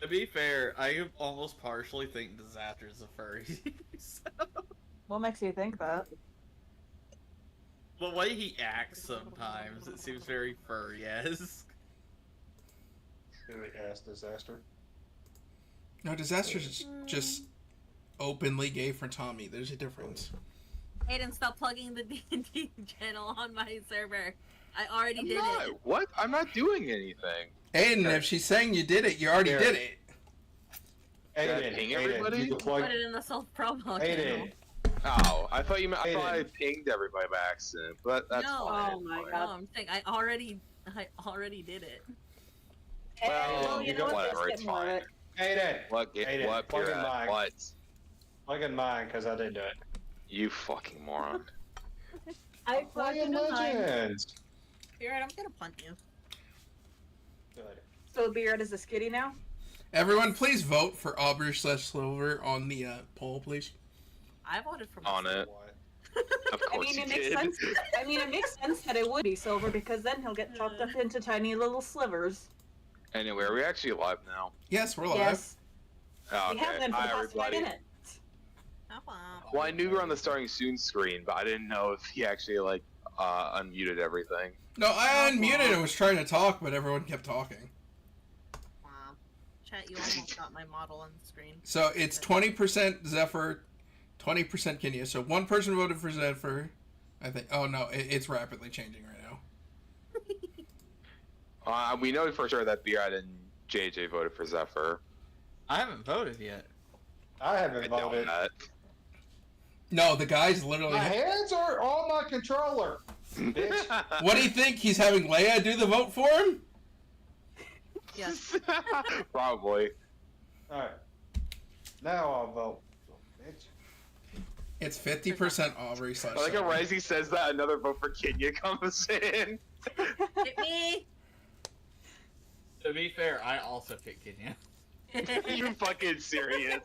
To be fair, I almost partially think Disaster is a furry. So, What makes you think that? the way he acts sometimes, it seems very furry-esque. Really ass Disaster. No, Disaster's just openly gay for Tommy. There's a difference. Aiden, stop plugging the D&D channel on my server. I already did not. it. What? I'm not doing anything. Aiden, if she's saying you did it, you already Here. did it. Aiden, ping Aiden, everybody? you can plug. Put it in the self-promo channel. Aiden, Oh, I thought you meant. I thought I Aiden. pinged everybody by accident, but that's No. fine. Oh my No, god. I'm saying I already did it. Well, you you know know, what? whatever, Let's it's get more of fine. it. Aiden, What? Aiden, What? plug You're in at? mine. What? plug in mine because I didn't do it. You fucking moron. I plugged in mine. Legends. Spirit, I'm gonna punt you. See you later. So Beard is a skitty now? Everyone, please vote for Aubrey/Silver on the poll, please. I voted for On myself. it. What? Of I course mean, you it makes did. sense. I mean, it makes sense that it would be silver because then he'll get chopped up into tiny little slivers. Anyway, are we actually live now? Yes, we're live. Yes, Oh, we have okay. been for the Hi, past 5 everybody. minutes. Well, I knew we were on the starting soon screen, but I didn't know if he actually like unmuted everything. No, I unmuted and was trying to talk, but everyone kept talking. Wow. Chat, you almost got my model on the screen. So it's 20% Zephyr, 20% Kenya. So one person voted for Zephyr, I think. Oh no, it's rapidly changing right now. We know for sure that Beard and JJ voted for Zephyr. I haven't voted yet. I haven't I know voted. that. No, the guy's literally. My hands are on my controller. Bitch. What do you think? He's having Leia do the vote for him? Yes. Probably. Alright. Now I'll vote. Bitch. It's 50% Aubrey / I like how Silver. Risey says that another vote for Kenya comes in. Hit me! To be fair, I also picked Kenya. Are you fucking serious?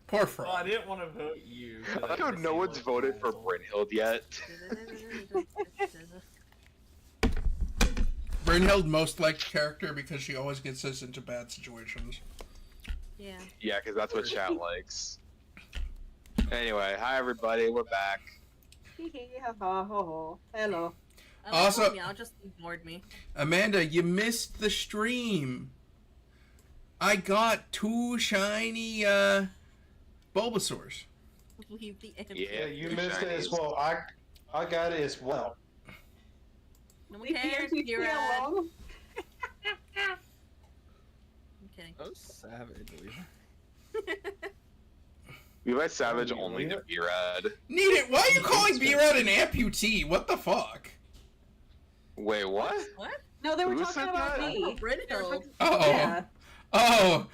Poor Well, I Frog. didn't want to vote you. I like how no one's voted for Brynhild yet. Brynhild most liked character because she always gets us into bad situations. Yeah. Yeah, because that's what chat likes. Anyway, hi everybody, we're back. Hello. Also- Meow just ignored me. Amanda, you missed the stream. I got 2 shiny Bulbasaurs. Leave the end. Yeah, you two missed it as shinies. well. I got it as well. No one cares. You're alone. I'm kidding. So savage, Levi. Levi Savage Oh, you only leave to it? B-Rad. Need it? Why are you calling B-Rad an amputee? What the fuck? Wait, what? What? No, they were Who talking said about that? me. Brynhild. Uh-oh. Yeah. Oh.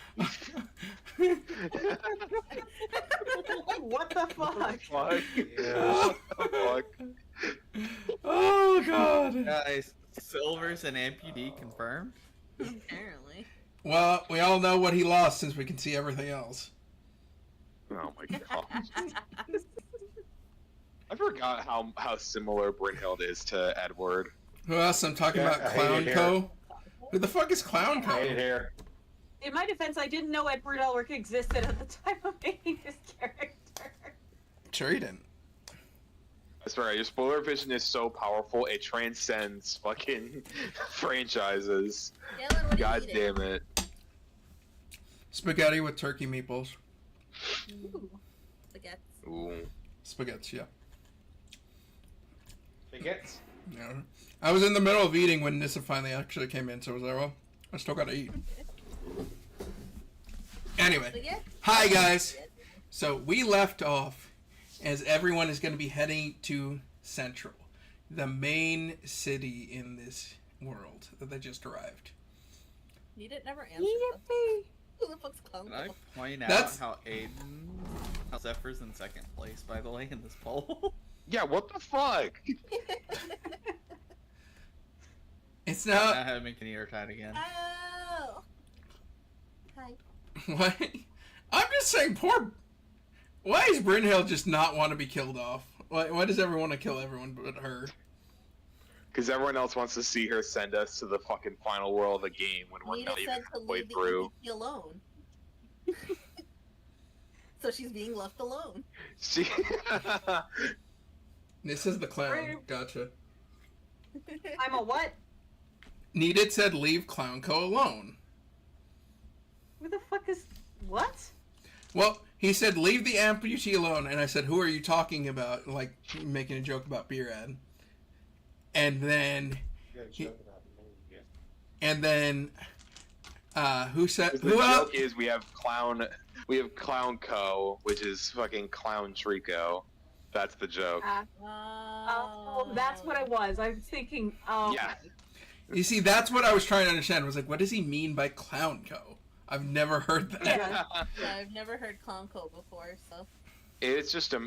What the fuck? Fuck. Yeah. What the fuck? Oh, God. Guys, Silver's an amputee confirmed. Apparently. Well, we all know what he lost since we can see everything else. Oh my god. I forgot how similar Brynhild is to Edward. Who else? I'm talking Yeah, about I hate Clown it here. Co. Who the fuck is Clown I hate it Co? here. In my defense, I didn't know Edward Elric existed at the time of making his character. Sure he didn't. I swear, your spoiler vision is so powerful, it transcends fucking franchises. Dylan, what God are you eating? damn it. Spaghetti with turkey meatballs. Spaghetti. Ooh. Spaghetti, yeah. Baguettes. Yeah. I was in the middle of eating when Nissa finally actually came in, so I was like, well, I still gotta eat. Anyway, Spaghetti? hi guys. So we left off as everyone is going to be heading to Central, the main city in this world that they just arrived. You didn't never answer this. Who the fuck's Clown? Can I point out That's- how Zephyr's in second place, by the way, in this poll? Yeah, what the fuck? It's I not. haven't been ear tied again. Oh. Hi. What? I'm just saying, poor. Why does Brynhild just not want to be killed off? Why does everyone want to kill everyone but her? Because everyone else wants to see her send us to the fucking final world of the game when we're Nita not even said to halfway leave the through. EVP alone. So she's being left alone. She... This is the clown. Rude. Gotcha. I'm a what? Needed said leave Clownco alone. Who the fuck is what? Well, he said leave the amputee alone, and I said, who are you talking about? Like, making a joke about Beerad. And then, who said, The who else? joke is we have Clown Co, which is fucking Clown Trico. That's the joke. Oh, that's what it was. I was thinking, oh. Yeah. You see, that's what I was trying to understand. I was like, what does he mean by Clownco? I've never heard that. Yeah. Yeah, I've never heard Clownco before, so. It was just a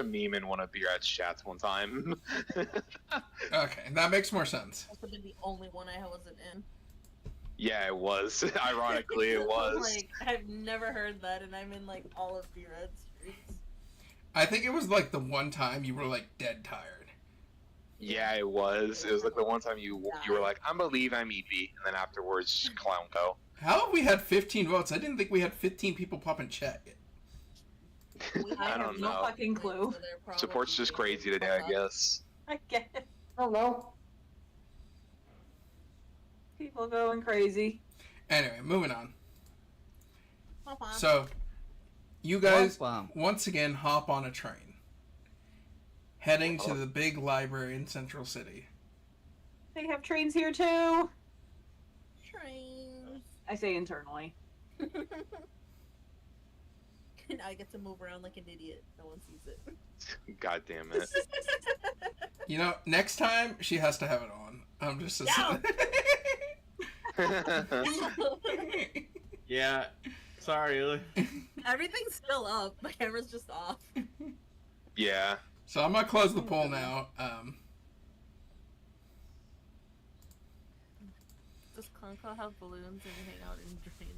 meme in one of Beerat's chats one time. Okay, that makes more sense. That's been the only one I wasn't in. Yeah, it was. Ironically, it was. Like, I've never heard that, and I'm in, like, all of B-Red's streets. I think it was like the one time you were like dead tired. Yeah, it was. It was like the one time you were like, I believe I'm EP, and then afterwards, Clown Co. How have we had 15 votes? I didn't think we had 15 people pop in chat yet. I have don't no know. fucking clue. So they're probably Support's just being crazy today, I fucked up. guess. I get it. I don't know. People going crazy. Anyway, moving on. Womp womp. So, you guys Womp womp. once again hop on a train, heading to the big library in Central City. They have trains here too. Trains. I say internally. And I get to move around like an idiot. No one sees it. God damn it. You know, next time she has to have it on. I'm just Yeah. Sorry. Everything's still up. My camera's just off. Yeah. So I'm gonna close the poll now. Does Clownco have balloons and hang out in drains?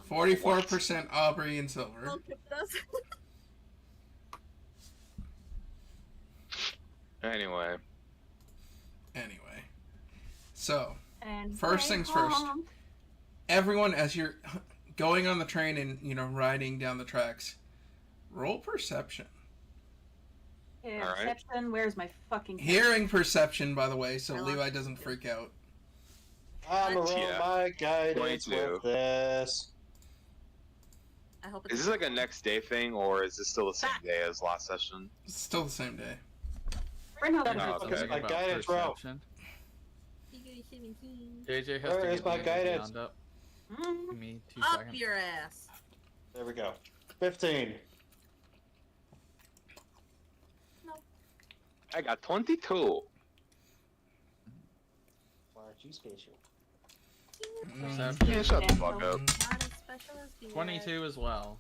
44% Aubrey and Silver. Well, it does. Anyway. Anyway, so And First stay things first. calm. everyone, as you're going on the train and riding down the tracks, roll perception. Yeah, All right. Perception. Where's my fucking Hearing perception, by the way, so I Levi like doesn't freak out. I'm gonna roll Yeah. my guidance 22. with this. I hope it's Is this like a next day thing, or is this still the same day as last session? It's still the same day. Bring her No, that. okay. My guidance roll. JJ has Where to is get my me guidance? beyond up. Mm. Give me 2 up seconds. your ass. There we go. 15. I got 22. Why aren't you spatial? Perception. Yeah, shut the fuck up. Not as special as the 22 as well.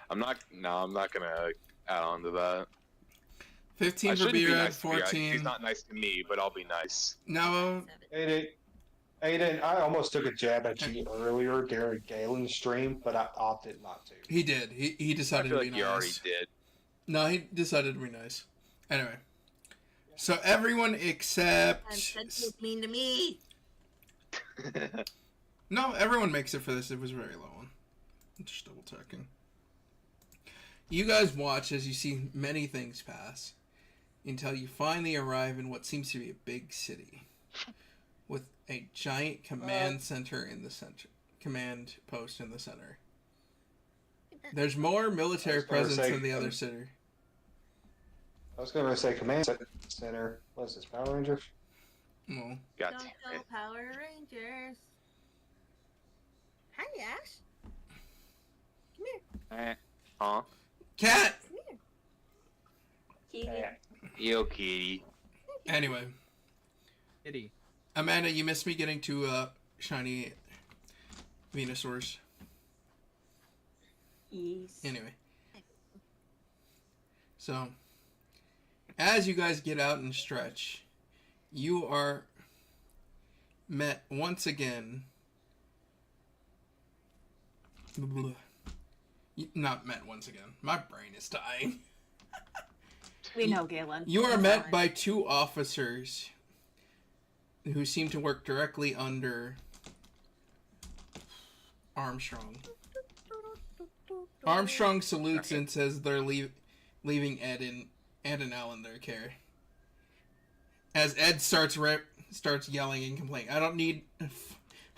I'm not gonna add on to that. 15 I for shouldn't be B-Red, nice to Beerad. 14. He's not nice to me, but I'll be nice. No, Aiden, I almost took a jab at you earlier during Galen's stream, but I opted not to. he did. He I decided feel to be like you already nice. did. No, he decided to be nice. Anyway. So everyone except... And said he was mean to me. No, everyone makes it for this. It was a very low one. I'm just double checking. You guys watch as you see many things pass until you finally arrive in what seems to be a big city with a giant command center in the center. Command post in the center. There's more military I was gonna presence say- than the other city. I was going to say Command Center. What is this, Power Rangers? Well, God Don't damn go it. Power Rangers. Hi, Ash. Come here. Huh? cat! Come here. Yeah. Yo, kitty. Anyway, Kitty. Amanda, you missed me getting to shiny Venusaurs. Yes. Anyway. So, as you guys get out and stretch, you are met once again. Not met once again. My brain is dying. We know, Galen. You are That's met fine. by two officers who seem to work directly under Armstrong. Armstrong salutes and says they're leaving Ed and Elle in their care. As Ed starts yelling and complaining, I don't need a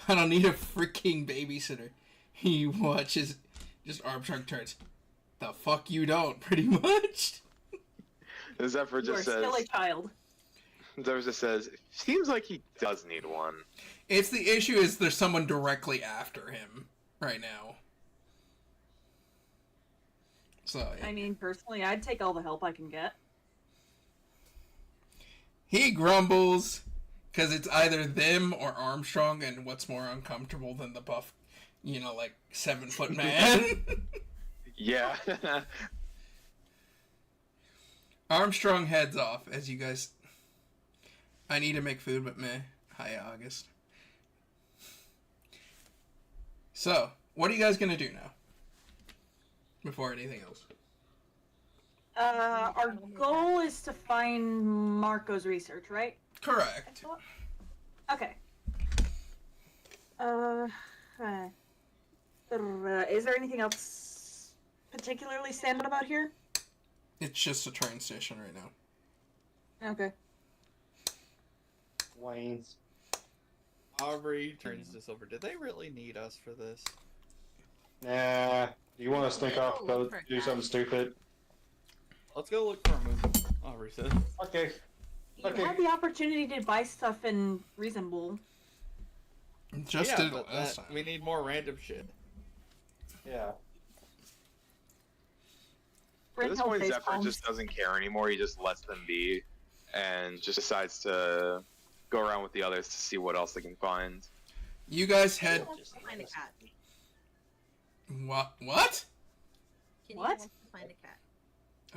freaking babysitter. He watches, just Armstrong turns, the fuck you don't, pretty much. Zephyr You are just still says. a child. Zephyr just says. Seems like he does need one. It's the issue is there's someone directly after him right now. So yeah. I mean, personally, I'd take all the help I can get. He grumbles because it's either them or Armstrong, and what's more uncomfortable than the buff, like 7-foot man. Yeah. Armstrong heads off as you guys. I need to make food, but meh. Hi, August. So, what are you guys gonna do now? Before anything else. Our goal is to find Marco's research, right? I Correct. thought? Okay. Is there anything else particularly stand out about here? It's just a train station right now. Okay. Wayne's. Aubrey turns this over. Did they really need us for this? Nah. You want to sneak off, go do something stupid? Let's go look for a movie. Aubrey said. Okay. You Okay. had the opportunity to buy stuff in reasonable. Just yeah, did it but last that- time. we need more random shit. Yeah. At this point, Zephyr just doesn't care anymore. He just lets them be, and just decides to go around with the others to see what else they can find. You guys head. Wants to find a cat. What? Kitty What? wants to find a cat.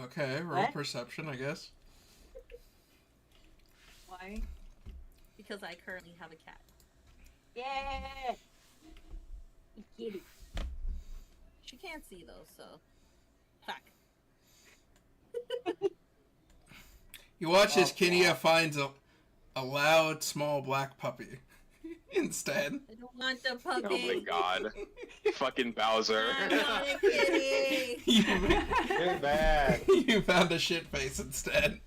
Okay, roll What? perception, I guess. Why? Because I currently have a cat. Yeah. Kitty. She can't see though, so. Fuck. You watch as Oh, Kinia God. finds a loud, small black puppy instead. I don't want the Oh puppy. my god. Fucking Bowser. I want a kitty. you, Too bad. you found a shit face instead.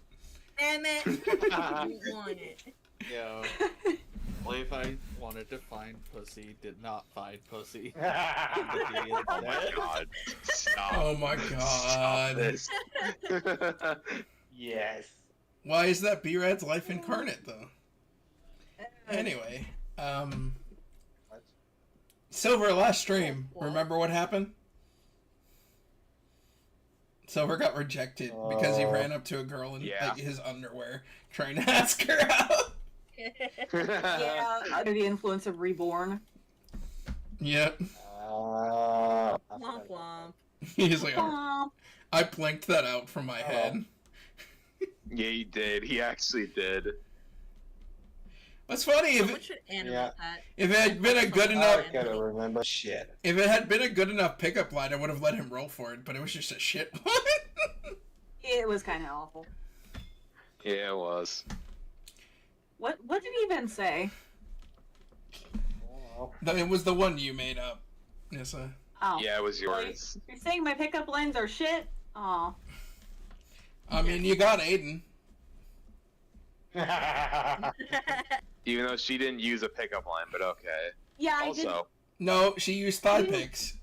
Damn it. I don't want it. Yo. If I wanted to find pussy, did not find pussy. Oh my god. Stop. Oh my Stop god. this. Yes. Why is that B-Rad's life incarnate, though? Anyway, What? Silver, last stream, What? remember what happened? Silver got rejected because he Oh. ran up to a girl in Yeah. like, his underwear trying to ask her out. Yeah, under the influence of Reborn. Yep. I Womp forgot. womp. He's like, Um, I blinked that out from my head. Yeah, he did. He actually did. What's funny Someone should animate Yeah. that. if it had been a good I enough gotta remember shit. if it had been a good enough pickup line, I would have let him roll for it. But it was just a shit one. it was kind of awful. Yeah, it was. What did he even say? Oh, It was the one you made up, Nissa. Oh. Yeah, it was Well, yours. You're saying my pickup lines are shit? Aw. I mean, you got Aiden. well. Even though she didn't use a pickup line, but okay. Yeah, I didn't. Also, No, she used thigh pics.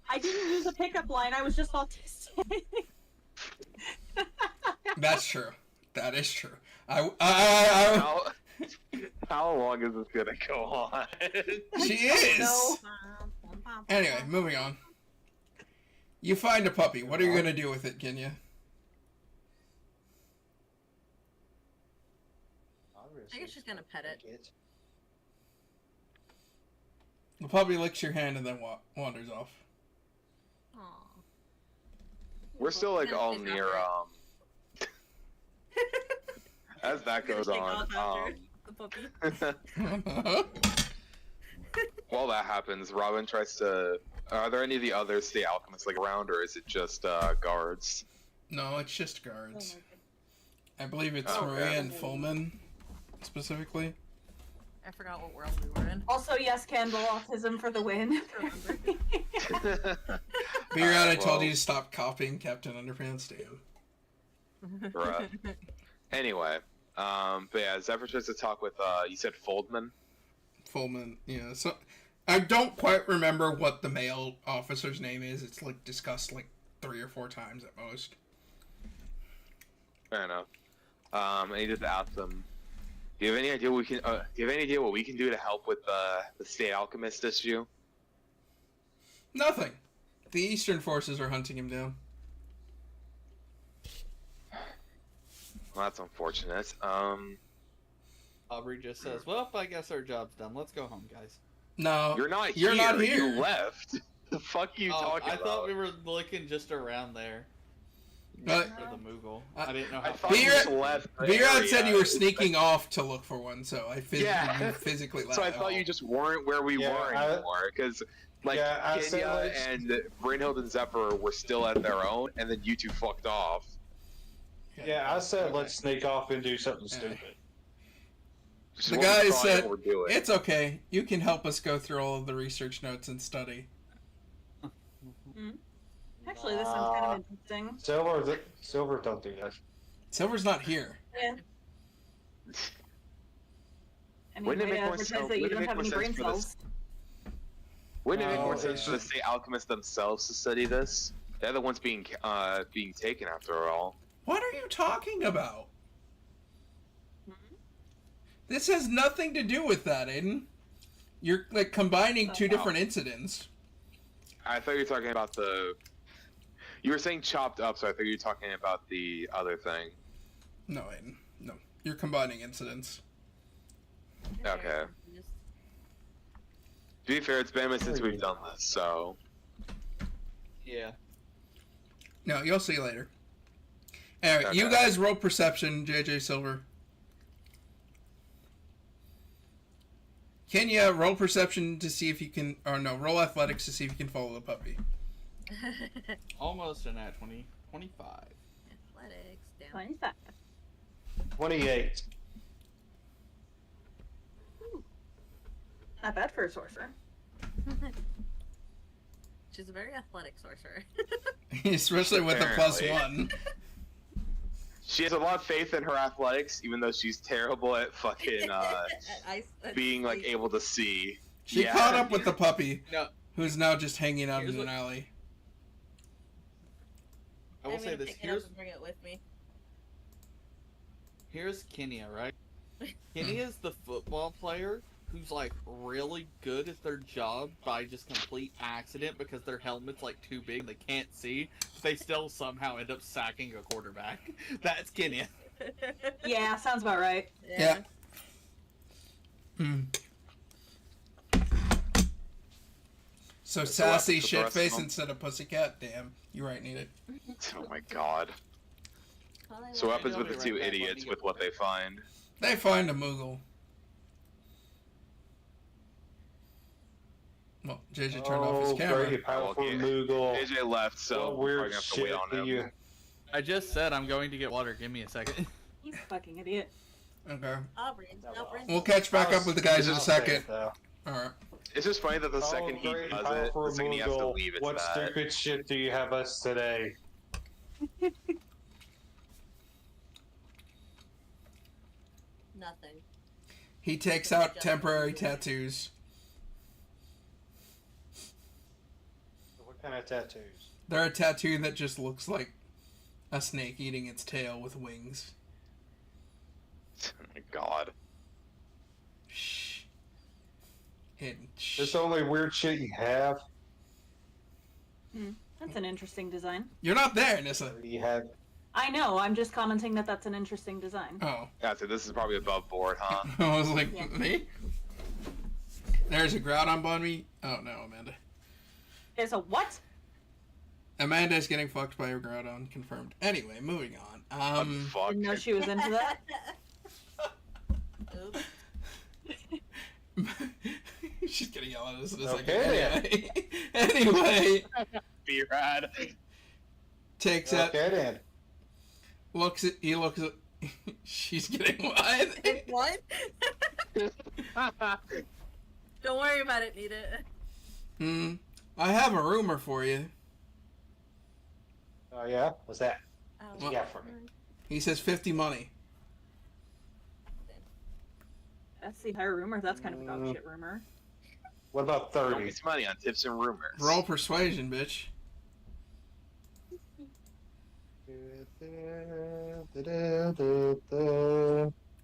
I didn't use a pickup line. I was just autistic. That's true. That is true. I how, how long is this gonna go on? she is. No. Anyway, moving on. You find a puppy. What are you gonna do with it, Kenya? I guess she's gonna pet it. The puppy licks your hand and then wanders off. Aw. We're still like Yeah, all she's near not as that goes Take on. off after the puppy. While that happens, Robin tries to. Are there any of the other State Alchemists like around, or is it just guards? No, it's just Oh guards. my I believe it's Oh, Maria okay. and Fullman, specifically. God. I forgot what world we were in. Also, yes, Candle, autism for the win. Remember. Figure out I Alright, told well. you to stop copying Captain Underpants, damn. Bruh. Anyway, but yeah, Zephyr tries to talk with, you said Foldman? Fullman, yeah. So I don't quite remember what the male officer's name is. It's like discussed like 3 or 4 times at most. Fair enough. And he just asked him, do you have any idea what we can do to help with the State Alchemist issue? Nothing. The Eastern forces are hunting him down. Well, that's unfortunate. Aubrey just says, "Well, I guess our job's done. Let's go home, guys." No, You're not You're here. not here. You left. The fuck are you Oh, talking I about? thought we were looking just around there but for the Moogle. I- I didn't know I how. thought But you you're- just left. the Virad said you area. were sneaking off to look for one, so I Yeah. you physically left. So I thought you just weren't where we Yeah, were I- anymore, because like Yeah, I said, Kenya like- and Brynhild and Zephyr were still at their own, and then you two fucked off. Yeah, I said Okay. let's sneak off and do something Yeah. stupid. Which is The what we guy probably said, what we're doing. It's okay. You can help us go through all of the research notes and study. Actually, this sounds kind of interesting. Silver don't do that. Silver's not here. Yeah. I mean, Wouldn't it way to make more advertise sense- that you wouldn't it don't make have more any sense brain for this- cells. Wouldn't it make No, more sense it's for the just- State Alchemists themselves to study this? They're the ones being taken after all. What are you talking about? Mhm. This has nothing to do with that, Aiden. You're like combining 2 Oh. different incidents. I thought you were talking about the. You were saying chopped up, so I thought you were talking about the other thing. No, Aiden. No. You're combining incidents. Okay. To be fair, it's been a minute since we've done this, so. Yeah. No, you'll see later. Alright, you Okay. guys roll perception, JJ Silver. Kenya, roll perception to see if you can, or no, roll athletics to see if you can follow the puppy. Almost an at 20. 25. Athletics, damn. 25. 28. Not bad for a sorcerer. She's a very athletic sorcerer. Especially with a +1. Apparently. She has a lot of faith in her athletics, even though she's terrible at fucking being like able to see. She Yeah. caught up with the puppy, No, who's now just hanging out Here's in an what- alley. I will say this. Pick it up and bring it with me. Here's Kenya, right? Kenya is the football player who's like really good at their job by just complete accident because their helmet's like too big and they can't see. But they still somehow end up sacking a quarterback. That's Kenya. Yeah, sounds about right. Yeah. Hmm. So So sassy what, the rest of shitface them? instead of pussycat? Damn, you're right, need it. Oh my god. So what happens with the 2 idiots with what they find? They find a Moogle. Well, JJ turned off his camera. Very powerful Okay. Moogle. AJ left, so What we're weird probably gonna have to wait shit on do him. you... I just said I'm going to get water. Give me a second. You fucking idiot. Okay. Aubrey, We'll catch back up with the guys in a I'll say second. it, though. Alright. It's just funny that the second he very does it, powerful the second he has to Moogle. leave, it's What that. stupid shit do you have us today? Nothing. He takes out temporary tattoos. What kind of tattoos? They're a tattoo that just looks like a snake eating its tail with wings. Oh my god. Shh. Hidden. Shh. This the only weird shit you have? That's an interesting design. You're not there, Nissa. Or do you have... I know, I'm just commenting that that's an interesting design. Oh. Yeah, so this is probably above board, huh? I was like, Yeah. me? There's a Groudon on me. Oh no, Amanda. There's a what? Amanda's getting fucked by her Groudon, confirmed. Anyway, moving on. What the fuck? Didn't know she was into that. Oops. She's gonna yell at us in a Okay, second. Anyway, Be rad. takes out Okay then. He looks at. She's getting what? What? Don't worry about it, Nita. I have a rumor for you. Oh yeah, what's that? Oh, you got for me? He says 50 money. That's the entire rumor. That's kind of a dog shit rumor. What about Don't 30? waste money on tips and rumors. Roll persuasion, bitch.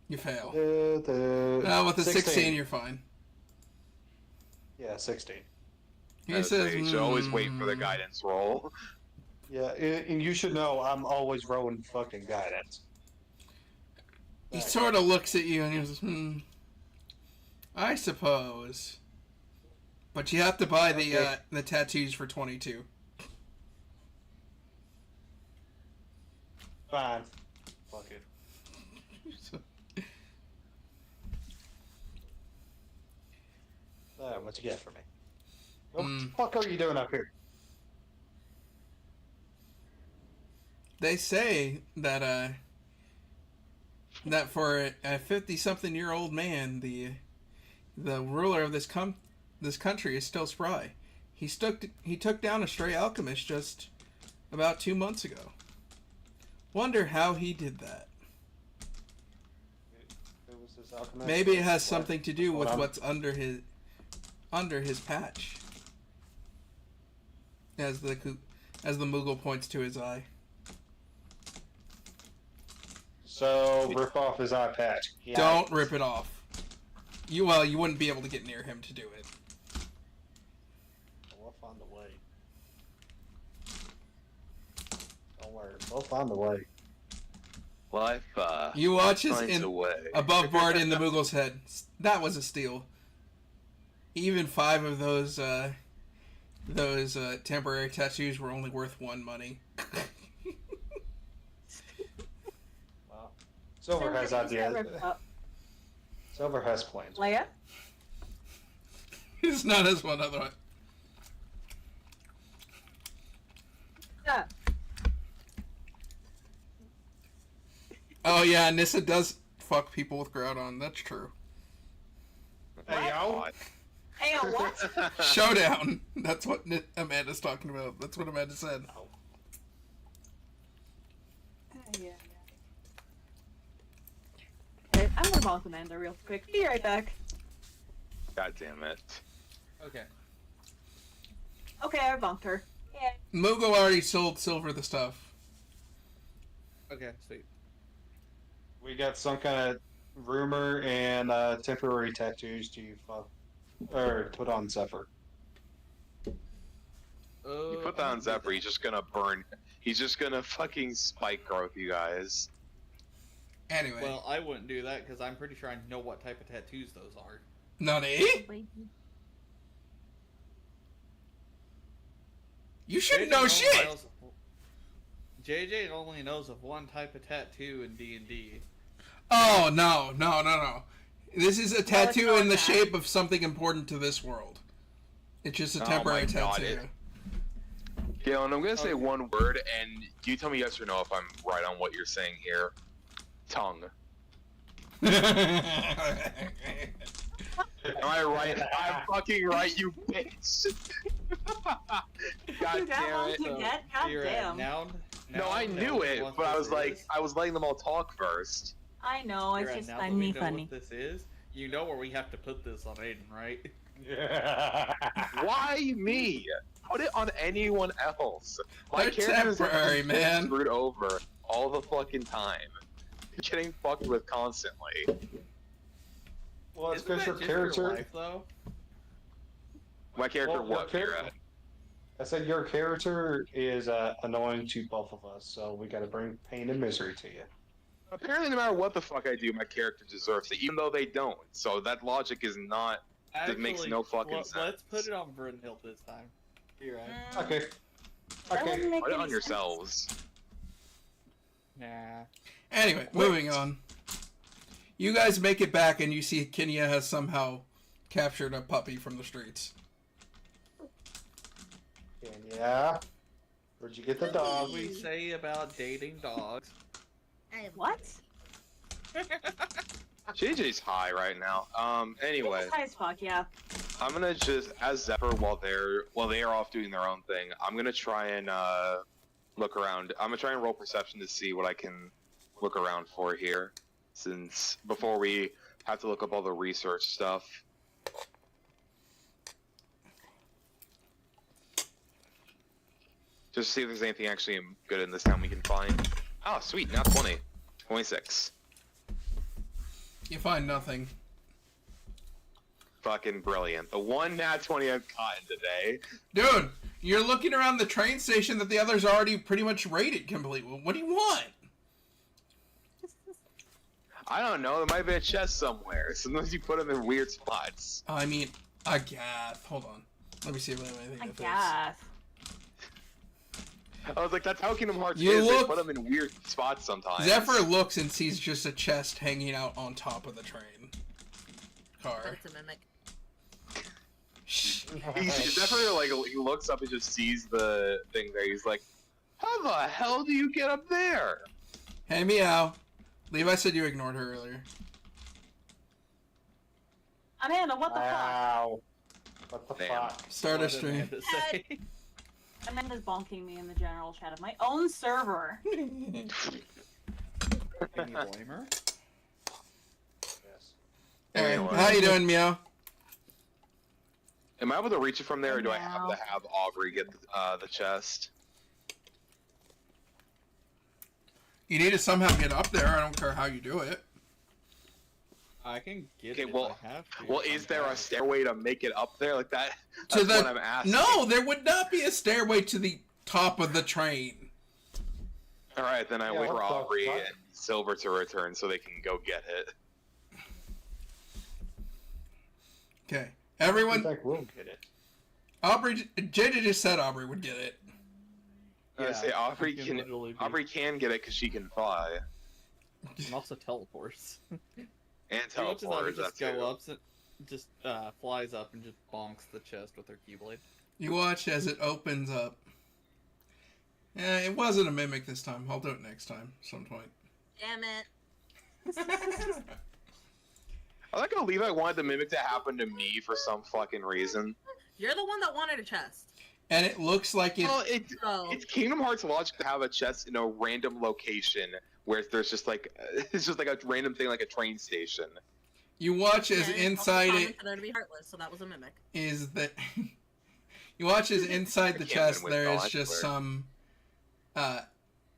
You fail. With a 16, you're fine. Yeah, 16. He says, you should always wait for the guidance roll. Yeah, and you should know I'm always rolling fucking guidance. He sort of looks at you and he says, I suppose. But you have to buy the tattoos for 22. Fine. Fuck it. What you get for me? What the fuck are you doing up here? They say that that for a 50-something-year-old man, the ruler of this country is still spry. He took down a stray alchemist just about 2 months ago. Wonder how he did that. Who was this alchemist? Maybe it has something to do Hold with on. what's under his patch. As the Moogle points to his eye. So rip off his eye patch. Yeah. Don't rip it off. You wouldn't be able to get near him to do it. We'll find a way. Don't worry, we'll find a way. Life, You watch as finds a way. above board in the Moogle's head. That was a steal. Even 5 of those temporary tattoos were only worth 1 money. Wow. Silver has ideas. Silver has plans. Leia? It's not as one other. Yeah. Oh yeah, Nissa does fuck people with Groudon. That's true. Hey, yo. Hey, what? Showdown. That's what Amanda's talking about. That's what Amanda said. Yeah. Okay, I'm gonna bonk Amanda real quick. Be right back. God damn it. Okay. Okay, I bonked her. Yeah. Moogle already sold Silver the stuff. Okay, sweet. We got some kind of rumor and temporary tattoos to fuck or put on Zephyr. You put that on Zephyr, he's just gonna burn. He's just gonna fucking spike growth you guys. Anyway. Well, I wouldn't do that because I'm pretty sure I know what type of tattoos those are. Nani? You shouldn't know shit! JJ only knows of one type of tattoo in D&D. Oh, no. This is a tattoo not in the that. shape of something important to this world. It's just a Oh temporary my God, tattoo. Galen, I'm gonna say one word, and you tell me yes or no if I'm right on what you're saying here. Tongue. Am I right? I'm fucking right, you bitch. God You got damn one it. to get? God You're damn. No, I knew it, but I was like, I was letting them all talk first. I know, it's just now that we know funny. what this is, you know where we have to put this on Aiden, right? Yeah. Why me? Put it on anyone else. My They're characters are temporary, getting man. screwed over all the fucking time. Getting fucked with constantly. Well, it's Isn't because that your just character. life, though? My character, Well, your what, character- Kira? I said your character is annoying to both of us, so we got to bring pain and misery to you. Apparently, no matter what the fuck I do, my character deserves it, even though they don't. So that logic is not. That makes no fucking Let's sense. put it on Brunhild this time. You're right. Okay. That Okay. wouldn't make Put it any on sense. yourselves. Nah. Anyway, moving on. You guys make it back and you see Kenya has somehow captured a puppy from the streets. And yeah. Where'd you get the What dog? did we say about dating dogs? I am What? JJ's high right now. Anyway, It's high as fuck, yeah. I'm gonna just, as Zephyr, while they are off doing their own thing, I'm gonna try and look around. I'm gonna try and roll perception to see what I can look around for here, since before we have to look up all the research stuff. Just to see if there's anything actually good in this town we can find. Oh, sweet, now 20. 26. You find nothing. Fucking brilliant. The one nat 20 I've gotten today. Dude, you're looking around the train station that the others already pretty much raided completely. What do you want? I don't know, there might be a chest somewhere. Sometimes you put them in weird spots. I mean, I guess. Hold on. Let me see if I have anything I that fits. guess. I was like, that's how Kingdom Hearts You is. look- They put them in weird spots sometimes. Zephyr looks and sees just a chest hanging out on top of the train But car. it's a mimic. Shh. Zephyr, like, he looks up and just sees the thing there. He's like, how the hell do you get up there? Hey, Meow. Levi said you ignored her earlier. Amanda, what the fuck? Wow. What the Damn. fuck? Start a What did stream. Amanda say? Amanda's bonking me in the general chat of my own server. Can you blame her? Yes. Hey, Anyway. how you doing, Meow? Am I able to reach it from there, or do I No. have to have Aubrey get the chest? You need to somehow get up there. I don't care how you do it. I can get Okay, it well- if I have to. Well, is there a stairway to make it up there like that? To That's the- what I'm asking. No, there would not be a stairway to the top of the train. All right, then I Yeah, wait what for the Aubrey fuck? and Silver to return so they can go get it. Okay. Everyone, That room get it. Aubrey, JJ just said Aubrey would get it. I say Aubrey it can. literally be- Aubrey can get it because she can fly and also teleports. and She watches teleport. Aubrey That's just it. go up, just flies up and just bonks the chest with her keyblade. You watch as it opens up. It wasn't a mimic this time. I'll do it next time, some point. Damn it. I like how Levi wanted the mimic to happen to me for some fucking reason. You're the one that wanted a chest. And it looks like it. Well, So it's Kingdom Hearts logic to have a chest in a random location where there's just like it's just like a random thing like a train station. You watch as yeah, inside also it common for there to be heartless, so that was a mimic. is that. You watch as inside the I can't chest win with there all, is I just swear. some.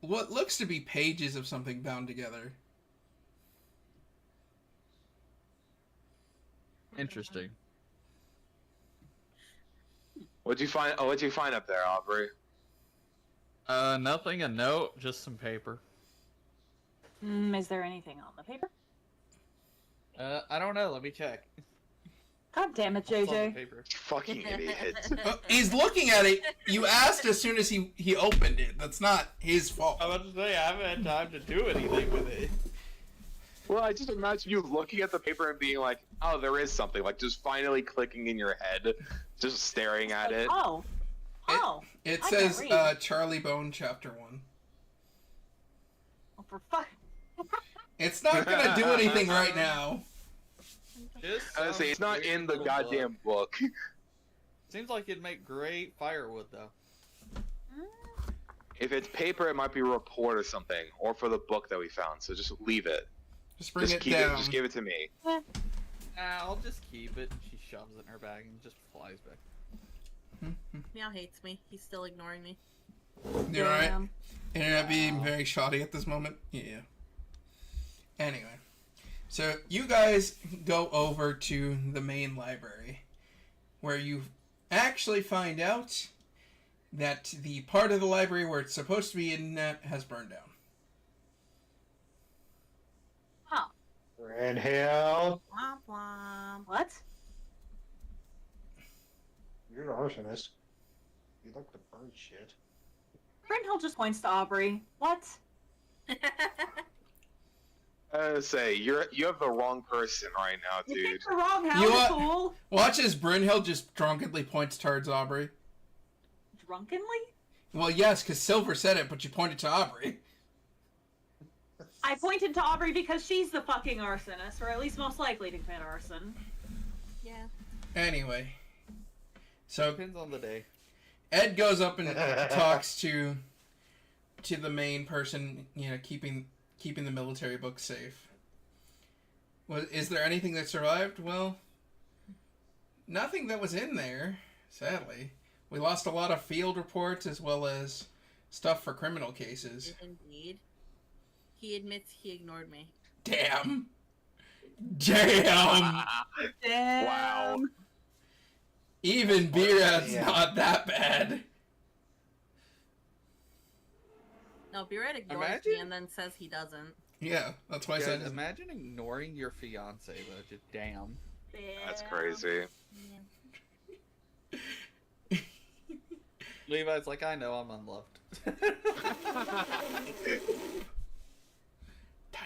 What looks to be pages of something bound together. Interesting. What'd you find? Oh, what'd you find up there, Aubrey? Nothing. A note, just some paper. Is there anything on the paper? I don't know. Let me check. God damn it, What's on the JJ. paper? Fucking idiot. He's looking at it. You asked as soon as he opened it. That's not his fault. I was about to say I haven't had time to do anything with it. Well, I just imagine you looking at the paper and being like, "Oh, there is something." Like just finally clicking in your head, just staring at it. Oh. Oh. It I says can't read. Charlie Bone Chapter 1. Oh, for fuck. It's not gonna do anything right now. Just I was say it's not in the goddamn book. Seems like it'd make great firewood though. If it's paper, it might be a report or something, or for the book that we found. So just leave it. Just bring Just it keep down. it. Just give it to me. I'll just keep it. She shoves it in her bag and just flies back. Meow hates me. He's still ignoring me. You alright? Damn. Internet being very shoddy at this moment? Yeah. Anyway. So, you guys go over to the main library, where you actually find out that the part of the library where it's supposed to be internet has burned down. Huh. Brandhill, Womp womp. What? you're an arsonist. You like to burn shit. Brindle just points to Aubrey. What? Say you have the wrong person right now, You dude. picked the wrong You house, what? fool. Watch as Brynhild just drunkenly points towards Aubrey. Drunkenly? Well, yes, because Silver said it, but you pointed to Aubrey. I pointed to Aubrey because she's the fucking arsonist, or at least most likely to commit arson. Yeah. Anyway, so Depends on the day. Ed goes up and talks to the main person, you know, keeping the military books safe. Well, is there anything that survived? Well, nothing that was in there, sadly. We lost a lot of field reports as well as stuff for criminal cases. Indeed. He admits he ignored me. Damn. Damn. Damn. Wow. Even Birad's Yeah. not that bad. No, Birad ignores Imagine- me and then says he doesn't. Yeah, that's why I Guys, said imagine ignoring your fiance though. Just damn. That's Damn. crazy. Levi's like, I know I'm unloved. Damn.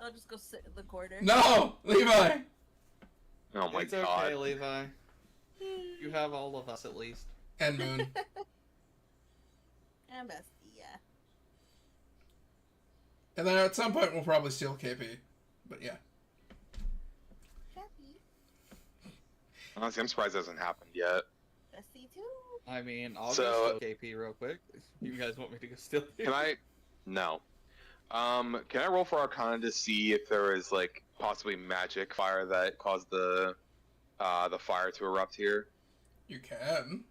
I'll just go sit in the corner. No, Levi. Oh my It's god. okay, Levi. You have all of us at least. And Moon. And bestie, yeah. And then at some point we'll probably steal KP. But yeah. Happy. Honestly, I'm surprised it hasn't happened yet. Bestie too. I mean, I'll So- go steal KP real quick. You guys want me to go steal KP? Can I? No. Can I roll for Arcana to see if there is like possibly magic fire that caused the fire to erupt here? You can.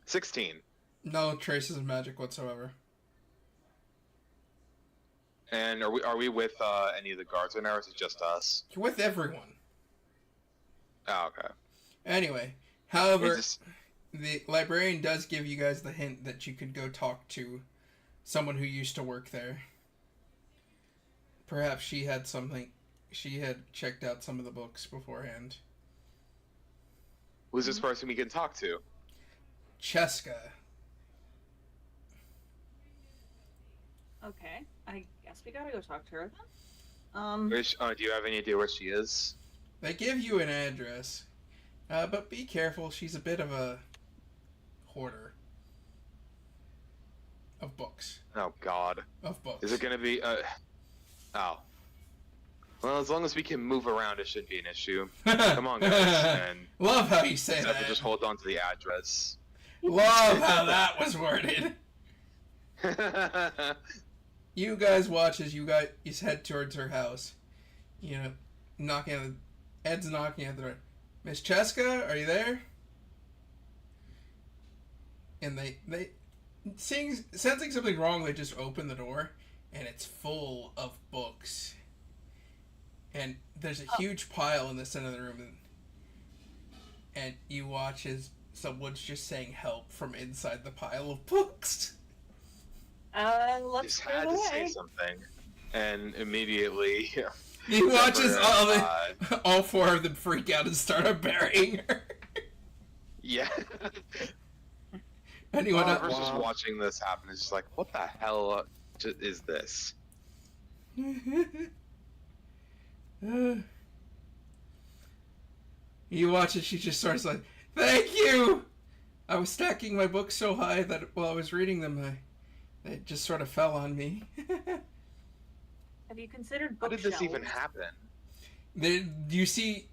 16. No traces of magic whatsoever. And are we with any of the guards right now, or is it just us? You're with everyone. Oh, okay. Anyway, however, It's just- the librarian does give you guys the hint that you could go talk to someone who used to work there. Perhaps she had checked out some of the books beforehand. who's this person we can talk to? Cheska. Okay, I guess we gotta go talk to her then. Do you have any idea where she is? They give you an address, but be careful. She's a bit of a hoarder of books. Oh God. Of books. Is it gonna be? Oh. Well, as long as we can move around, it shouldn't be an issue. Come on, guys, and Love how you say except that. for just hold on to the address. Love how that was worded. You guys watch as you head towards her house. You know, Ed's knocking at the door. Miss Cheska, are you there? And they sensing something wrong, they just open the door, and it's full of books. And there's a huge pile in the center of the room, and you watch as someone's just saying help from inside the pile of books. Let's Just go had to say away. something, and immediately. You watch as Zephyr, all four of them freak out and start burying her. yeah. Anyone Whoever's else? just watching this happen is just like, what the hell is this? You watch as she just starts like, "Thank you! I was stacking my books so high that while I was reading them, they just sort of fell on me." Have you considered How did this bookshelves? even happen? You see,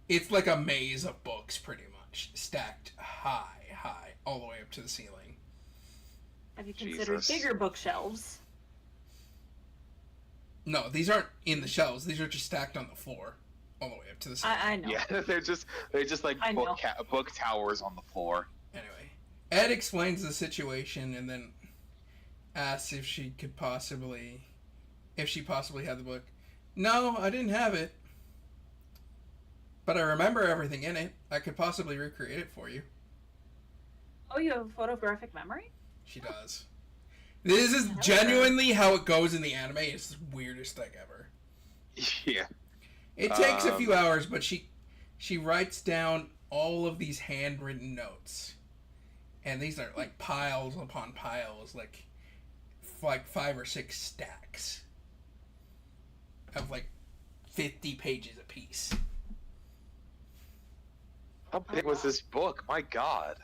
it's like a maze of books, pretty much, stacked high, all the way up to the ceiling. Have you considered Jesus. bigger bookshelves? No, these aren't in the shelves. These are just stacked on the floor, all the way up to the ceiling. I know. Yeah, they're just like I know. book towers on the floor. Anyway, Ed explains the situation and then asks if she possibly had the book. No, I didn't have it. But I remember everything in it. I could possibly recreate it for you. Oh, you have photographic memory? She does. This is genuinely how it goes in the anime. It's the weirdest thing ever. Yeah. It takes a few hours, but she writes down all of these handwritten notes. And these are like piles upon piles, like 5 or 6 stacks of like 50 pages apiece. How big was this book? My God.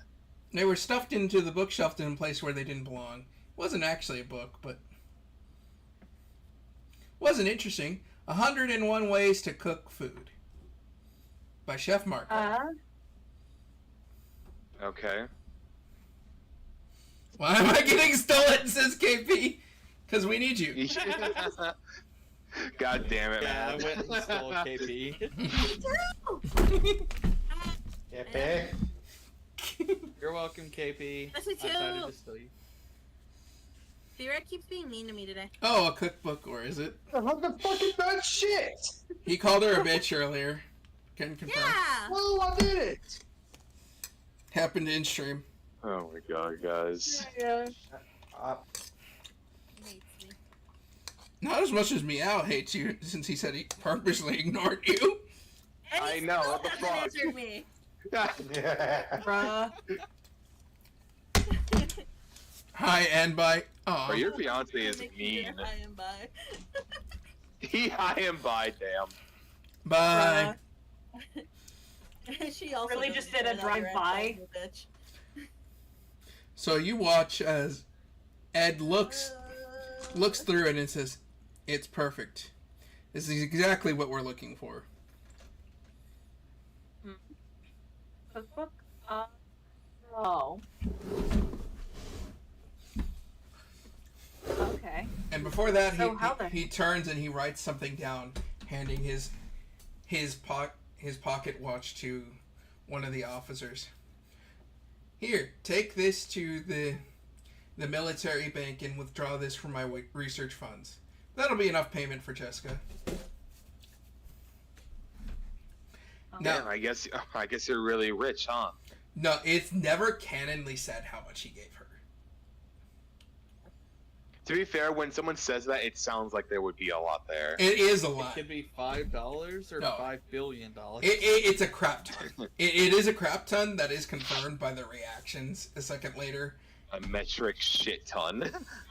They were stuffed into the bookshelf in a place where they didn't belong. Wasn't actually a book, but wasn't interesting. 101 Ways to Cook Food by Chef Marco. Okay. Why am I getting stolen? Says KP. Because we need you. God damn it, Yeah, I man. went and stole KP. Yeah, You're welcome, KP. That's me I decided too. to steal you. Theoret keeps being mean to me today. Oh, a cookbook, or is it? What the fucking bad shit? He called her a bitch earlier. Can confirm. Yeah. Oh, I did it. Happened in stream. Oh my god, guys. Hates me. Not as much as Meow hates you, since he said he purposely ignored you. And I he know, still what the hasn't fuck? answered me. Bruh. Hi, and bye. Bro, Oh, your fiance is Make me mean. get high and by. He high and by, damn. bye. She also Really doesn't just did a know that you're drive-by? a bitch. So you watch as Ed looks through it and says, "It's perfect. This is exactly what we're looking for." Cookbook? Oh. Okay. And before that, So how the- he turns and he writes something down, handing his pocket watch to one of the officers. Here, take this to the military bank and withdraw this from my research funds. That'll be enough payment for Jessica. Damn, Now, I guess you're really rich, huh? no, it's never canonly said how much he gave her. To be fair, when someone says that, it sounds like there would be a lot there. It is a It lot. could be $5 or No. $5 billion. It's a crap ton. It is a crap ton that is confirmed by the reactions a second later. A metric shit ton.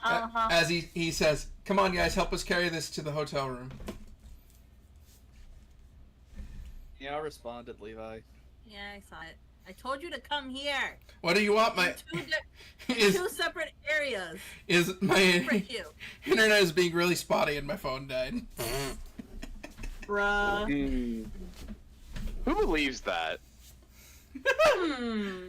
Uh-huh. As he says, "Come on, guys, help us carry this to the hotel room." Yeah, I responded, Levi. Yeah, I saw it. I told you to come here. What do you want? My is Two separate areas. my For you. internet is being really spotty and my phone died. Bruh. Who believes that?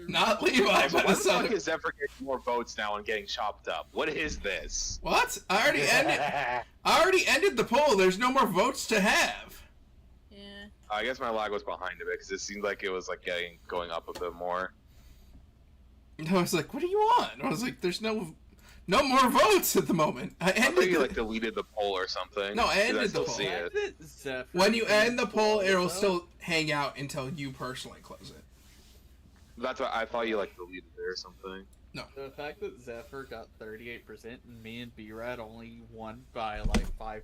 Not Levi, Why but the the son fuck of- is Zephyr getting more votes now and getting chopped up? What is this? What? I already ended the poll. There's no more votes to have. Yeah. I guess my lag was behind a bit because it seemed like it was like going up a bit more. And I was like, "What do you want?" I was like, "There's no more votes at the moment." I I thought ended you the- like deleted the poll or something. No, I 'cause ended the still poll. see it. When you end the poll, it'll still hang out until you personally close it. That's what I thought you like deleted it or something. The fact that Zephyr got 38% and me and B-Rad only won by like 5%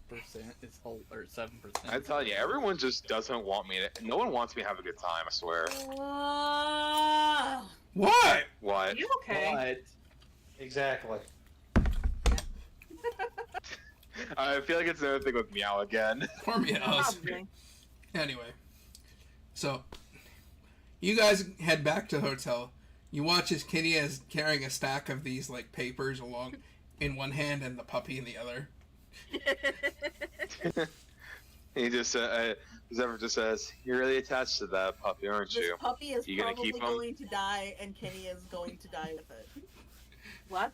is or 7%. I tell you, everyone just doesn't want me to. No one wants me to have a good time. I swear. Oh. What? What? Are you okay? But Exactly. I feel like it's another thing with Meow again. Poor meows. Probably. Anyway, so you guys head back to the hotel. You watch as Kitty is carrying a stack of these like papers along in one hand and the puppy in the other. He just Zephyr just says, "You're really attached to that puppy, aren't This you?" puppy is You gonna probably keep him? going to die, and Kenny is going to die with it. What?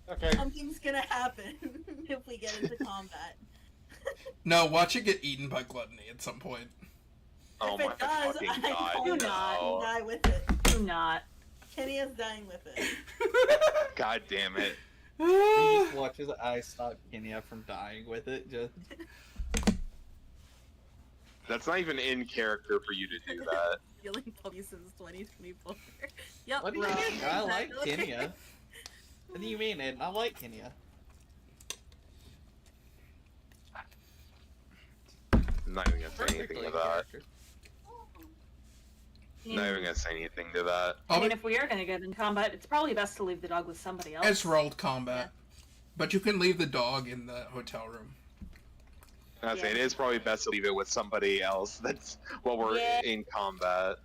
Okay. Something's gonna happen if we get into combat. No, watch it get eaten by gluttony at some point. Oh if my it does, fucking I'm god! going to No. die with it. Do not. Kenny is dying with it. God damn it! he just watches I stop Kenya from dying with it. Just That's not even in character for you to do that. Stealing puppies since 2024. Yep. what do you bro. mean? I like Exactly. Kenya. What do you mean, Ed? I like Kenya. I'm not even gonna say anything Perfectly to that. character. I'm not even gonna say anything to that. I mean, if we are going to get in combat, it's probably best to leave the dog with somebody else. It's rolled combat, but you can leave the dog in the hotel room. That's Yeah. It is probably best to leave it with somebody else. That's while we're Yeah. in combat.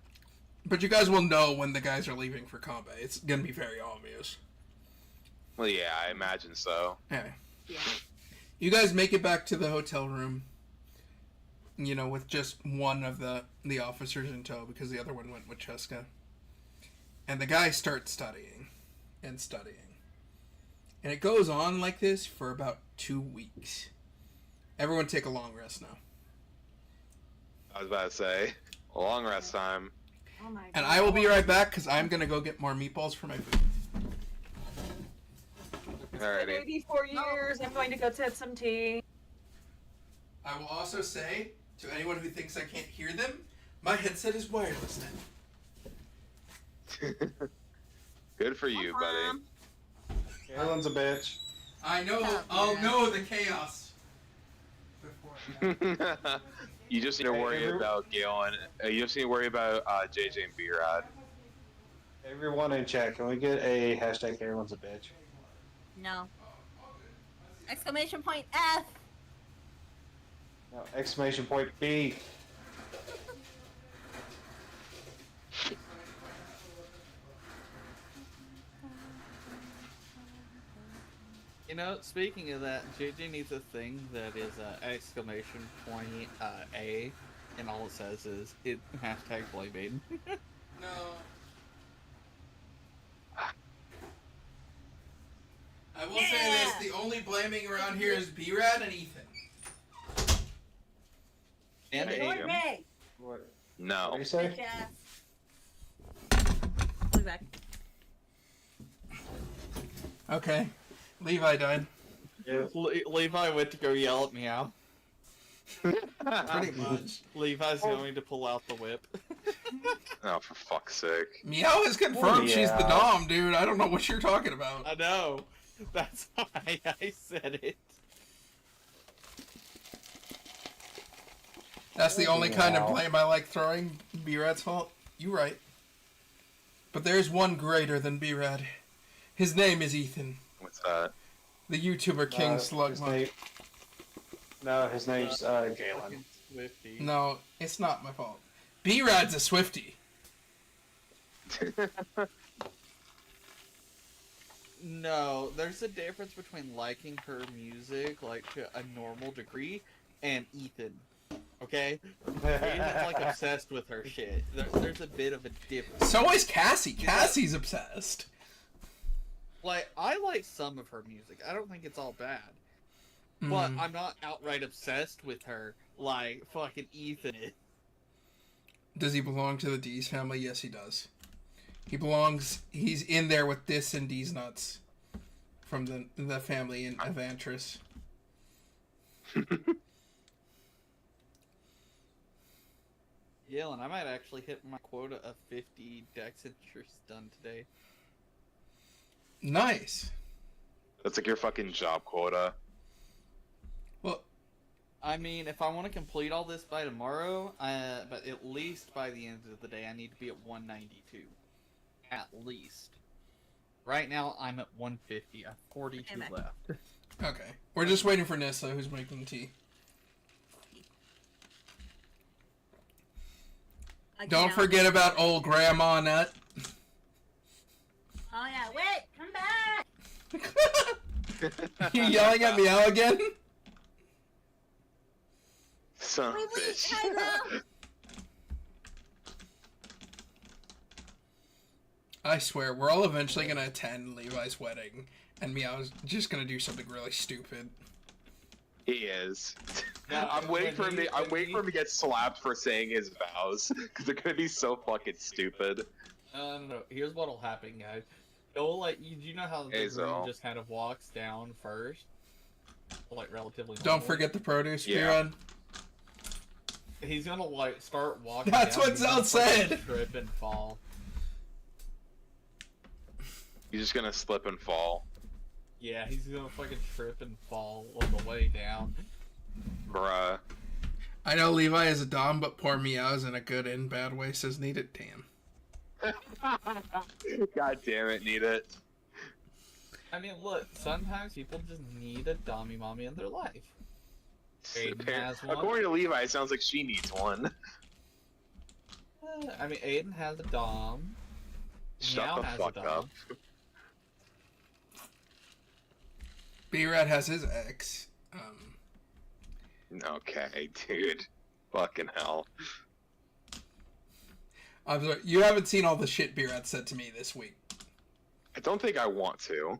But you guys will know when the guys are leaving for combat. It's gonna be very obvious. Well, yeah, I imagine so. Anyway, Yeah. you guys make it back to the hotel room. You know, with just one of the officers in tow because the other one went with Cheska. And the guy starts studying and studying. And it goes on like this for about 2 weeks. Everyone take a long rest now. I was about to say, a long rest time. Oh my god. And I will be right back because I'm going to go get more meatballs for my food. It's been Alrighty. 84 years. I'm going to go sip some tea. I will also say, to anyone who thinks I can't hear them, my headset is wireless now. Good for you, buddy. Mom. Galen's a bitch. I know, Oh, I'll yeah. know the chaos. Before I You just need to worry about Galen. You just need to worry about JJ and B-Rod. Everyone in chat, can we get a hashtag Galen's a bitch? No. Exclamation point F. No, exclamation point B. You know, speaking of that, JJ needs a thing that is exclamation point A, and all it says is it hashtag play Baden. No. I will say this, the only blaming around here is B-Rad and Ethan. And Hey, Aiden. Hey. What? What No. do you say? Bitch ass. I'll be back. Okay. Levi died. Yeah. Levi went to go yell at Meow. Pretty much. Levi's going to pull out the whip. Oh, for fuck's sake. Meow has confirmed she's the yeah. Dom, dude. I don't know what you're talking about. I know. That's why I said it. That's the only kind of Meow. blame I like throwing. B-Rad's fault. You right. But there's one greater than B-Rad. His name is Ethan. What's that? The YouTuber King His Slugma. name- No, his name's Galen. Fucking Swifty. No, it's not my fault. B-Rad's a Swiftie. No, there's a difference between liking her music, like, to a normal degree, and Ethan. Okay? Ethan's, like, obsessed with her shit. There's a bit of a difference. So is Cassie. Cassie's obsessed. Like, I like some of her music. I don't think it's all bad. But Mhm. I'm not outright obsessed with her like fucking Ethan is. Does he belong to the D's family? Yes, he does. He belongs. He's in there with Dis and D's nuts from the family in Avantris. Yellen, I might actually hit my quota of 50 Dex interests done today. Nice. That's like your fucking job quota. Well, I mean, if I want to complete all this by tomorrow, but at least by the end of the day, I need to be at 192. At least. Right now, I'm at 150. I have 42 Damn it. left. okay. We're just waiting for Nissa, who's making tea. Like, Don't you know- forget about old Grandma Nut. Oh yeah, wait, come back. You yelling at Meow again? Son of a Wait, bitch. Kylo. I swear, we're all eventually gonna attend Levi's wedding, and Meow's just gonna do something really stupid. He is. Now, I'm waiting for him. I'm when waiting for him to get slapped for saying his vows because they're gonna be so fucking stupid. No. Here's what'll happen, guys. It'll, like, you know how the Hey, room Zol. just kind of walks down first? Like, relatively Don't normal? forget the produce, Yeah. Rerun. He's gonna, like, start walking That's down, what he's gonna Zell fucking said. Trip and fall. He's just gonna slip and fall, Yeah, he's gonna fucking trip and fall on the way down. bruh. I know Levi is a Dom, but poor Meow's in a good and bad way, says need it. Damn. God damn it, need it. I mean, look, sometimes people just need a dommy mommy in their life. Aiden has one. According to Levi, it sounds like she needs one. I mean, Aiden has a dom. Shut Meow the has fuck a dom. up. B-Rad has his ex. Okay, dude. Fucking hell. I'm sorry, you haven't seen all the shit B-Rad said to me this week. I don't think I want to.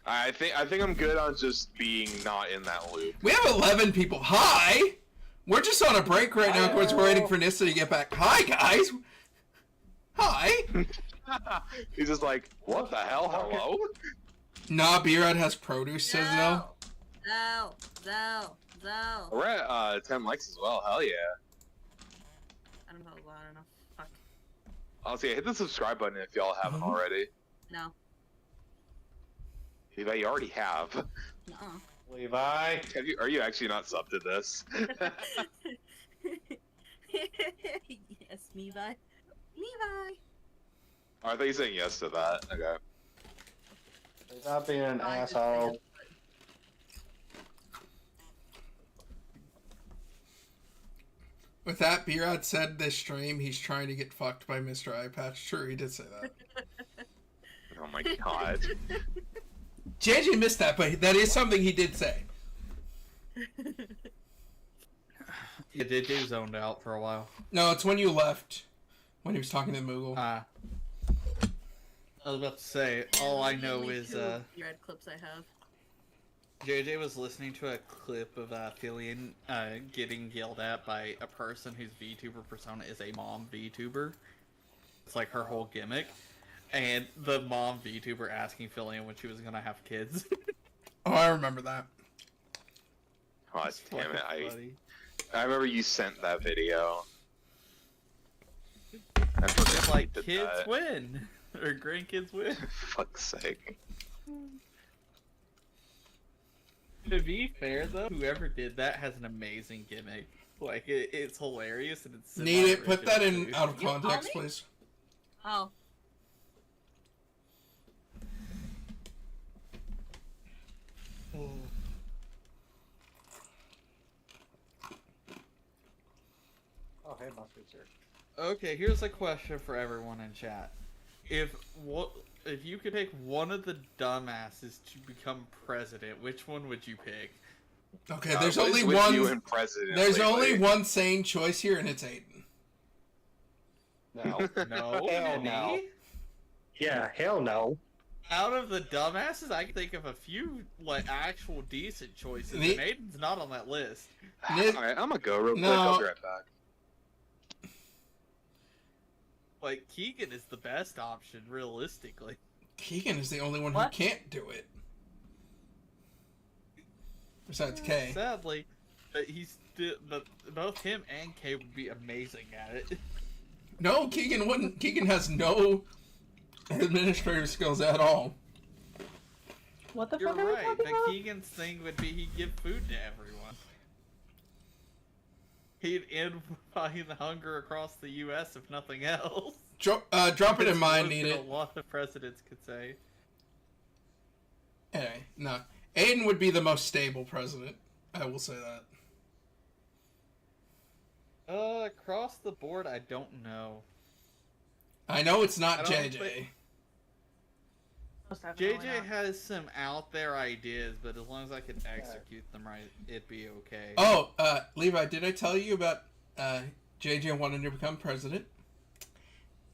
I think I'm good on just being not in that loop. We have 11 people. Hi! We're just on a break right now because we're waiting for Nissa to get back. Hi, guys! Hi! He's just like, what the hell? Hello? Nah, B-Rad has produce, says no. No. We're at 10 likes as well. Hell yeah. I don't know loud enough. Fuck. Honestly, hit the subscribe button if y'all haven't already. No. Levi, you already have. No. Levi. Are you actually not subbed to this? Yes, Levi. Levi. Oh, I thought you were saying yes to that. Okay. Stop being an I just asshole. said- With that, B-Rad said this stream he's trying to get fucked by Mr. Eyepatch. True, he did say that. Oh my god. JJ missed that, but that is something he did say. Yeah, JJ zoned out for a while. No, it's when you left. When he was talking to Moogle. I was about to say, all I know Only is, two red clips I have. JJ was listening to a clip of Fillion getting yelled at by a person whose VTuber persona is a mom VTuber. It's like her whole gimmick. And the mom VTuber asking Fillion when she was gonna have kids. Oh, I remember that. Oh, It's damn it. fucking funny. I remember you sent that video. I forgot It's you like, did kids that. win! Or grandkids win. Fuck's sake. To be fair, though, whoever did that has an amazing gimmick. Like, it's hilarious and it's Need it? Put that in semi-original, out of You call context, me? please. Oh. Oh, hey, my sweet Okay, here's a question for everyone in chat. If you could pick one of the dumbasses to become president, which one would you pick? Okay, there's What is only with one. you and President There's only lately? one sane choice here, and it's Aiden. No. No, Hell me? no. Yeah, hell no. Out of the dumbasses, I can think of a few like actual decent choices, The- and Aiden's not on that list. Alright, I'm gonna go real quick. No. I'll be right back. Like Keegan is the best option, realistically. Keegan is the only one What? who can't do it. Besides Kay. Sadly, but both him and Kay would be amazing at it. No, Keegan wouldn't. Keegan has no administrative skills at all. What the You're fuck are we right, talking but about? Keegan's thing would be he'd give food to everyone. He'd end fighting the hunger across the U.S. if nothing else. Drop it in It's mind, more need than it. A lot of presidents could say. Anyway, no. Aiden would be the most stable president. I will say that. Across the board, I don't know. I know it's not I don't JJ. think- Most definitely JJ not. has some out there ideas, but as long as I can execute them right, it'd be okay. Oh, Levi, did I tell you about JJ wanting to become president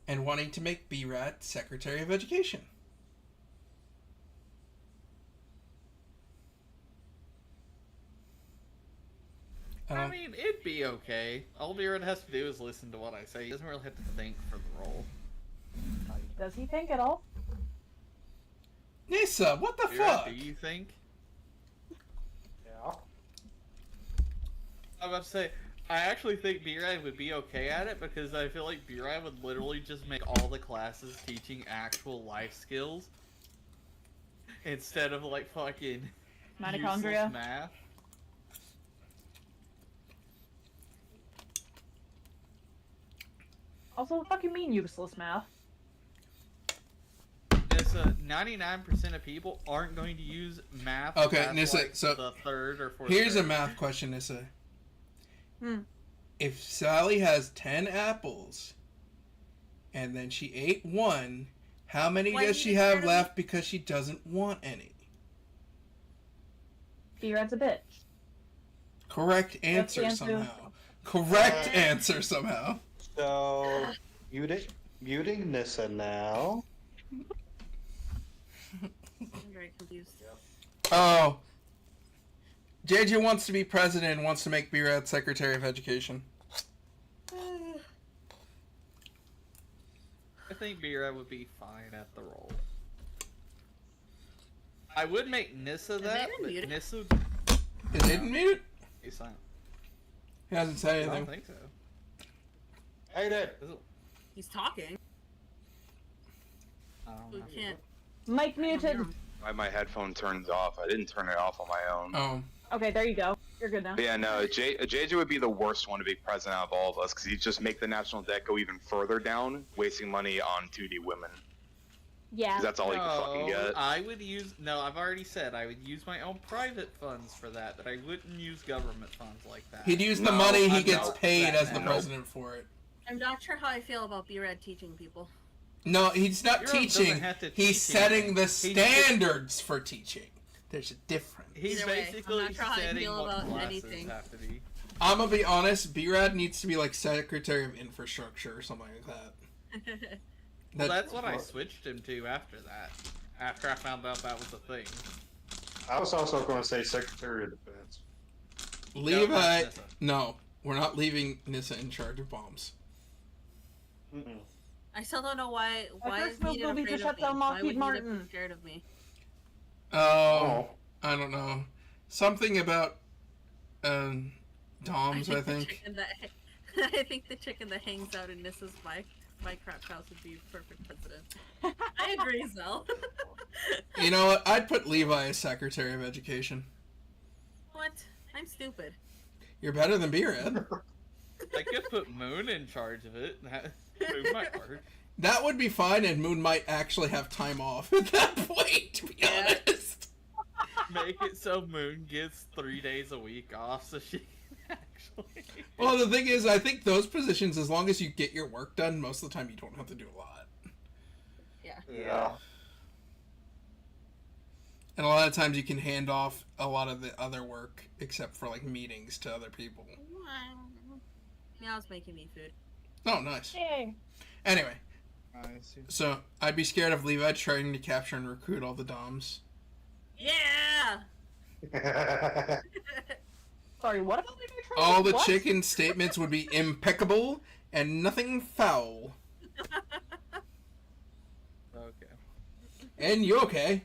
and wanting to make B-Rat Secretary of Education? I mean, it'd be okay. All Beard has to do is listen to what I say. He doesn't really have to think for the role. Does he think at all? Nissa, what the Beard, fuck? do you think? Yeah. I'm about to say, I actually think B-Rad would be okay at it because I feel like B-Rad would literally just make all the classes teaching actual life skills instead of like fucking Mitochondria? useless math. Also, what the fuck you mean useless math? Nissa, 99% of people aren't going to use math. Okay, past, Nissa, like, so the third or fourth. Here's a grade. math question, Nissa. Hmm. If Sally has 10 apples and then she ate one, how many Why does do she you have gotta left because she doesn't want any? B-Rad's a bitch. Correct That's the answer answer. somehow. Correct answer somehow. So, muting Nissa now. I'm very confused. Oh. JJ wants to be president and wants to make B-Rad Secretary of Education. I think B-Rad would be fine at the role. I would make Nissa that, Aiden but muted? Nissa would Is Aiden muted? be silent. He hasn't said I don't anything. think so. Hey, Dad. Is it? He's talking. I don't We know. can't. Mike muted. My headphone turns off. I didn't turn it off on my own. Oh. Okay, there you go. You're good now. But yeah, no, JJ would be the worst one to be president out of all of us because he'd just make the national debt go even further down, wasting money on 2D women. Yeah. 'Cause that's all he could fucking get. I would use. No, I've already said I would use my own private funds for that, but I wouldn't use government funds like that. He'd use the No, money he I'm gets not paid that as the mad. president for it. I'm not sure how I feel about B-Rad teaching people. No, he's not B-Rad doesn't teaching. have to He's teach setting anything. the He's just- standards for teaching. There's a difference. He's Either way, I'm basically not sure how I setting feel what about classes anything. have to be. I'm gonna be honest, B-Rad needs to be like Secretary of Infrastructure or something like that. Well, that's what I switched him to after that. After I found out that was a thing. I was also going to say Secretary of Defense. Levi. that's Nissa. No, we're not leaving Nissa in charge of bombs. Mm-mm. I still don't know why first is move Negan will be to afraid shut of me? down Why Lockheed would Negan Martin. be scared of me? Oh, I don't know. Something about Doms, I the think. chicken that, I think the chicken that hangs out in Nissa's Minecraft house would be perfect president. I agree, Zell. You know what? I'd put Levi as Secretary of Education. What? I'm stupid. You're better than B-Rad. I could put Moon in charge of it. Moon might work. That would be fine, and Moon might actually have time off at that point, to be Yeah. honest. Make it so Moon gets 3 days a week off so she can actually. Well, the thing is, I think those positions, as long as you get your work done, most of the time you don't have to do a lot. Yeah. And a lot of times you can hand off a lot of the other work, except for, like, meetings to other people. Now it's making me food. Oh, nice. Yay. Anyway, I see. so I'd be scared of Levi trying to capture and recruit all the Doms. Yeah! Sorry, what about Levi Trump? All the What? chicken statements would be impeccable and nothing foul. Okay. And you okay?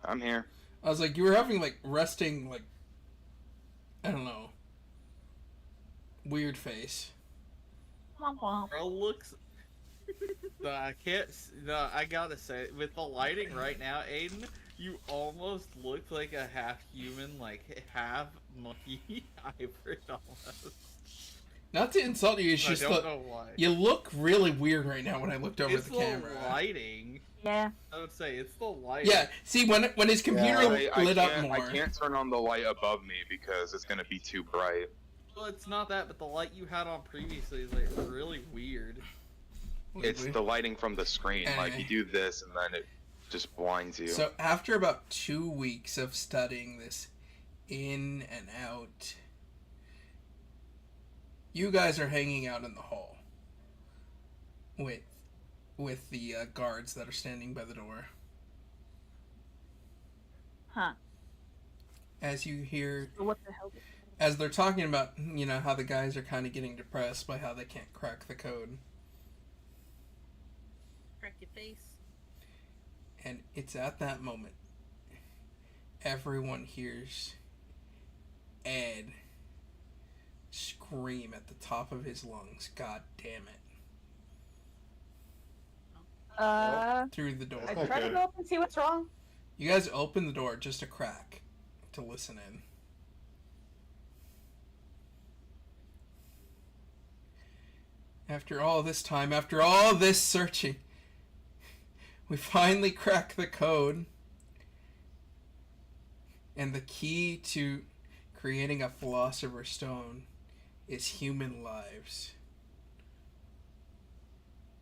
I'm here. I was like, you were having, like, resting, like, I don't know, weird face. Womp womp. Girl looks. No, I can't. No, I gotta say, with the lighting right now, Aiden, you almost look like a half human, like half monkey hybrid almost. Not to insult you, it's I just don't look, know why. you look really weird right now when I looked over It's the camera. lighting. Yeah. I would say it's the lighting. Yeah, see, when his computer I lit up can't, more. I can't turn on the light above me because it's gonna be too bright. Well, it's not that, but the light you had on previously is like really weird. It's the lighting from the screen. Like Anyway. you do this and then it just blinds you. So after about 2 weeks of studying this in and out, you guys are hanging out in the hall with the guards that are standing by the door. Huh. As you hear, What the hell? as they're talking about, you know, how the guys are kind of getting depressed by how they can't crack the code. Crack your face. And it's at that moment everyone hears Ed scream at the top of his lungs, "God damn it," through the door. I Okay. try to go up and see what's wrong. You guys open the door just a crack to listen in. After all this time, after all this searching, we finally crack the code. And the key to creating a Philosopher's Stone is human lives.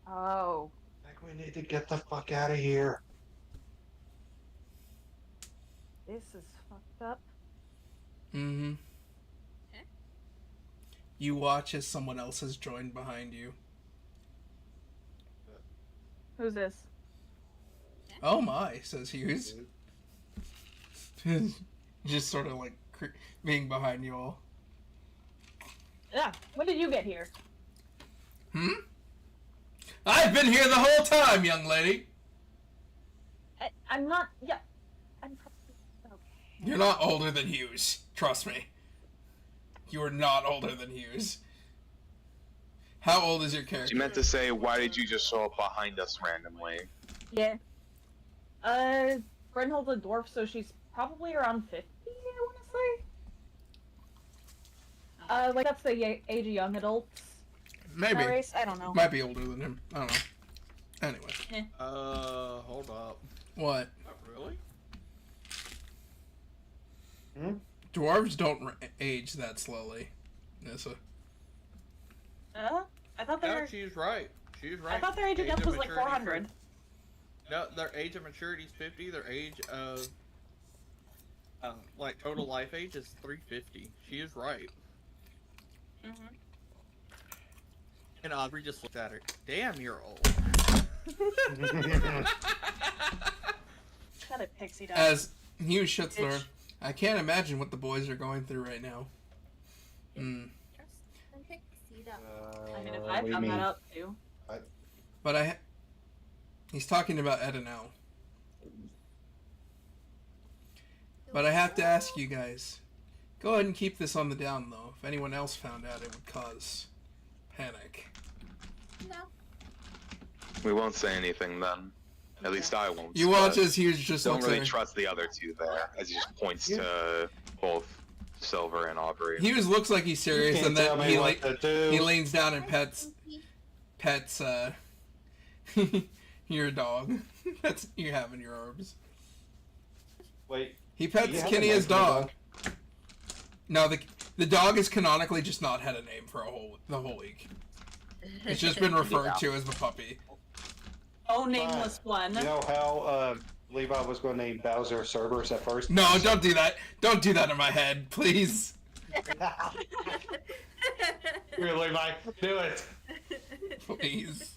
Oh. Like, we need to get the fuck out of here. This is fucked up. Mm-hmm. Okay. You watch as someone else has joined behind you. Who's this? Oh my, says Hughes. Just sort of like being behind you all. Yeah. When did you get here? I've been here the whole time, young lady. I'm not. Yeah. I'm probably. Okay. You're not older than Hughes. Trust me. You are not older than Hughes. How old is your character? She meant to say, why did you just show up behind us randomly? Yeah. Brynhild's a dwarf, so she's probably around 50, I want to say. Like that's the age of young adults. Maybe. Race? I don't know. Might be older than him. I don't know. Anyway. Hold up. What? Not really? Dwarves don't age that slowly, Nissa. I thought they No, were. she's right. She's right. I thought their age of death was like maturity 400. No, their age of maturity is 50. Their age of like total life age is 350. She is right. Mm-hmm. And Aubrey just looked at her. Damn, you're old. Got a pixie dust. As Hughes shuts the door, I can't imagine what the boys are going through right now. I mean, if I found that out too. But he's talking about Eda now. But I have to ask you guys. Go ahead and keep this on the down, though. If anyone else found out, it would cause panic. No. We won't say anything then. At least I won't. You watch as Hughes just Don't looks really at her. trust the other two there, as he just points to both Silver and Aubrey. Hughes looks like he's serious, Can't and then tell me he what to do. he leans down and pets your dog. That's you have in your arms. Wait. He you pets have a Kinnea's name for the dog. No, the dog has canonically just not had a name for the whole week. It's just been referred to as the puppy. Oh, nameless one. You know how Levi was going to name Bowser Cerberus at first? No, don't do that. Don't do that in my head, please. Here, Levi, do it. Please.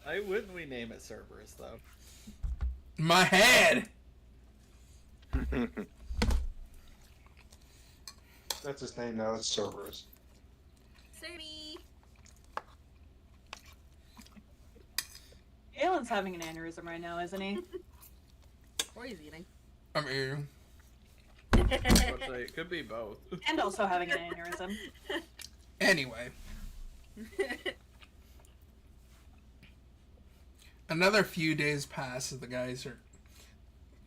Why wouldn't we name it Cerberus, though? My head! That's his name now. It's Cerberus. Sorry. Galen's having an aneurysm right now, isn't he? Or he's eating. I mean, I would say it could be both. And also having an aneurysm. anyway. Another few days pass as the guys are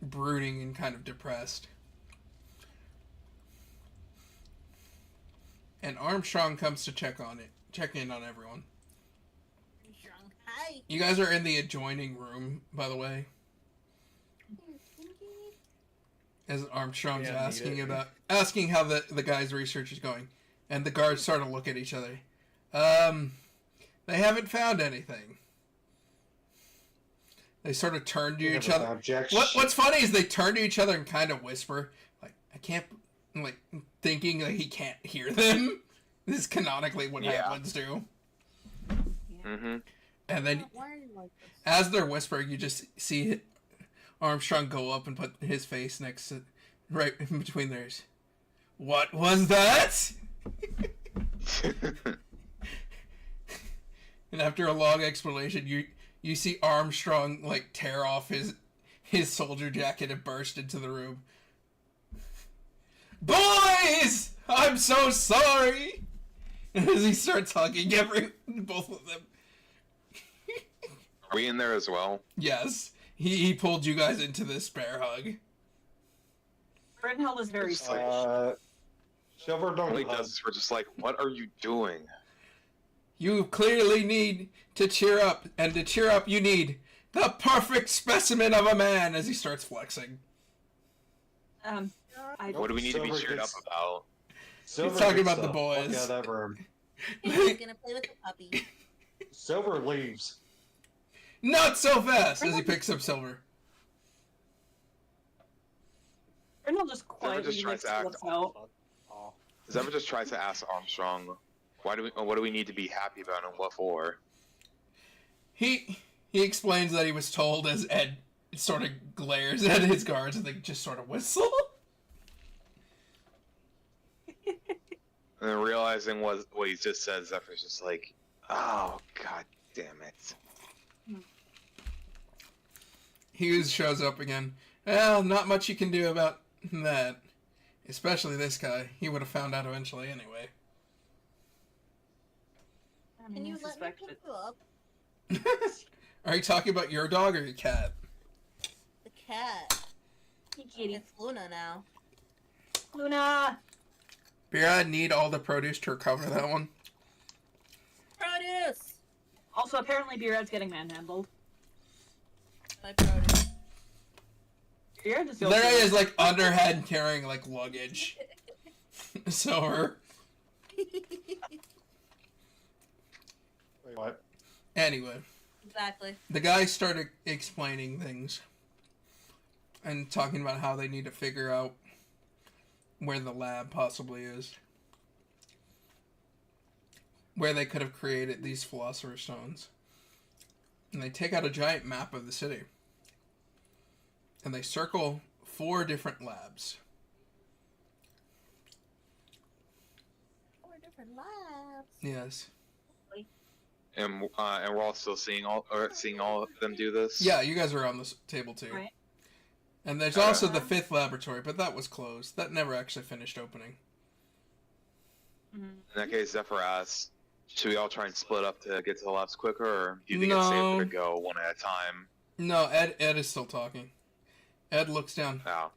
brooding and kind of depressed. And Armstrong comes to check in on everyone. Hi. You guys are in the adjoining room, by the way. As Armstrong's Yeah, asking how the guy's research is going. And the guards sort of look at each other. They haven't found anything. They sort of turn to each other. What's funny is they turn to each other and kind of whisper, like, I can't, like, thinking that he can't hear them. This is canonically what Halflings do. Mm-hmm. And then, as they're whispering, you just see Armstrong go up and put his face next to, right in between theirs. What was that? And after a long explanation, you see Armstrong like tear off his soldier jacket and burst into the room. Boys, I'm so sorry. And as he starts hugging both of them. Are we in there as well? Yes, he pulled you guys into this bear hug. Brynhild is very It's sweet. Silver don't Really hug. does. We're just like, what are you doing? You clearly need to cheer up, and to cheer up you need the perfect specimen of a man, as he starts flexing. What do we need to be Silver cheered up gets- about? Silver talking gets about the boys. fuck out of that room. He's gonna play with the puppy. Silver leaves. Not so fast! As he picks up Silver. Brindle just quietly just tries like, to act slips out. Oh. Zephyr just tries to ask Armstrong, what do we need to be happy about and what for? He explains that he was told as Ed sort of glares at his guards and they just sort of whistle. And then realizing what he just said, Zephyr's just like, oh, god damn it. Hughes shows up again. Well, not much you can do about that. Especially this guy. He would have found out eventually anyway. I mean, Can you I let me suspect pick it. you up? Are you talking about your dog or your cat? The cat. Hey, kitty. It's Luna now. Luna! Beer, I need all the produce to recover that one. Produce! Also, apparently Beard's getting manhandled. My produce. Beard is Literally is like underhead carrying like luggage. So her. Wait, what? Anyway, Exactly. the guy started explaining things and talking about how they need to figure out where the lab possibly is. Where they could have created these Philosopher's Stones. And they take out a giant map of the city. And they circle 4 different labs. 4 different labs. Yes. And we're all still seeing all of them do this? Yeah, you guys are on this table too. Right. And there's also the 5th laboratory, but that was closed. That never actually finished opening. Mhm. In that case, Zephyr asks, should we all try and split up to get to the labs quicker, or do you think it's No. safer to go one at a time? No, Ed is still talking. Ed looks down No.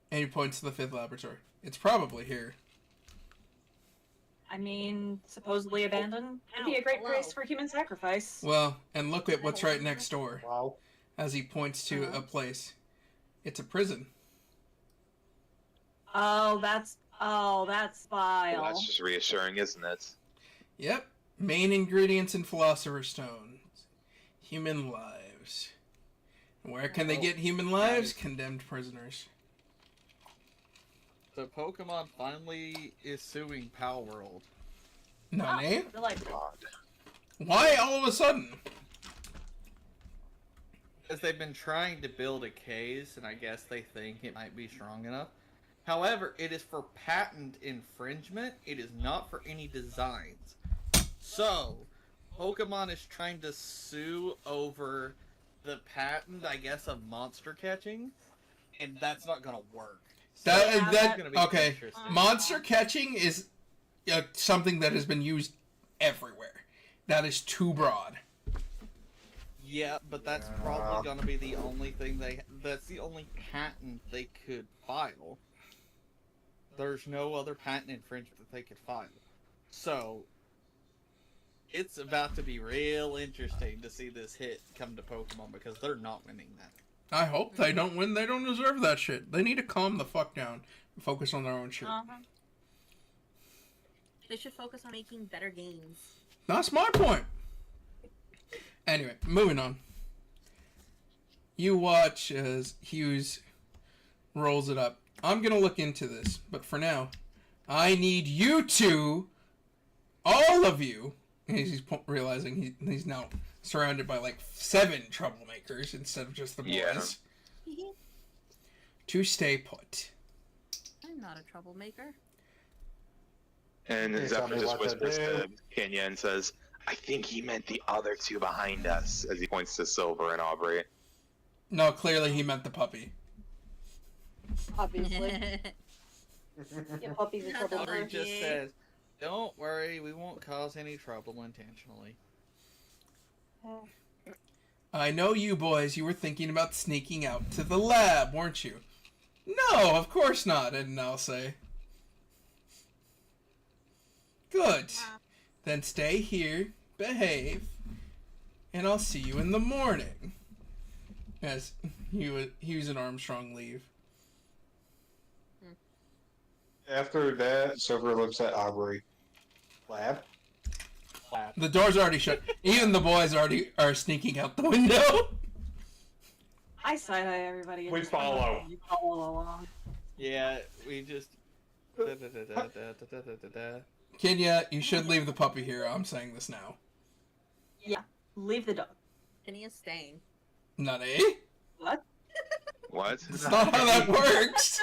and he points to the 5th laboratory. It's probably here. I mean, supposedly abandoned. Could be a great Hello. place for human sacrifice. Well, and look at what's right next door Wow. as he points to a place. It's a prison. Oh, that's vile. Well, that's just reassuring, isn't it? Yep. Main ingredients in Philosopher's Stone. Human lives. Where can they get human lives? Condemned prisoners. So Pokemon finally is suing Pal World. Nani? Delightful. God. Why all of a sudden? Because they've been trying to build a case, and I guess they think it might be strong enough. However, it is for patent infringement. It is not for any designs. So, Pokemon is trying to sue over the patent, I guess, of monster catching, and that's not gonna work. So Yeah, that's gonna be okay. interesting. Monster catching is something that has been used everywhere. That is too broad. Yeah, but that's probably gonna be the only thing that's the only patent they could file. There's no other patent infringement that they could file. So, it's about to be real interesting to see this hit come to Pokemon because they're not winning that. I hope they don't win. They don't deserve that shit. They need to calm the fuck down and focus on their own shit. Uh-huh. They should focus on making better games. That's my point. Anyway, moving on. You watch as Hughes rolls it up. I'm gonna look into this, but for now, I need you two, all of you, and he's realizing he's now surrounded by like 7 troublemakers instead of just the boys, Yeah. to stay put. I'm not a troublemaker. And Please tell Zephyr me just what to whispers do. to Kenya and says, I think he meant the other 2 behind us, as he points to Silver and Aubrey. No, clearly he meant the puppy. Obviously. Yeah, puppy's a Not the Aubrey troublemaker. just Yeah. says, "Don't worry, we won't cause any trouble intentionally." I know you boys, you were thinking about sneaking out to the lab, weren't you? No, of course not, and I'll say. Good. Then stay here, behave, and I'll see you in the morning. As Hughes and Armstrong leave. After that, Silver looks at Aubrey. Lab? clap. The door's already shut. Even the boys already are sneaking out the window. I side eye everybody. and We just follow. You follow along. Yeah, we just. Da-da-da-da-da-da-da-da-da. Kenya, you should leave the puppy here. I'm saying this now. Yeah. Leave the dog. Penny is staying. Not eh? What? What? That's not how that works.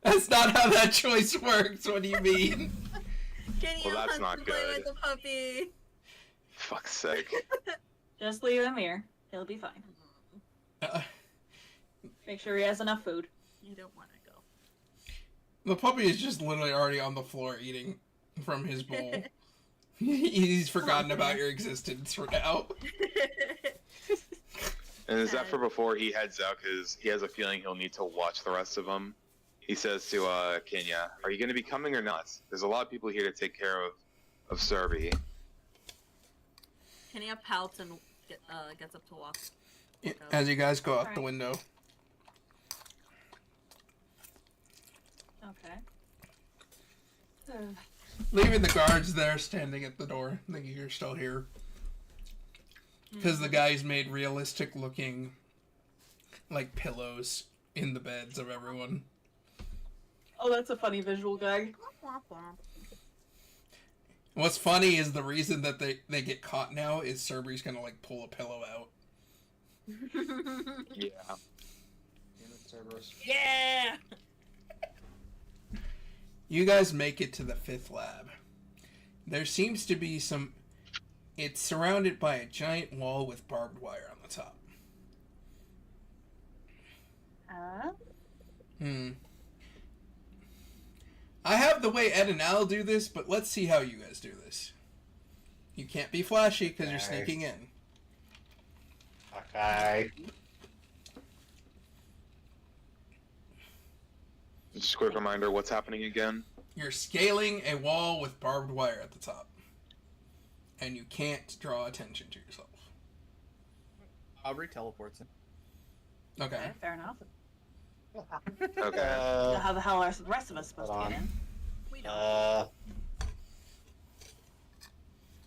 That's not how that choice works. What do you mean? Kenny Well, that's wants not to play good. with the puppy. Fuck's sake. Just leave him here. He'll be fine. Uh, Make sure he has enough food. You don't want to go. the puppy is just literally already on the floor eating from his bowl. He's forgotten about your existence for now. And is that for before he heads out? Because he has a feeling he'll need to watch the rest of them. He says to Kenya, "Are you going to be coming or not? There's a lot of people here to take care of Serby." Kenny pouts and gets up to walk. As you guys go out the Alright. window. Okay. Leaving the guards there standing at the door, thinking you're still here. Because the guys made realistic looking, like, pillows in the beds of everyone. Oh, that's a funny visual gag. What's funny is the reason that they get caught now is Serby's gonna, like, pull a pillow out. Yeah. Cerberus. Yeah! You guys make it to the 5th lab. There seems to be some... It's surrounded by a giant wall with barbed wire on the top. I have the way Ed and Al do this, but let's see how you guys do this. You can't be flashy because you're Okay. sneaking in. Okay. Just a quick reminder, what's happening again? You're scaling a wall with barbed wire at the top. And you can't draw attention to yourself. Aubrey teleports him. Okay. Okay, fair enough. Okay. So how the hell are the rest of us supposed hold to get on. in? We don't.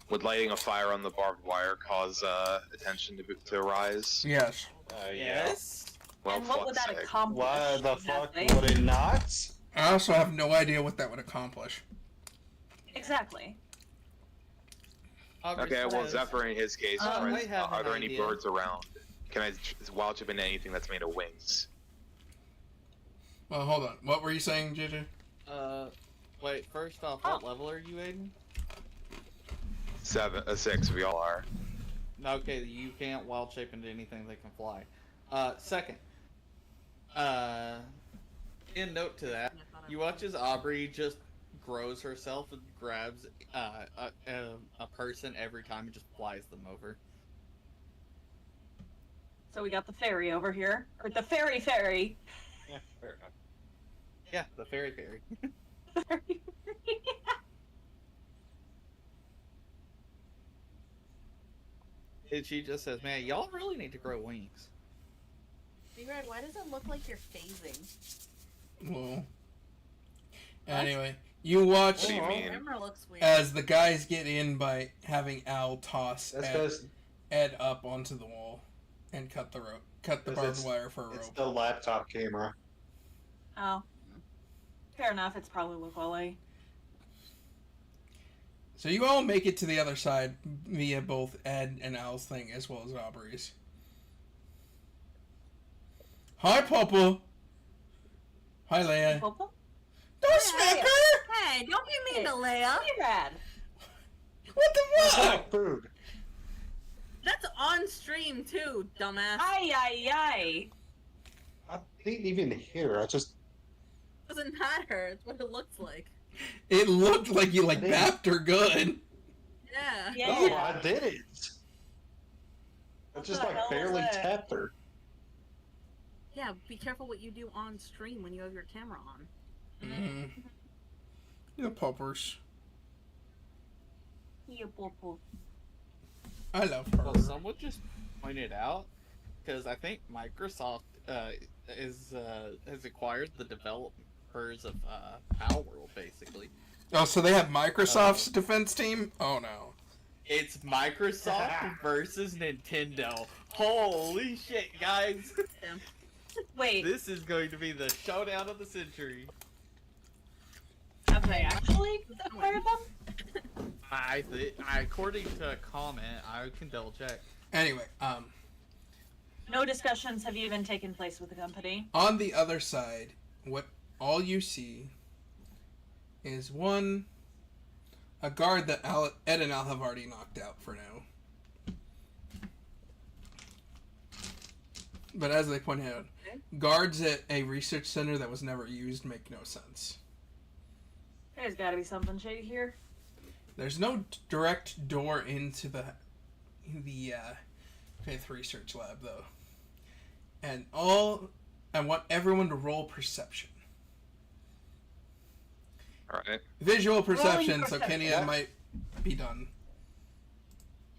Would lighting a fire on the barbed wire cause attention to rise? Yes. Yeah. Yes. Well, And what would fuck's that sake. accomplish? Why the fuck exactly? would it not? I also have no idea what that would accomplish. Exactly. Aubrey Okay, well, says- Zephyr, in his case, I friends, have are an there any idea. birds around? Can I wild chip into anything that's made of wings? Well, hold on. What were you saying, JJ? Wait, first off, what level are you, Aiden? 6, we all are. Okay, you can't wild shape into anything that can fly. Second, in note to that, you watch as Aubrey just grows herself and grabs a person every time and just flies them over. So we got the fairy over here. Or the fairy. Yeah, fair enough. Yeah, the fairy. And she just says, "Man, y'all really need to grow wings." B-Red, why does it look like you're phasing? Well. Anyway, you watch What do you The mean? camera looks weird. as the guys get in by having Al toss That's Ed, because Ed up onto the wall and cut the rope, cut the Because barbed wire for a it's rope. the laptop camera. Oh. Fair enough, it's probably look Wally. So you all make it to the other side via both Ed and Al's thing as well as Aubrey's. Hi, Papa. Hi, Leia. Popo? Don't smack her! Hey, don't be mean to Leia. Hey, Rad. What the It's fuck? like food. That's on stream too, dumbass. Ay. I didn't even hear. I just Doesn't matter. It's what it looks like. It looked like you like bapped her good. Yeah. Yeah. no, I didn't. I What just the like hell was barely that? tapped her. Yeah, be careful what you do on stream when you have your camera on. Mm-hmm. The puppers. Yeah, Popo. I love her. Well, someone just pointed out because I think Microsoft has acquired the developers of Palworld basically. Oh, so they have Microsoft's defense team? Oh no. It's Microsoft versus Nintendo. Holy shit, guys! Wait, This is going to be the showdown of the century. have they actually acquired them? According to a comment, I can double check. Anyway, No discussions have even taken place with the company. on the other side, what all you see is a guard that Ed and Al have already knocked out for now. But as they pointed out, guards at a research center that was never used make no sense. There's gotta be something shady here. There's no direct door into the Fifth Research Lab though, and I want everyone to roll perception. All right. Visual perception, so perception. Kenya Yeah. might be done.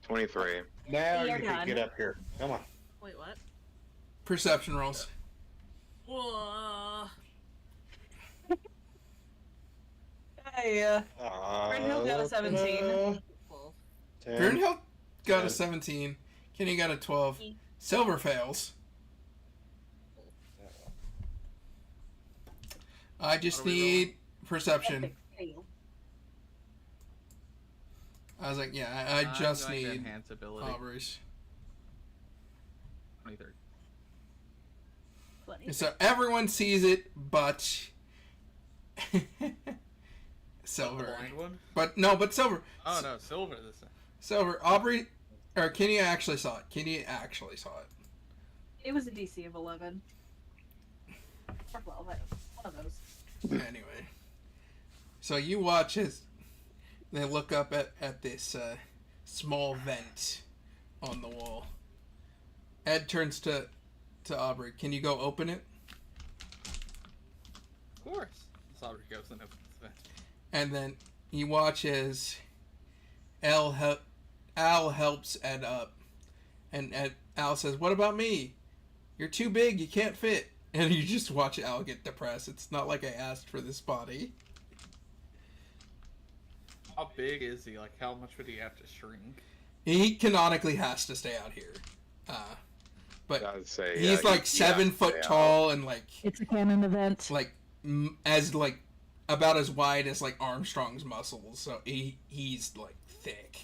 23. Now You're you done. can get up here. Come on. Wait, what? Perception rolls. Whoa. Hey, Brynhild got a 17. 10. Brynhild got a Yeah. 17. Kenny got a 12. Silver fails. I just Are we need perception. Epic fail. I was like, yeah, I I'm just going to need enhance ability. Aubrey's. 23. Funny. So everyone sees it, but Silver. The blind one? But Silver. Oh no, silver this time. Silver. Aubrey or Kenya actually saw it. Kenya actually saw it. It was a DC of 11. Or 12, one of those. Anyway, so you watch as they look up at this small vent on the wall. Ed turns to Aubrey. Can you go open it? Of course. Sorry, goes in opens the vent. And then you watch as Al helps Ed up, and Al says, "What about me? You're too big. You can't fit." And you just watch Al get depressed. It's not like I asked for this body. How big is he? Like, how much would he have to shrink? He canonically has to stay out here. But I'd say he's like 7 foot tall and like It's a canon event. as like about as wide as like Armstrong's muscles. So he's like thick.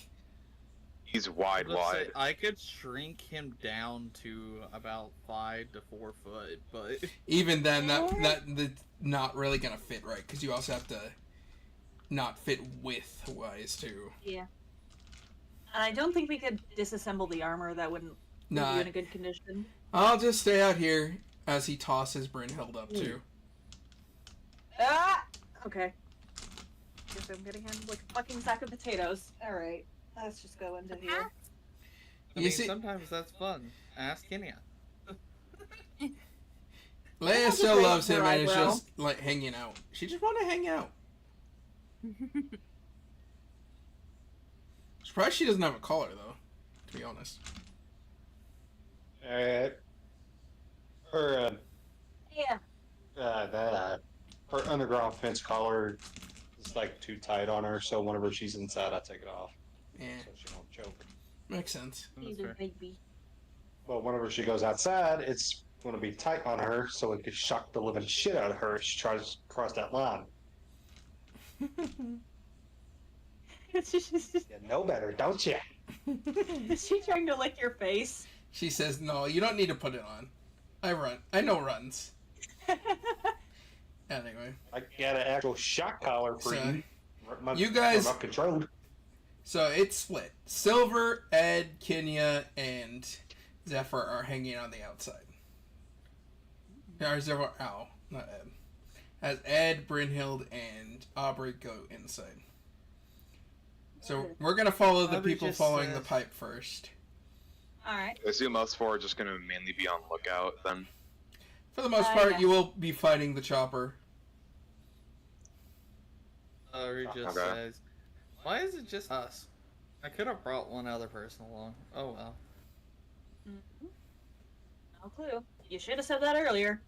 He's wide. I could shrink him down to about 5 to 4 foot, but Even then, that's not really gonna fit right because you also have to not fit width wise too. Yeah. And I don't think we could disassemble the armor. That wouldn't leave Nah, you in a good condition. I'll just stay out here as he tosses Brynhild up too. Ah! Okay. Guess I'm getting handled like a fucking sack of potatoes. Alright. Let's just go into here. I You mean, see- sometimes that's fun. Ask Kenya. Leia That's still great loves him and is eyebrow. just like hanging out. She just want to hang out. Surprised she doesn't have a collar though, to be honest. Her Yeah. her underground fence collar is like too tight on her, so whenever she's inside, I take it off Yeah, so she won't choke. makes sense. That's He's a fair. baby. But whenever she goes outside, it's going to be tight on her, so it could shock the living shit out of her if she tries to cross that line. You know better, don't you? Is she trying to lick your face? She says, "No, you don't need to put it on. I know runs." Anyway, I got an actual shock collar for So, you. you guys- Remote controlled. so it's split. Silver, Ed, Kenya, and Zephyr are hanging on the outside. Or Zephyr, Al, not Ed. As Ed, Brynhild, and Aubrey go inside. So we're gonna follow the Aubrey people just following the says- pipe first. Alright. I assume us four are just gonna mainly be on lookout then. For the most part, yeah. you will be fighting the chopper. He just Okay. says, "Why is it just us? I could have brought one other person along. Oh well." No clue. You should have said that earlier.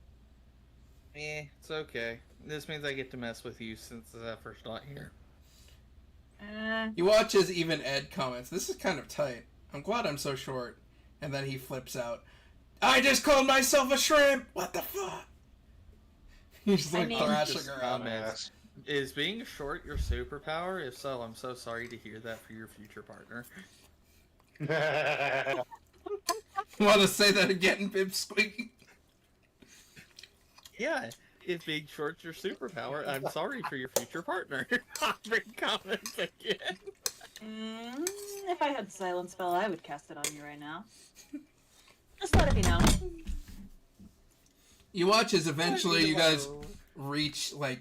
It's okay. This means I get to mess with you since Zephyr's not here. You watch as even Ed comments, "This is kind of tight. I'm glad I'm so short." And then he flips out, "I just called myself a shrimp! What the fuck?" He's just I like mean- thrashing Just around. comments. Is being short your superpower? If so, I'm so sorry to hear that for your future partner. Want to say that again, Pipsqueak? Yeah, if being short's your superpower, I'm sorry for your future partner. Aubrey comments again. If I had the silent spell, I would cast it on you right now. Just let it be known. You watch as eventually you guys reach like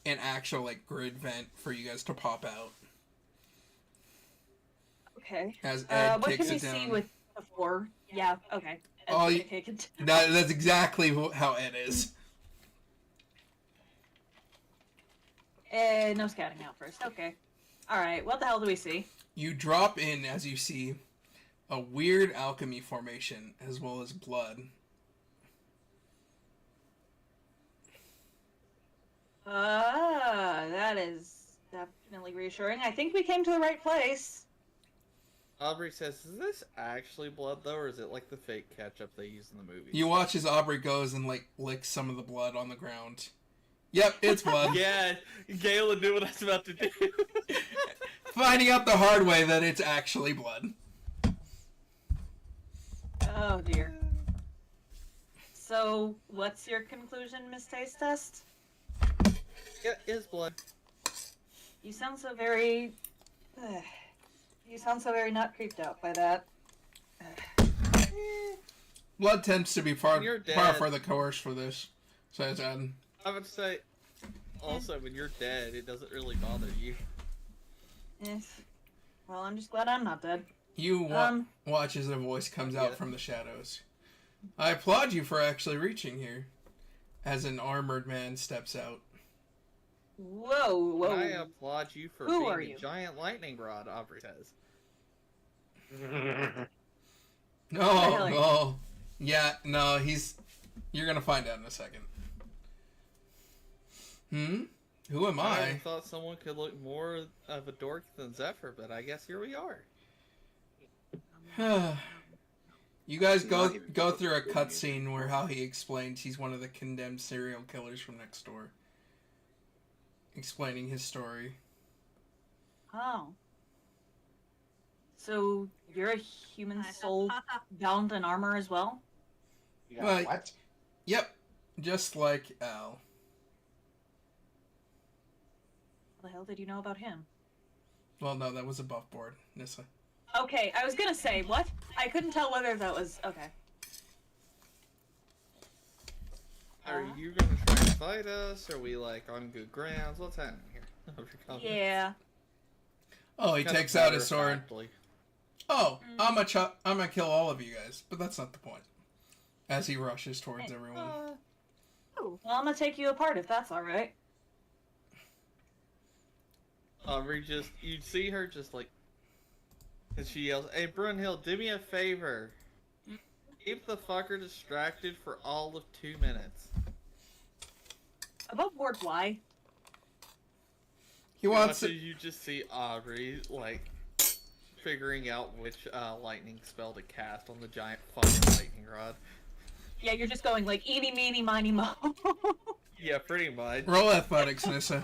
an actual like grid vent for you guys to pop out Okay. as Ed What kicks can we it see down. with the 4? Yeah, okay. Ed's Oh, gonna you- kick it. That's exactly how Ed is. No scouting out first. Okay. Alright, what the hell do we see? You drop in as you see a weird alchemy formation as well as blood. That is definitely reassuring. I think we came to the right place. Aubrey says, "Is this actually blood though, or is it like the fake ketchup they use in the movies?" You watch as Aubrey goes and like licks some of the blood on the ground. Yep, it's blood. Yeah, Galen knew what I was about to do. Finding out the hard way that it's actually blood. Oh dear. So, what's your conclusion, Miss Taste Test? Yeah, it's blood. You sound so very... you sound so very not creeped out by that. Blood tends to be far You're far dead. further coerced for this. Says Ed. I would say, also, when you're dead, it doesn't really bother you. Yes. Well, I'm just glad I'm not dead. You watch as a voice comes out Yeah. from the shadows. "I applaud you for actually reaching here." As an armored man steps out. Whoa, whoa. I applaud you for Who being are a you? giant lightning rod, Aubrey says. No, Really? no. Yeah, no, you're gonna find out in a second. Who am I I? thought someone could look more of a dork than Zephyr, but I guess here we are. You guys Not go even go through a good cutscene where how he explains he's one of the condemned serial killers from next door. Explaining his story. Oh. So, you're a human soul bound in armor as well? You got Well, what? Yep, just like Al. How the hell did you know about him? Well, no, that was a buff board, Nissa. Okay, I was gonna say, what? I couldn't tell whether that was... Okay. Are you gonna try to fight us? Are we like on good grounds? What's happening here? Yeah. Oh, he Kind of takes out his sword. matter-of-factly. Oh, I'm gonna kill all of you guys, but that's not the point. As he rushes towards everyone. Well, I'm gonna take you apart if that's alright. Aubrey you'd see her just like, and she yells, "Hey Brunhild, do me a favor. Keep the fucker distracted for all of 2 minutes." Above board, why? He wants So to. you just see Aubrey like figuring out which lightning spell to cast on the giant fucking lightning rod. Yeah, you're just going like, eeny, meeny, miny, mo. Yeah, pretty much. Roll athletics, Nissa.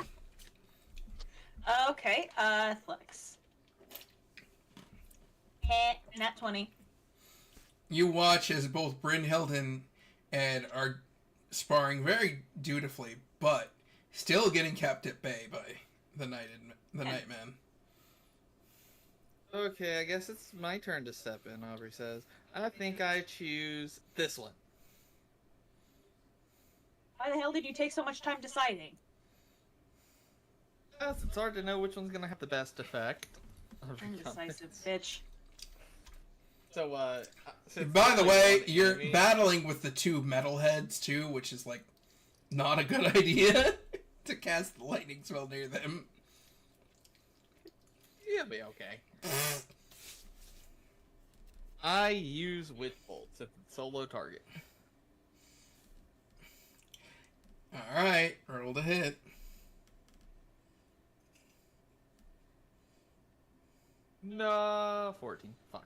Okay, athletics. Nat 20. You watch as both Brynhild and Ed are sparring very dutifully, but still getting kept at bay by the Nightman. Okay, I guess it's my turn to step in, Aubrey says. I think I choose this one. Why the hell did you take so much time deciding? Yes, it's hard to know which one's gonna have the best effect. Aubrey Indecisive comments. bitch. So, since By the only way, one you're enemy- battling with the two metalheads too, which is like not a good idea to cast the lightning spell near them. You'll be okay. I use Witch Bolts if it's solo target. Alright, roll to hit. No, 14. Fuck.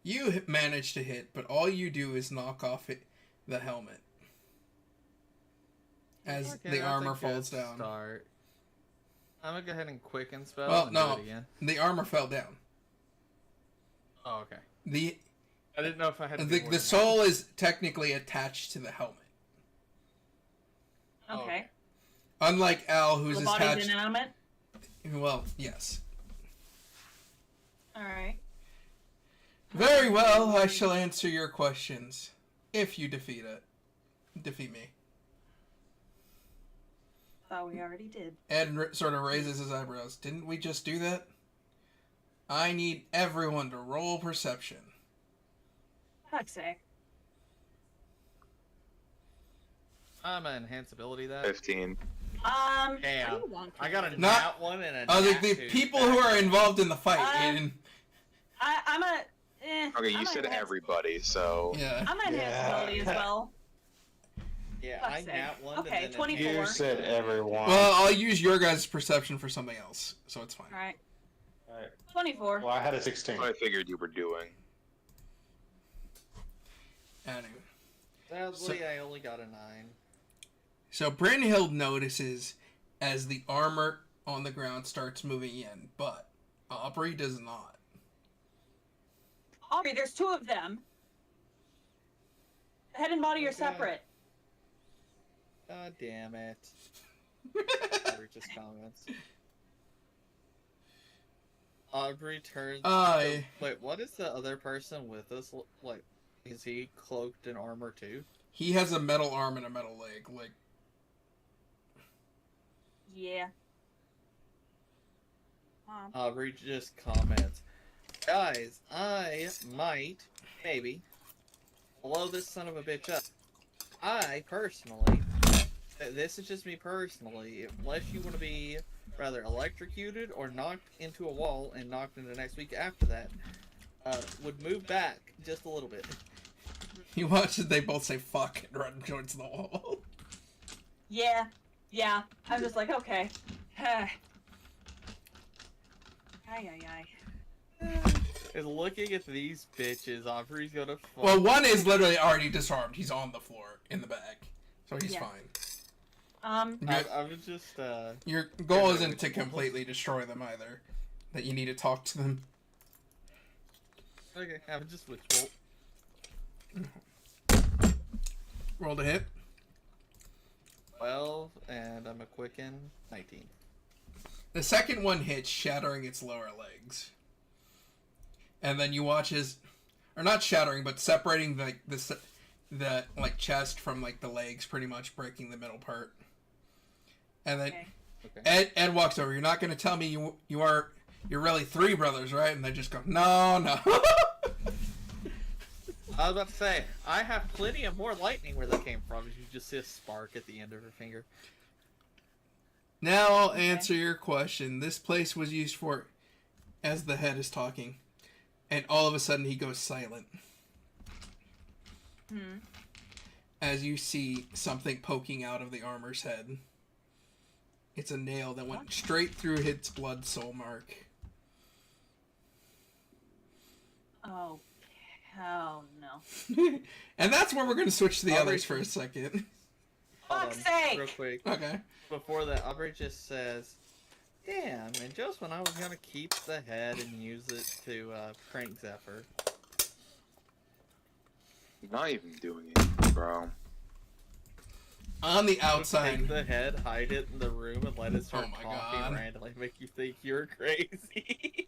You manage to hit, but all you do is knock off the helmet as Okay, the that's armor a falls good down. Start. I'm gonna go ahead and quicken spell. Well, and no. do it again. The armor fell down. Oh, okay. The I didn't know if I had to do the, more the than soul is technically attached to the helmet. Oh, Okay. Unlike Al, who's The body's attached. inanimate? Well, yes. Alright. Very well. I shall answer your questions if you defeat me. Thought we already did. Ed sort of raises his eyebrows. Didn't we just do that? I need everyone to roll perception. Fuck's sake. I'm an enhance ability that. 15. Um, Damn. Pretty wonky. I got a Not- nat one and a I was nat like, the two. people who are involved in the fight. And I'm a. Okay, you I'm said a- everybody, so. yeah. I'm an enhanced Yeah. ability as well. Yeah, Fuck's I sake. nat one. Okay, and then 24. You said everyone. Well, I'll use your guys' perception for something else, so it's fine. Alright. Alright. 24. Well, I had a 16. What I figured you were doing. Anyway. Sadly, I only got a 9. So Brynhild notices as the armor on the ground starts moving in, but Aubrey does not. Aubrey, there's two of them. The head and body are Okay. separate. God damn it. Aubrey just comments. Aubrey turns. Aye. Wait, what is the other person with us? Like, is he cloaked in armor too? He has a metal arm and a metal leg. Like, Yeah. Aubrey just comments. Guys, I might, maybe, blow this son of a bitch up. I, personally, this is just me personally, unless you want to be rather electrocuted or knocked into a wall and knocked into next week after that, would move back just a little bit. he watches they both say fuck and run towards the wall. Yeah. Yeah. I'm just like, okay. Ay, ay, ay. And looking at these bitches, Aubrey's gonna fuck. Well, one is literally already disarmed. He's on the floor in the bag, so he's Yeah. fine. I'm just, Your goal Yeah, isn't to completely destroy them either. That you need to talk to them. okay, I'm just witchbolt. Roll to hit. 12, and I'm a quicken 19. The second one hits, shattering its lower legs. And then you watch as, or not shattering, but separating the like chest from like the legs, pretty much breaking the middle part. And then Okay. Okay. Ed walks over. You're not going to tell me you're really three brothers, right? And they just go, no. I was about to say, I have plenty of more lightning where that came from. You just see a spark at the end of her finger. Now I'll answer your question. This place was used for, as the head is talking, and all of a sudden he goes silent. As you see something poking out of the armor's head. It's a nail that went straight through its blood soul mark. Oh, hell no. And that's where we're going to switch to the Aubrey- others for a second. Fuck's Hold on, sake! real quick. Okay. Before that, Aubrey just says, damn, and just when I was gonna keep the head and use it to prank Zephyr. Not even doing it, bro. On the Take outside. the head, hide it in the room, and let it start Oh my talking God. randomly, make you think you're crazy.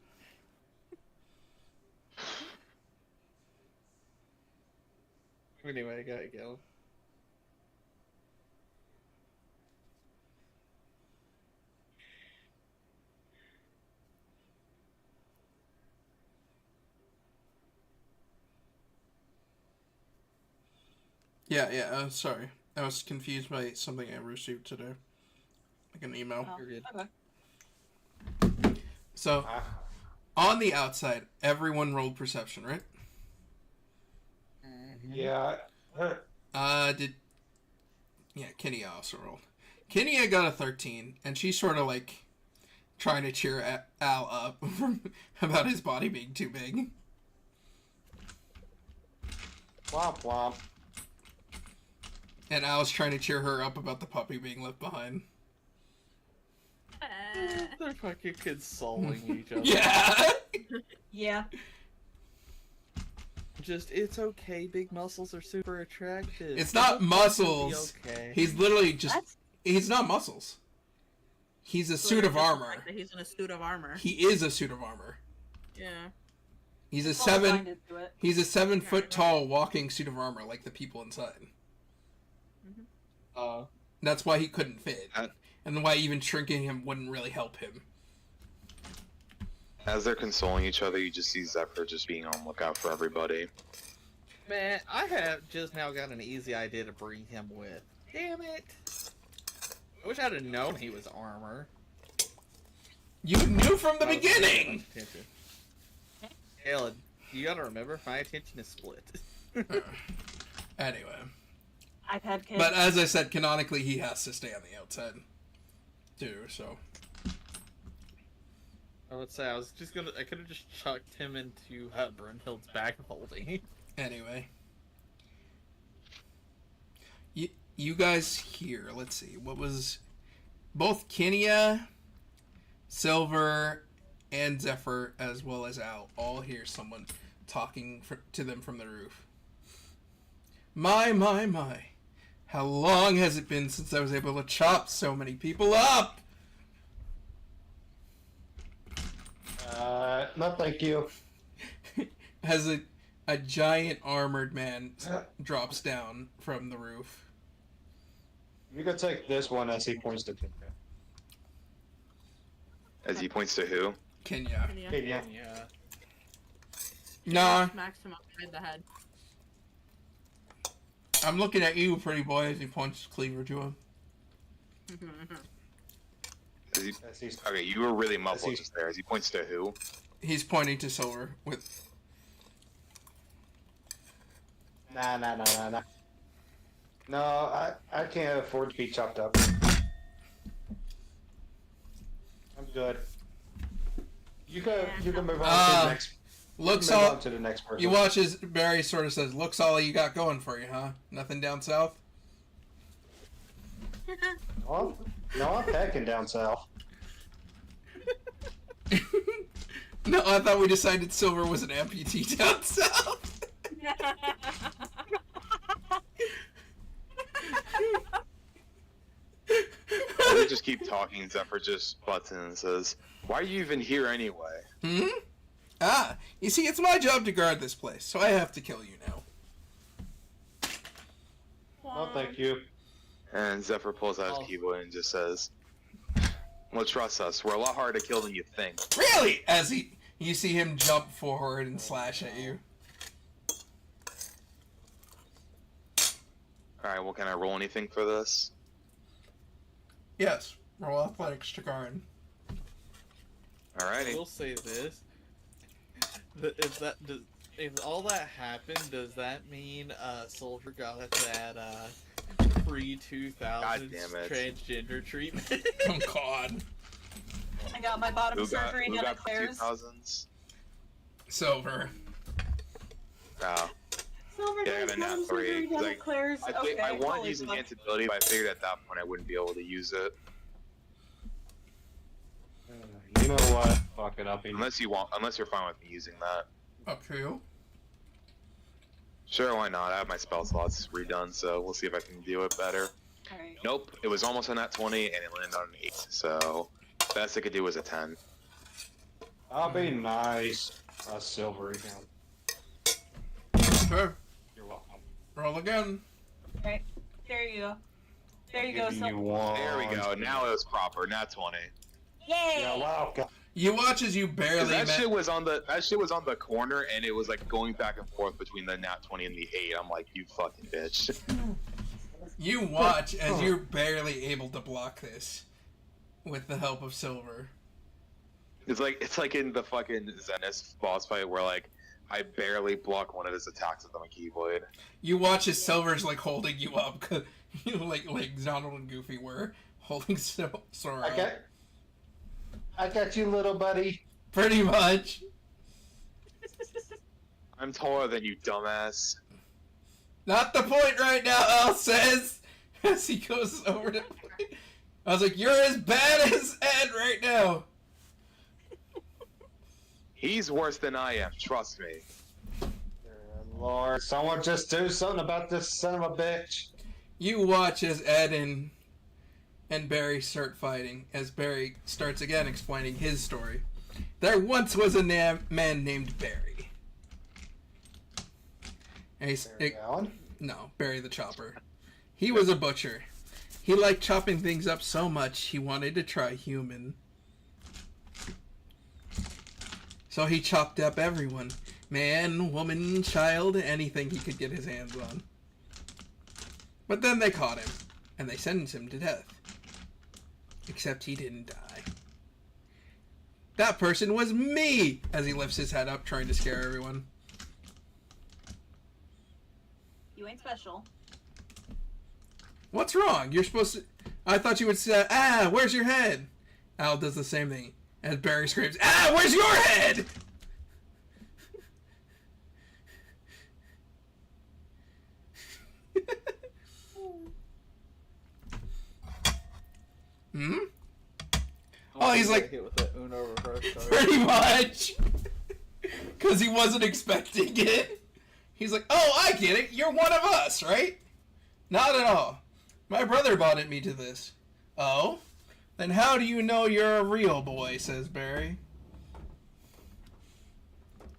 Anyway, go ahead, Galen. Yeah, sorry. I was confused by something I received today. Like an email. Oh, You're good. okay. So, Ah, on the outside, everyone rolled perception, right? yeah. Yeah, Kinia also rolled. Kinia got a 13, and she's sort of like trying to cheer Al up about his body being too big. Womp womp. And Al's trying to cheer her up about the puppy being left behind. They're fucking consoling each other. Yeah! Yeah. Just, it's okay, big muscles are super attractive. It's not It'll muscles. be okay. He's literally just... That's He's not muscles. He's a So suit it's of just the armor. fact that he's in a suit of armor. He is a suit of armor. Yeah. He's a all seven... blinded to it. He's a 7 foot tall walking suit of armor like the people inside. That's why he couldn't fit. And why even shrinking him wouldn't really help him. As they're consoling each other, you just see Zephyr just being on lookout for everybody. Man, I have just now got an easy idea to bring him with. Damn it! I wish I'd have known he was armor. You knew from the I was paying beginning! much attention. Alan, you gotta remember, my attention is split. Anyway. iPad kid. But as I said, canonically he has to stay on the outside. Too, so. I would say I could have just chucked him into Brunhild's bag of holding. Anyway. You guys here, let's see, what was... Both Kenya, Silver, and Zephyr, as well as Al, all hear someone talking to them from the roof. My. How long has it been since I was able to chop so many people up? No thank you. As a giant armored man drops down from the roof. You could take this one as he points to Kenya. As he points to who? Kenya. Yeah. Kenya. Yeah. Nah, Smacks him upside the head. I'm looking at you, pretty boy, as he points Cleaver to him. As he, As he's, okay, you were really muffled he- just there. As he points to who? He's pointing to Silver with... Nah. No, I can't afford to be chopped up. I'm good. You can move on to the next. Looks move all... on to the next person. You watch as Barry sort of says, looks all you got going for you, huh? Nothing down south? Oh, no, I'm packing down south. No, I thought we decided Silver was an amputee down south. They just keep talking. Zephyr just butts in and says, "Why are you even here anyway?" Hmm? Ah, you see, it's my job to guard this place, so I have to kill you now. No, thank you. And Zephyr pulls out his keyboard and just says, "Well, trust us. We're a lot harder to kill than you think." Really? As you see him jump forward and slash at you. All right. Well, can I roll anything for this? Yes. Roll athletics to guard. I Alrighty. will say this: if all that happened, does that mean Soldier got that pre 2000s God damn it. transgender treatment? Oh God. I got my bottom Who got surgery done at the Claire's. 2000s? Silver. Oh. Silver Yeah, I done got a nat bottom 3, surgery done like, at Claire's. I Okay, wanted holy using fuck. ability, but I figured at that point I wouldn't be able to use it. You know what? Fuck it up. Unless you're fine with me using that. Up to you. Sure, why not? I have my spell slots redone, so we'll see if I can do it better. Alright. Nope, it was almost on that 20 and it landed on an 8, so best I could do was a 10. I'll be nice. Silver again. Sure. You're welcome. Roll again. Alright. There you go. There you go, Giving Silver. you one. There we go, now it was proper, not 20. Yay! Yeah, wow. You watch as you 'Cause barely that met. shit was on the corner and it was like going back and forth between the nat 20 and the 8. I'm like, you fucking bitch. You watch as you're barely able to block this with the help of Silver. It's like in the fucking Zenith boss fight where like I barely block one of his attacks with my keyblade. You watch as Silver's like holding you up, 'cause you like Donald and Goofy were holding Sora I up. can't. I got you, little buddy. Pretty much. I'm taller than you, dumbass. Not the point right now, Al says, as he goes over to play. I was like, you're as bad as Ed right now. He's worse than I am, trust me. Dear Lord, someone just do something about this son of a bitch. You watch as Ed and Barry start fighting, as Barry starts again explaining his story. There once was a man named Barry. And Barry Allen? no, Barry the Chopper. He was a butcher. He liked chopping things up so much he wanted to try human. So he chopped up everyone. Man, woman, child, anything he could get his hands on. But then they caught him, and they sentenced him to death. Except he didn't die. That person was me! As he lifts his head up, trying to scare everyone. You ain't special. What's wrong? You're supposed to... I thought you would say, ah, where's your head? Al does the same thing. As Barry screams, ah, where's your head? Hmm? Oh, he's like... hit with the Uno reverse card. Pretty much. Because he wasn't expecting it. He's like, oh, I get it. You're one of us, right? Not at all. My brother bonded me to this. Oh? Then how do you know you're a real boy, says Barry.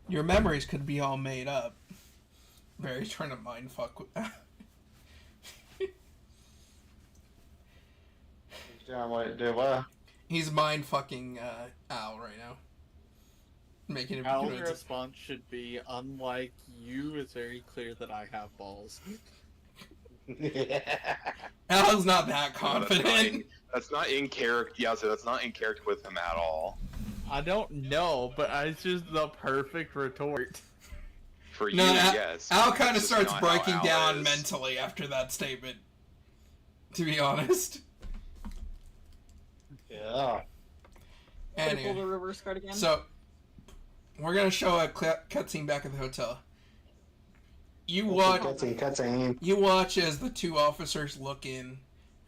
Your memories could be all made up. Barry's trying to mindfuck with that. John, what? Do what? He's mindfucking Al right now. Making him Al's convinced. response should be, unlike you, it's very clear that I have balls. Al's not that confident. That's not in character. Yeah, so that's not in character with him at all. I don't know, but it's just the perfect retort. For you, No, yes. Al That's kind of just starts not how breaking Al down is. mentally after that statement. To be honest. Yeah. Pull the Anyway, reverse card again. so we're gonna show a cutscene back at the hotel. You watch. Cutscene. You watch as the two officers look in,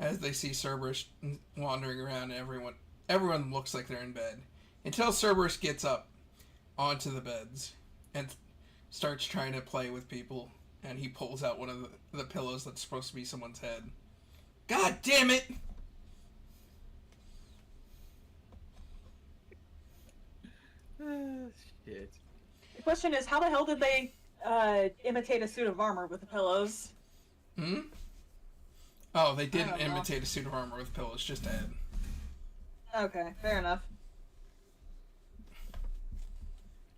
as they see Cerberus wandering around. And everyone looks like they're in bed, until Cerberus gets up onto the beds and starts trying to play with people. And he pulls out one of the pillows that's supposed to be someone's head. God damn it! Shit. The question is, how the hell did they imitate a suit of armor with the pillows? Hmm? Oh, they didn't don't know. imitate a suit of armor with pillows, just a head. Okay, fair enough.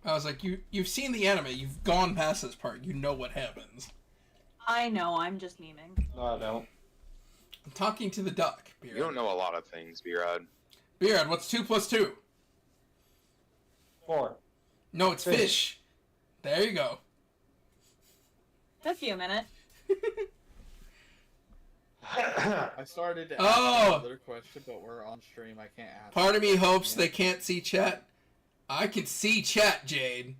I was like, you've seen the anime, you've gone past this part, you know what happens. I know, I'm just memeing. No, I don't. I'm talking to the duck, You Beard. don't know a lot of things, B-Rod. Beard, what's 2 plus 2? 4. No, it's Fish. fish. There you go. Took you a minute. I started to ask Oh! another question, but we're on stream. I can't ask. Part of me it. hopes they can't see chat. I can see chat, Jade.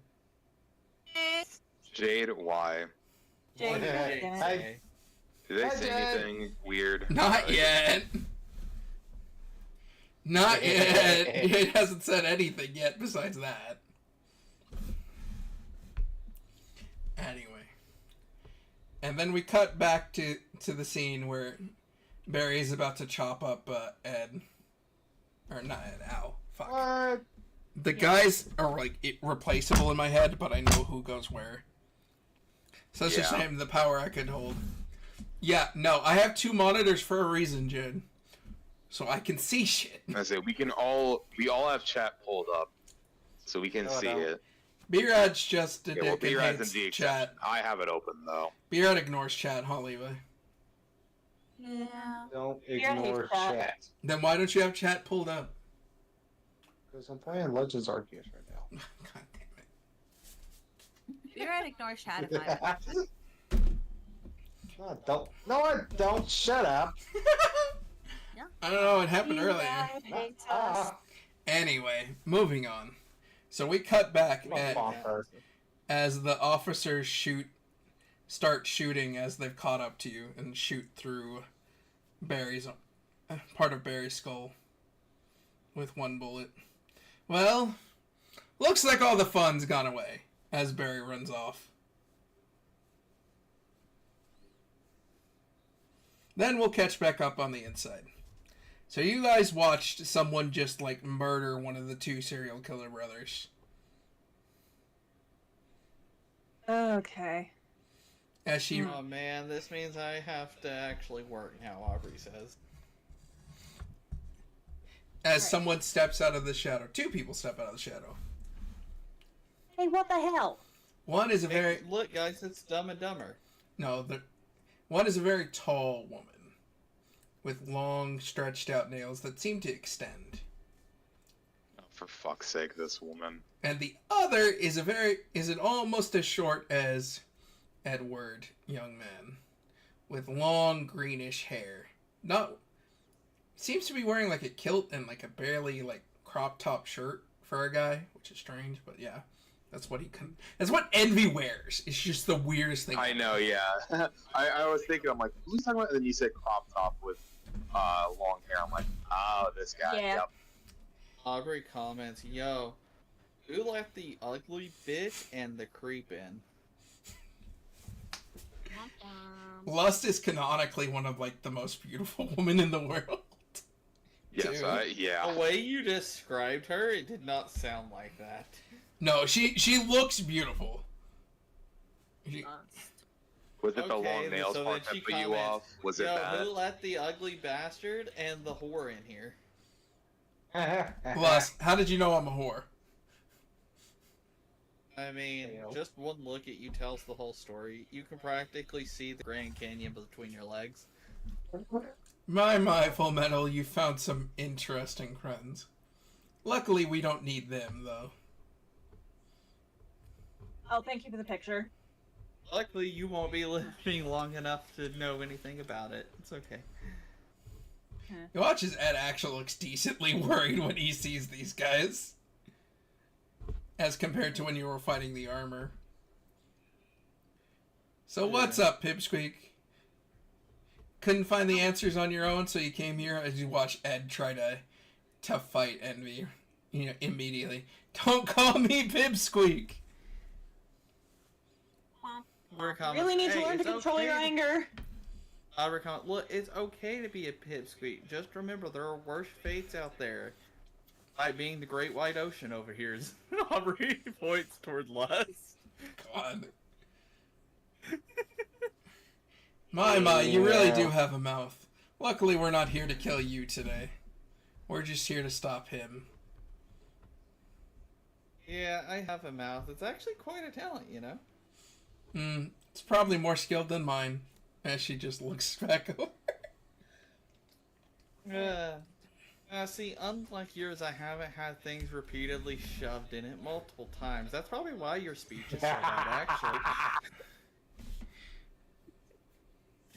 Jade, why? Jake, What did Yeah. Jade damn it. say? Did they Hi, say Jade. anything weird? Not yet. Not yet. It hasn't said anything yet besides that. Anyway. And then we cut back to the scene where Barry's about to chop up Ed. Or not Ed, Al. Fuck. What? The guys are like replaceable in my head, but I know who goes where. So it's just Yeah. shame the power I could hold. Yeah, no, I have 2 monitors for a reason, Jed. So I can see shit. I say we all have chat pulled up, so we can No, I see don't. it. B-Rad's just a Yeah, well, dick and B-Rad's hates in the chat. exception. I have it open though. B-Rad ignores chat, huh, Levi? Yeah. Don't You're ignore hates chat. chat. Then why don't you have chat pulled up? Because I'm playing Legends Arceus right now. God damn it. You're right, ignore chat if I No, I don't. No, I don't. Shut up. I don't know, it happened earlier. Ah, Anyway, moving on. So we cut back at Bonker. as the officers start shooting as they've caught up to you and shoot through Barry's part of Barry's skull with one bullet. Well, looks like all the fun's gone away as Barry runs off. Then we'll catch back up on the inside. So you guys watched someone just like murder one of the two serial killer brothers. Okay. As she Oh man, this means I have to actually work now, Aubrey says. as someone steps out of the shadow. Two people step out of the shadow. Hey, what the hell? One is a very Hey, look guys, it's Dumb and Dumber. no, one is a very tall woman with long stretched out nails that seem to extend. Oh, for fuck's sake, this woman. And the other is an almost as short as Edward young man with long greenish hair. Not seems to be wearing like a kilt and like a barely like crop top shirt for a guy, which is strange, but yeah. That's what Envy wears. It's just the weirdest thing. I know, yeah. I was thinking, I'm like, who's talking about? And then you said crop top with long hair. I'm like, oh, this guy. Yeah. Yep. Aubrey comments, yo, who let the ugly bitch and the creep in? Lust is canonically one of like the most beautiful women in the world. Yes, Dude. yeah. The way you described her, it did not sound like that. No, she looks beautiful. She- Was it the Okay, long nails so part then she that put you comments, off? Was it Yo, that? who let the ugly bastard and the whore in here? Lust, how did you know I'm a whore? I mean, Fail. just one look at you tells the whole story. You can practically see the Grand Canyon between your legs. My, Full Metal, you found some interesting friends. Luckily, we don't need them, though. Oh, thank you for the picture. Luckily, you won't be living long enough to know anything about it. It's okay. You watch as Ed actually looks decently worried when he sees these guys. As compared to when you were fighting the armor. So what's up, Pipsqueak? Couldn't find the answers on your own, so you came here as you watch Ed try to fight Envy. You know, immediately. Don't call me Pipsqueak! Aubrey You comments, really need to "Hey, learn to it's control okay your anger. Aubrey comments, look, it's okay to be a pipsqueak. Just remember, there are worse fates out there. Like being the Great White Ocean over here. Aubrey points toward Lust. God. My, you really do have a mouth. Luckily, we're not here to kill you today. We're just here to stop him. Yeah, I have a mouth. It's actually quite a talent, you know? It's probably more skilled than mine. As she just looks back over. See, unlike yours, I haven't had things repeatedly shoved in it multiple times. That's probably why your speech is so bad, actually.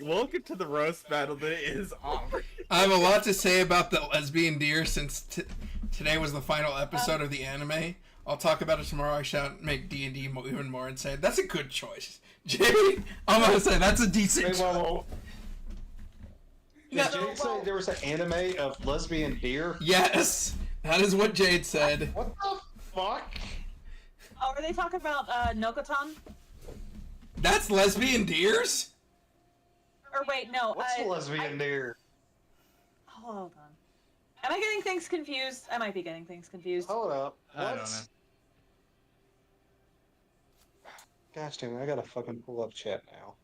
Welcome to the roast battle that is Aubrey. I have a lot to say about the lesbian deer since today was the final episode of the anime. I'll talk about it tomorrow. I shall make D&D even more insane. That's a good choice. Jade, I'm gonna say that's a decent Wait, choice. whoa. Did Jade say there was an anime of lesbian deer? Yes, that is what Jade said. What the fuck? Oh, are they talking about Nokotan? That's lesbian deers? Or wait, no. What's a lesbian deer? Hold on. Am I getting things confused? I might be getting things confused. Hold up. What? I don't know. Gosh damn it, I gotta fucking pull up chat now.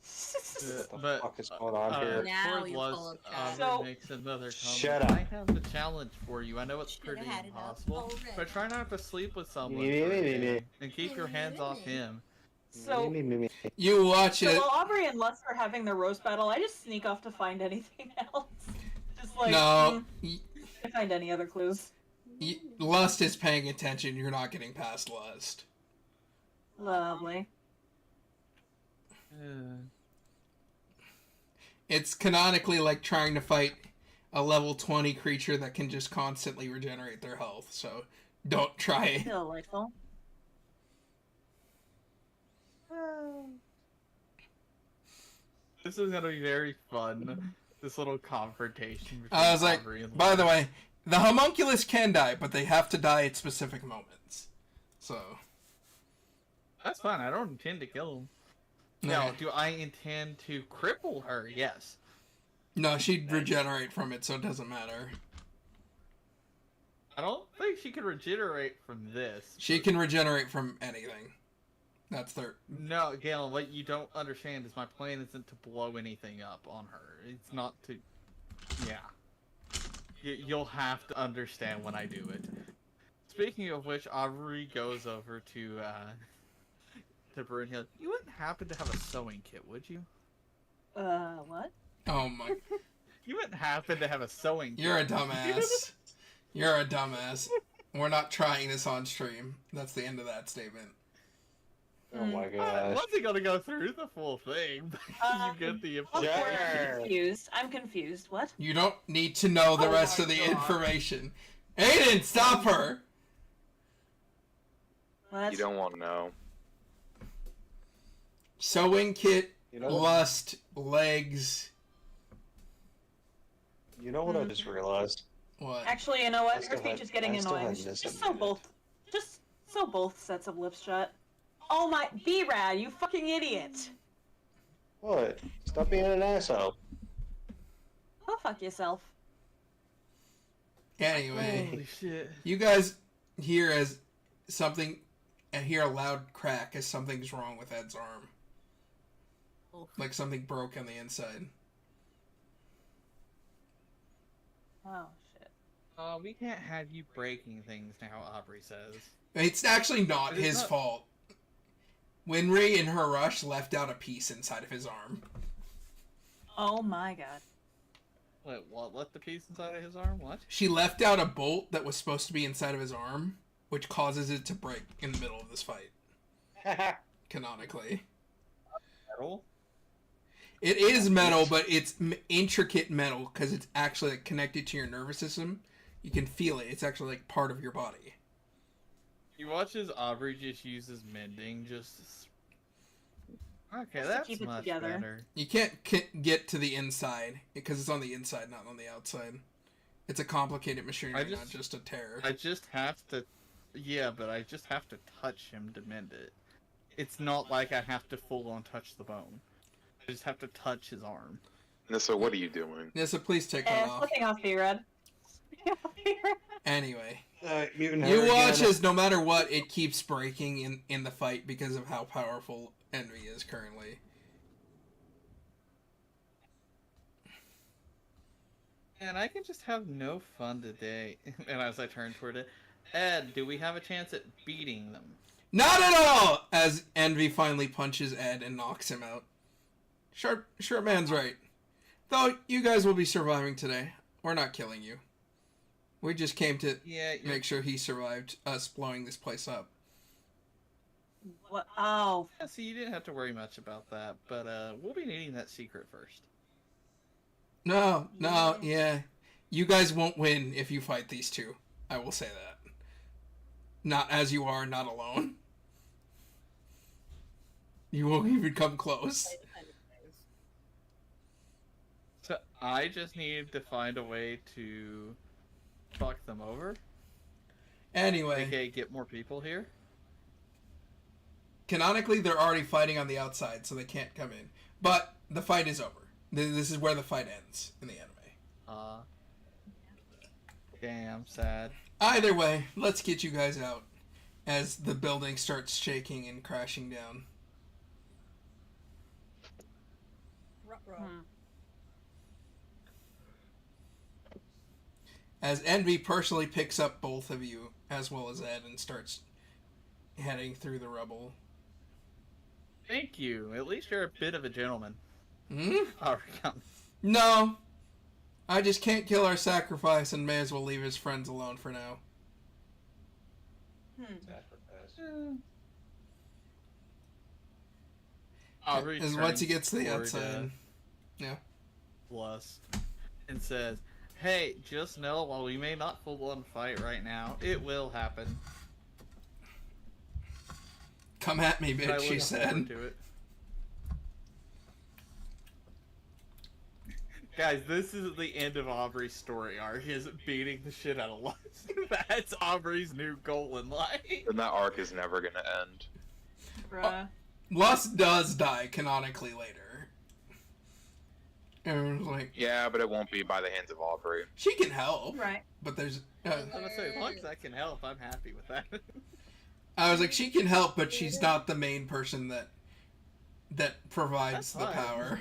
What the But, fuck is going on here? Now towards you Lust, pull up chat. Aubrey So- makes another comment. Shut up. I have a challenge for you. I know it's Should've pretty had it up impossible, already. but try not to sleep with someone for a day, and keep your hands off him. So, You watch so it. while Aubrey and Lust are having their roast battle, I just sneak off to find anything else. Just like, No, I find any other clues. Lust is paying attention. You're not getting past Lust. Lovely. It's canonically like trying to fight a level 20 creature that can just constantly regenerate their health, so don't try it. Delightful. This is gonna be very fun. This little confrontation. Between I was like, Aubrey and by the Laura. way, the homunculus can die, but they have to die at specific moments. So, That's fine. I don't intend to kill him. yeah. Now, do I intend to cripple her? Yes. No, she'd regenerate from it, so it doesn't matter. I don't think she can regenerate from this. She can regenerate from anything. That's their... No, Galen, what you don't understand is my plan isn't to blow anything up on her. It's not to... Yeah. You'll have to understand when I do it. Speaking of which, Aubrey goes over to Brunhild. You wouldn't happen to have a sewing kit, would you? What? Oh my... You wouldn't happen to have a sewing kit. You're a dumbass. You're a dumbass. We're not trying this on stream. That's the end of that statement. Oh my I gosh. wasn't gonna go through the full thing. You get the Of course, Yeah. I'm confused. I'm confused. What? You don't need to know the Oh rest my of the God. information. Aiden, stop her! What? You don't want to know. Sewing kit, You know, lust, legs. you know what I just realized? What? Actually, you know I what? still Her speech had- is getting I still annoying. had this Just in sew it. both. Just sew both sets of lips shut. Oh my, B-Rad, you fucking idiot! What? Stop being an asshole. Go fuck yourself. Anyway, Holy shit. you guys hear as something, and hear a loud crack as something's wrong with Ed's arm. Oh. Like something broke on the inside. Oh shit. We can't have you breaking things now, Aubrey says. It's actually not It is his not- fault. Winry, in her rush, left out a piece inside of his arm. Oh my god. Wait, what? Let the piece inside of his arm? What? She left out a bolt that was supposed to be inside of his arm, which causes it to break in the middle of this fight, canonically. Metal? It is metal, but it's intricate metal because it's actually like, connected to your nervous system. You can feel it. It's actually like part of your body. You watch as Aubrey just uses mending, just... Okay, Just to that's keep it much together. better. You can't get to the inside because it's on the inside, not on the outside. It's a complicated machinery, not just a tear. I just have to... Yeah, but I just have to touch him to mend it. It's not like I have to full-on touch the bone. I just have to touch his arm. Nissa, what are you doing? Nissa, please take one And off. flipping off B-Rad. Anyway, Mutant you her watch again. as no matter what, it keeps breaking in the fight because of how powerful Envy is currently. And I can just have no fun today. And as I turn toward it, Ed, do we have a chance at beating them? Not at all! As Envy finally punches Ed and knocks him out. Short man's right. Though, you guys will be surviving today. We're not killing you. We just came to Yeah, make sure he survived us blowing this place up. What? Oh. yeah, so you didn't have to worry much about that. But we'll be needing that secret first. No, yeah. You guys won't win if you fight these two. I will say that. Not as you are, not alone. You won't even come close. So I just need to find a way to fuck them over. Anyway, Okay, get more people here. canonically, they're already fighting on the outside, so they can't come in. But the fight is over. This is where the fight ends in the anime. Damn sad. Either way, let's get you guys out as the building starts shaking and crashing down. Hmm. As Envy personally picks up both of you, as well as Ed, and starts heading through the rubble. Thank you. At least you're a bit of a gentleman. Hmm? Come. No. I just can't kill our sacrifice and may as well leave his friends alone for now. Aubrey As once he turns gets to the toward, outside. Yeah. Plus, and says, Hey, just know while we may not full-on fight right now, it will happen. Come at me, I bitch, she look said. forward to it. Guys, this is the end of Aubrey's story arc, is beating the shit out of Lust. That's Aubrey's new goal in life. And that arc is never gonna end. Bruh. Lust does die canonically later. And it was like, Yeah, but it won't be by the hands of Aubrey. she can help, Right. but there's. I'm gonna say, as long as I can help, I'm happy with that. I was like, she can help, but she's not the main person that provides That's the fine. power.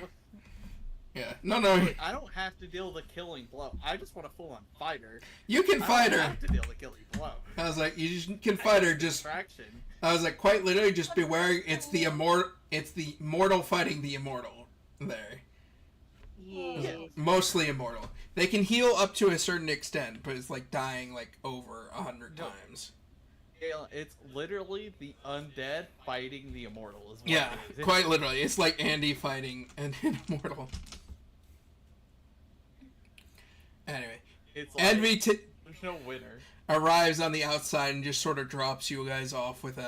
Yeah. No. Look, I don't have to deal the killing blow. I just want a full-on fighter. You can fight I don't her. have to deal the killing blow. I was like, you just can fight her. Just. Distraction. I was like, quite literally, just beware. It's the mortal fighting the immortal. There. Yeah. Mostly immortal. They can heal up to a certain extent, but it's like dying like over 100 No. times. Yeah, it's literally the undead fighting the immortal. Is what Yeah, it is. quite literally. It's like Andy fighting an immortal. Anyway, It's like, Envy there's no winner. arrives on the outside and just sort of drops you guys off with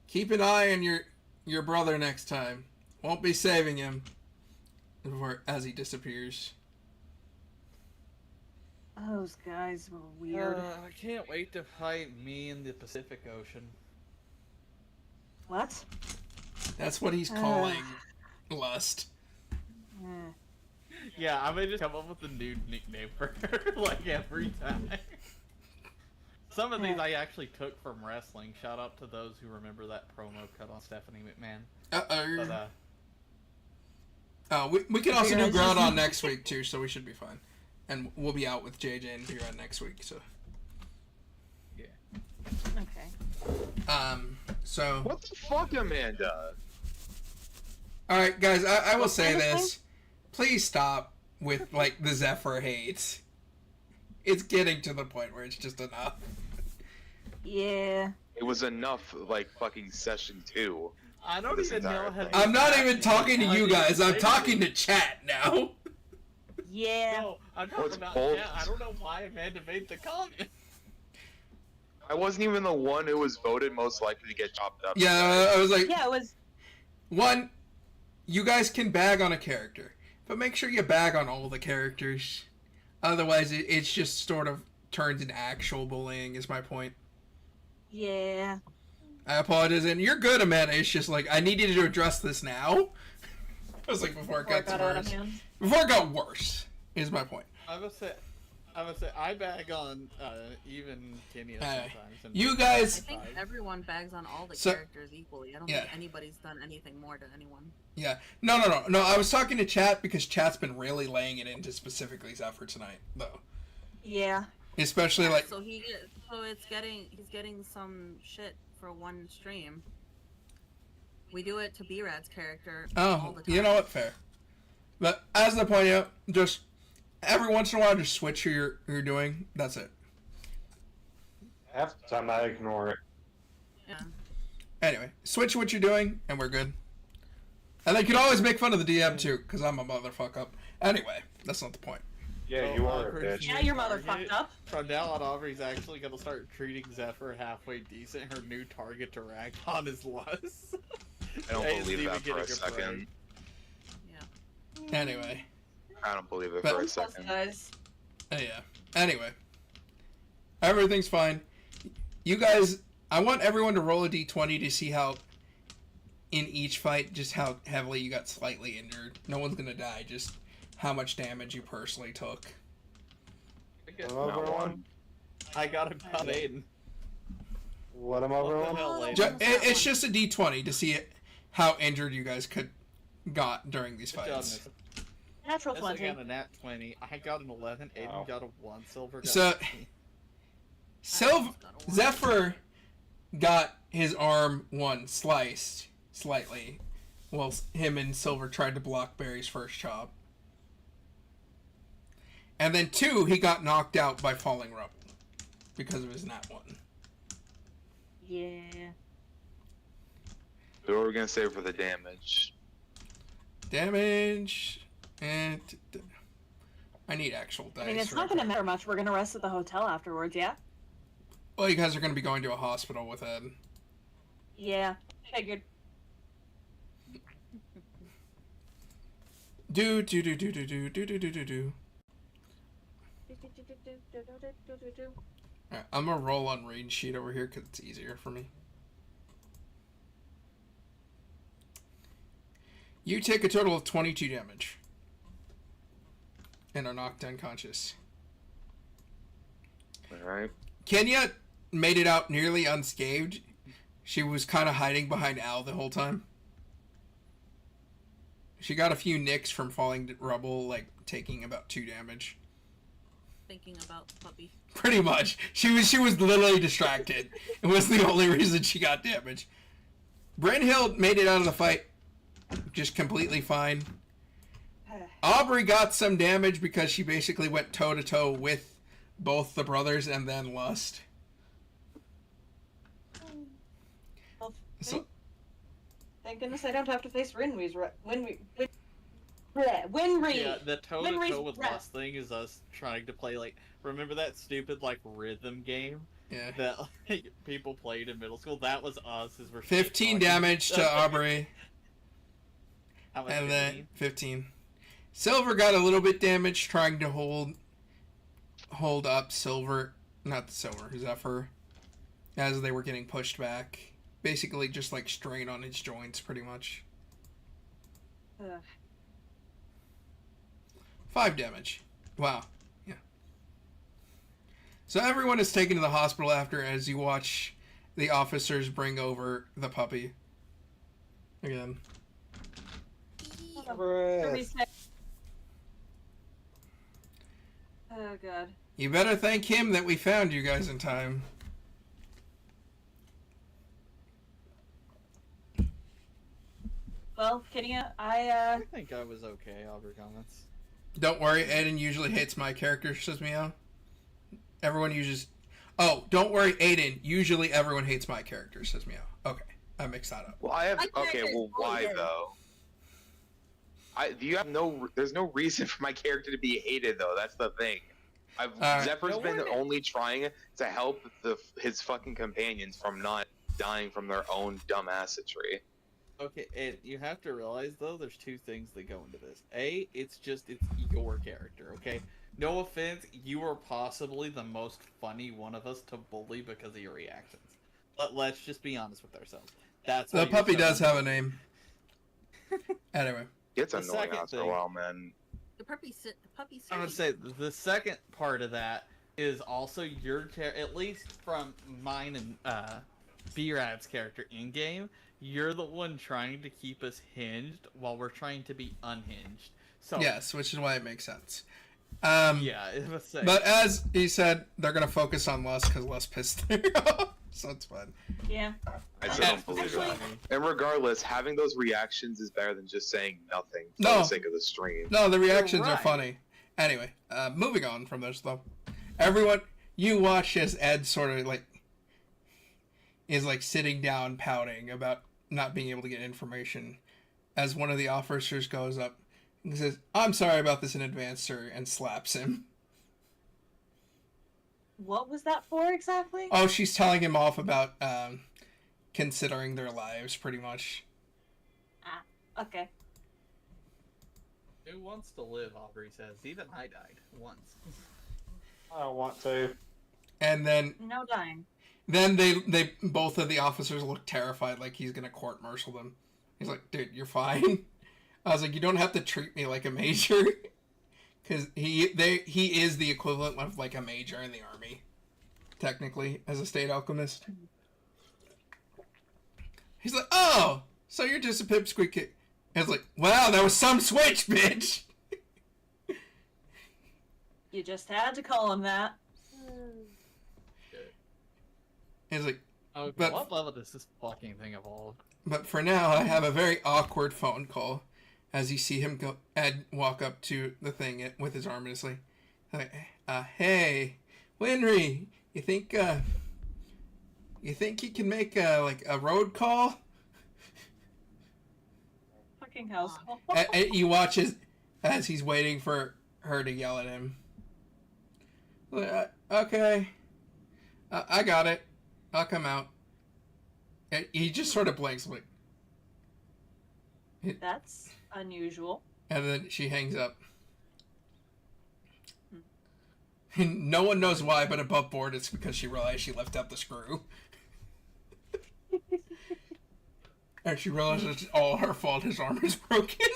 keep an eye on your brother next time. Won't be saving him. As he disappears. Those guys were weird. I can't wait to fight me in the Pacific Ocean. What? That's what he's calling Lust. Eh. Yeah, I'm gonna just come up with a new nickname for her, like, every time. Some of these I actually took from wrestling. Shout out to those who remember that promo cut on Stephanie McMahon. But, We can also do Groudon next week too, so we should be fine. And we'll be out with JJ and P-Rod next week, so. Okay. So. What the fuck, Amanda? Alright, guys, I will What say kind of this. Please stop with, like, the Zephyr hate. It's getting to the point where it's just enough. Yeah. It was enough, like, fucking session 2. I don't This even know entire how thing. to I'm not even talking to you guys, I'm Say talking to chat now. Yeah. No, I'm What's talking about bold? yeah, I don't know why Amanda made the comment. I wasn't even the one who was voted most likely to get chopped up. Yeah, I was like, Yeah, it was. one, you guys can bag on a character, but make sure you bag on all the characters. Otherwise, it's just sort of turns into actual bullying, is my point. Yeah. I apologize, and you're good, Amanda. It's just like, I need you to address this now. I was like, before it got out of worse. hand. Before it got worse, is my point. I'm gonna say I bag on even Kenya sometimes. And You I guys, think everyone bags on all the So- characters equally. I don't Yeah. think anybody's done anything more to anyone. yeah. No, I was talking to chat because chat's been really laying it into specifically Zephyr tonight, though. Yeah. Especially like, So he's getting some shit for one stream. We do it to B-Rad's character all oh, the time. you know what, fair. But as I point out, just every once in a while, just switch who you're doing. That's it. Half the time I ignore it. Yeah. Anyway, switch what you're doing, and we're good. And they can always make fun of the DM too, because I'm a motherfucker. Anyway, that's not the point. Yeah, you are a bitch. Yeah, your mother fucked up. From now on, Aubrey's actually gonna start treating Zephyr halfway decent. Her new target to rag on is Luz. I don't Ain't believe even that for a getting break. second. Anyway, I don't believe it But- for a Plus, second. guys. yeah. Anyway, everything's fine. You guys, I want everyone to roll a d20 to see how, in each fight, just how heavily you got slightly injured. No one's gonna die, just how much damage you personally took. Another one? I got him cut in. What am I What the rolling? hell, lady? It's just a d20 to see how injured you guys got during these Good job, fights. Miss. Natural Nessa 20. got a nat 20. I got an 11. Aiden Wow. got a 1. Silver got So- a 15. Zephyr got his arm sliced slightly, while him and Silver tried to block Barry's first chop. And then 2, he got knocked out by falling rubble because of his nat 1. Yeah. So what we're gonna say for the damage. Damage and I need actual dice. I mean, it's real not gonna quick. matter much. We're gonna rest at the hotel afterwards, yeah? Well, you guys are going to be going to a hospital with Ed. Yeah, figured. Do do do do do do do do do do do. Alright, I'm gonna roll on raid sheet over here because it's easier for me. You take a total of 22 damage and are knocked unconscious. Alright. Kenya made it out nearly unscathed. She was kind of hiding behind Al the whole time. She got a few nicks from falling to rubble, like taking about 2 damage. Thinking about the puppy. Pretty much. She was literally distracted. It was the only reason she got damage. Brynhild made it out of the fight just completely fine. Aubrey got some damage because she basically went toe to toe with both the brothers and then Lust. Well, So thank goodness I don't have to face Winry. Yeah, the toe to Winry's toe with rep. Lust thing is us trying to play like. Remember that stupid like rhythm game yeah. that like, people played in middle school? That was us as we're 15 shit-talking. damage to Aubrey. How much? And 15? then 15. Silver got a little bit damaged trying to hold up Silver, not the Silver, Zephyr, as they were getting pushed back. Basically just like strain on his joints pretty much. 5 damage. Wow. Yeah. So everyone is taken to the hospital after as you watch the officers bring over the puppy. Again. Oh god. You better thank him that we found you guys in time. Well, Kenya, I think I was okay. Aubrey comments. Don't worry, Aiden usually hates my character, says Meow. Everyone uses... Oh, don't worry, Aiden. Usually everyone hates my character, says Meow. Okay, I mixed that up. Well, I have. My Okay, character's well, why bullied. though? You have no. There's no reason for my character to be hated, though. That's the thing. Alright. Zephyr's No been one- only trying to help his fucking companions from not dying from their own dumb assetry. Okay, and you have to realize though, there's two things that go into this. A, it's your character. Okay, no offense, you are possibly the most funny one of us to bully because of your reactions. But let's just be honest with ourselves. That's why The you're puppy so does have a annoying. name. Anyway. It's The annoying second after a thing- while, man. The puppy I'm gonna say the second part of that is also your at least from mine and B-Rad's character in game. You're the one trying to keep us hinged while we're trying to be unhinged. So Yes, which is why it makes sense. yeah, it was saying. But as he said, they're going to focus on Lust because Lust pissed her off. So it's fine. Yeah. I still Yeah. don't believe Actually- that. And regardless, having those reactions is better than just saying nothing for No. the sake of the stream. No, the reactions are right. funny. Anyway, moving on from this though. Everyone, you watch as Ed sort of like is like sitting down pouting about not being able to get information as one of the officers goes up and says, "I'm sorry about this in advance, sir," and slaps him. What was that for exactly? Oh, she's telling him off about considering their lives pretty much. Okay. Who wants to live? Aubrey says. Even I died once. I don't want to. And then No dying. they both of the officers look terrified, like he's gonna court martial them. He's like, "Dude, you're fine." I was like, "You don't have to treat me like a major," because he is the equivalent of like a major in the army, technically, as a state alchemist. He's like, "Oh, so you're just a pipsqueak kid." I was like, "Wow, that was some switch, bitch." You just had to call him that. He's like, Okay, But- what level does this fucking thing evolve? "But for now, I have a very awkward phone call." As you see him Ed walk up to the thing with his arm in his like, "Hey, Winry, you think you can make a road call?" Fucking house. You watch as he's waiting for her to yell at him. Okay. I got it. I'll come out. And he just sort of blinks like, That's unusual. and then she hangs up. And no one knows why, but above board it's because she realized she left out the screw. And she realizes it's all her fault his arm is broken.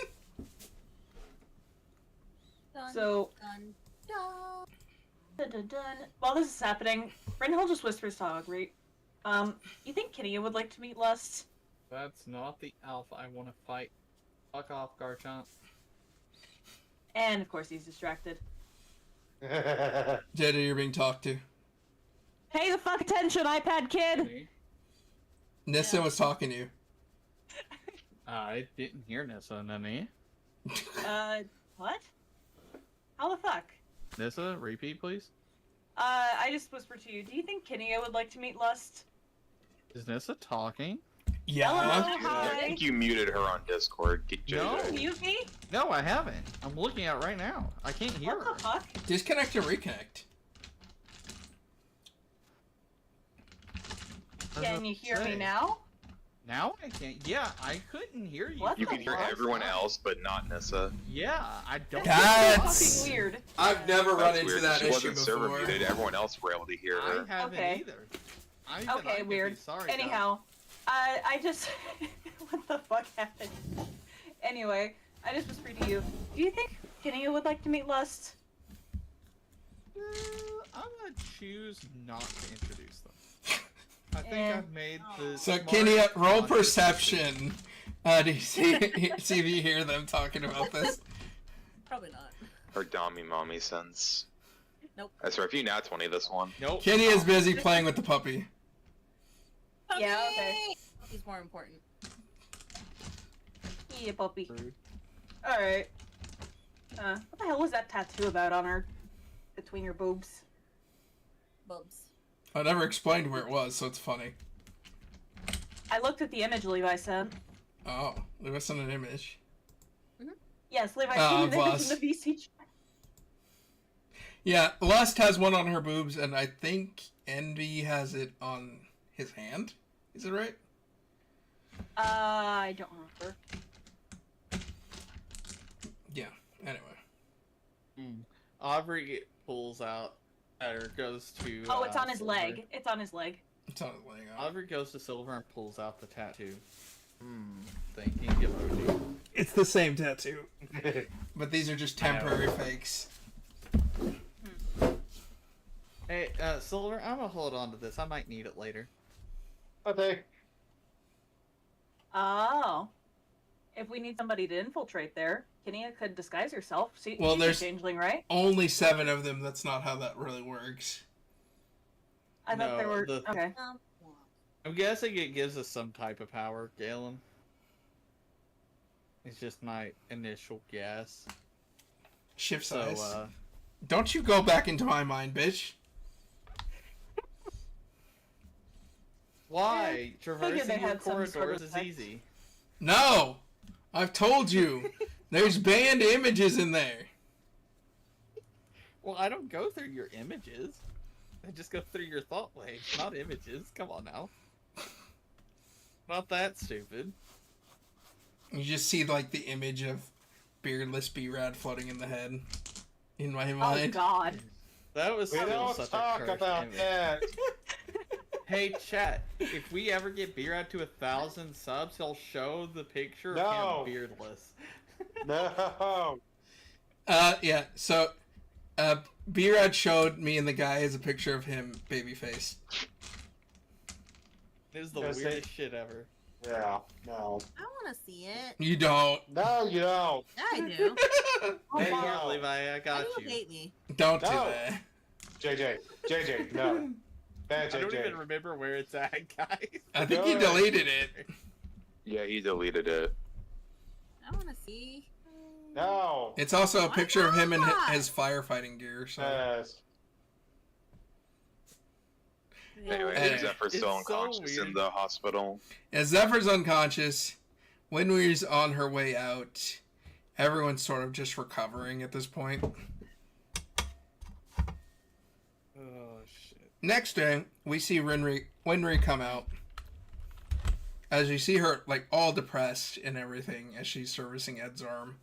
Dun, So, dun, dun. dun, dun, dun. While this is happening, Brynhild just whispers to Augury, you think Kinia would like to meet Lust? That's not the alpha I want to fight. Fuck off, Garchomp. And of course he's distracted. JJ, you're being talked to. Pay the fuck attention, iPad kid! See? Nissa was talking to you. I didn't hear Nissa, Nani. What? How the fuck? Nissa, repeat, please. I just whispered to you, do you think Kinia would like to meet Lust? Is Nissa talking? Yeah. Hello? I Hi. think you muted her on Discord. JJ. No. Mute me? No, I haven't. I'm looking at it right now. I can't hear What her. the fuck? Disconnect and reconnect. What does Can it you hear me say? now? Now I can't. Yeah, I couldn't hear you. What You the can hear fuck? everyone else, but not Nissa. Yeah, I don't. That's- fucking weird. I've never run That's into weird. that She issue wasn't server before. muted. Everyone else were able to hear I her. haven't Okay. either. Okay, weird. Sorry. guys. Anyhow, I just... what the fuck happened? Anyway, I just whispered to you, do you think Kinia would like to meet Lust? I'm gonna choose not to introduce them. I think Eh. I've made the. So, smart, Kinia, roll conscious perception. Do you see if you hear them talking about this? Probably not. Her Dami Mommy sense. Nope. I swear, if you nat 20 this one. decision. Nope. Kenny is busy playing with the puppy. Yeah, okay. He's more important. Yeah, puppy. Rude. Alright. What the hell was that tattoo about on her? Between your boobs? Bubs. I never explained where it was, so it's funny. I looked at the image Levi sent. Oh, leave us in an image. Yes, Levi Oh, sent an image boss. in the VC chat. Yeah, Lust has one on her boobs, and I think Envy has it on his hand. Is it right? I don't remember. Yeah, anyway. Aubrey pulls out, or goes to. Oh, it's on his Silver. leg. It's on his leg. It's on his laying out. Aubrey goes to Silver and pulls out the tattoo. Thinking emoji. It's the same tattoo. But these are just I know. temporary fakes. Hey, Silver, I'm gonna hold on to this. I might need it later. Okay. Oh. If we need somebody to infiltrate there, Kinia could disguise herself. Well, She's there's- a changeling, right? Only 7 of them. That's not how that really works. I thought there No, were. the- Okay. I'm guessing it gives us some type of power, Galen. It's just my initial guess. Shift So, size. Don't you go back into my mind, bitch. why? Figured Traversing they your had some sort corridors of is text. easy. No! I've told you. There's banned images in there. Well, I don't go through your images. I just go through your thought waves, not images. Come on now. Not that stupid. You just see, like, the image of beardless B-Rad floating in the head. In my Oh mind. God. That was We still don't such talk a cursed about image. that. Hey, chat. If we ever get B-Rad to 1,000 subs, he'll show the picture No. of him beardless. No. Yeah, so, B-Rad showed me and the guy as a picture of him babyface. It was the Yes, weirdest shit ever. Yeah. No. I want to see it. You don't. No, you don't. Yeah, I do. Oh, Hey, wow. here, Levi, I Why got do you you. hate me? Don't do No. that. JJ, no. Bad I don't even JJ. remember where it's at, guys. I think you Good. deleted it. Yeah, he deleted it. I want to see. No. It's also a Why picture of him in not? his firefighting gear, so... Yes. Anyway, Hey, Zephyr's it's still so unconscious in weird. the hospital. As Zephyr's unconscious, Winwy's on her way out. Everyone's sort of just recovering at this point. Next day, we see Winry come out. As you see her, like, all depressed and everything as she's servicing Ed's arm.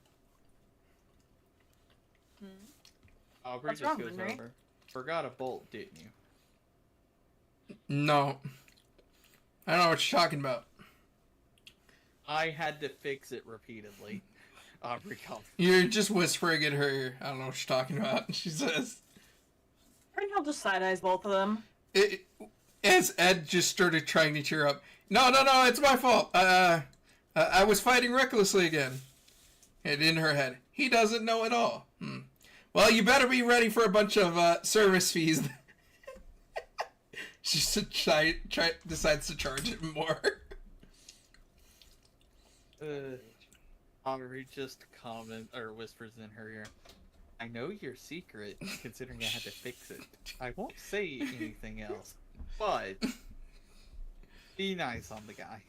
Aubrey What's just wrong, goes Winry? over. Forgot a bolt, didn't you? No. I don't know what you're talking about. I had to fix it repeatedly. Aubrey called. You're just whispering at her. I don't know what you're talking about. She says. I think I'll just side eyes both of them. As Ed just started trying to cheer up. No, it's my fault. I was fighting recklessly again. And in her head, he doesn't know at all. Well, you better be ready for a bunch of service fees. She decides to charge him more. Aubrey just whispers in her ear. I know your secret, considering I had to fix it. I won't say anything else, but be nice on the guy.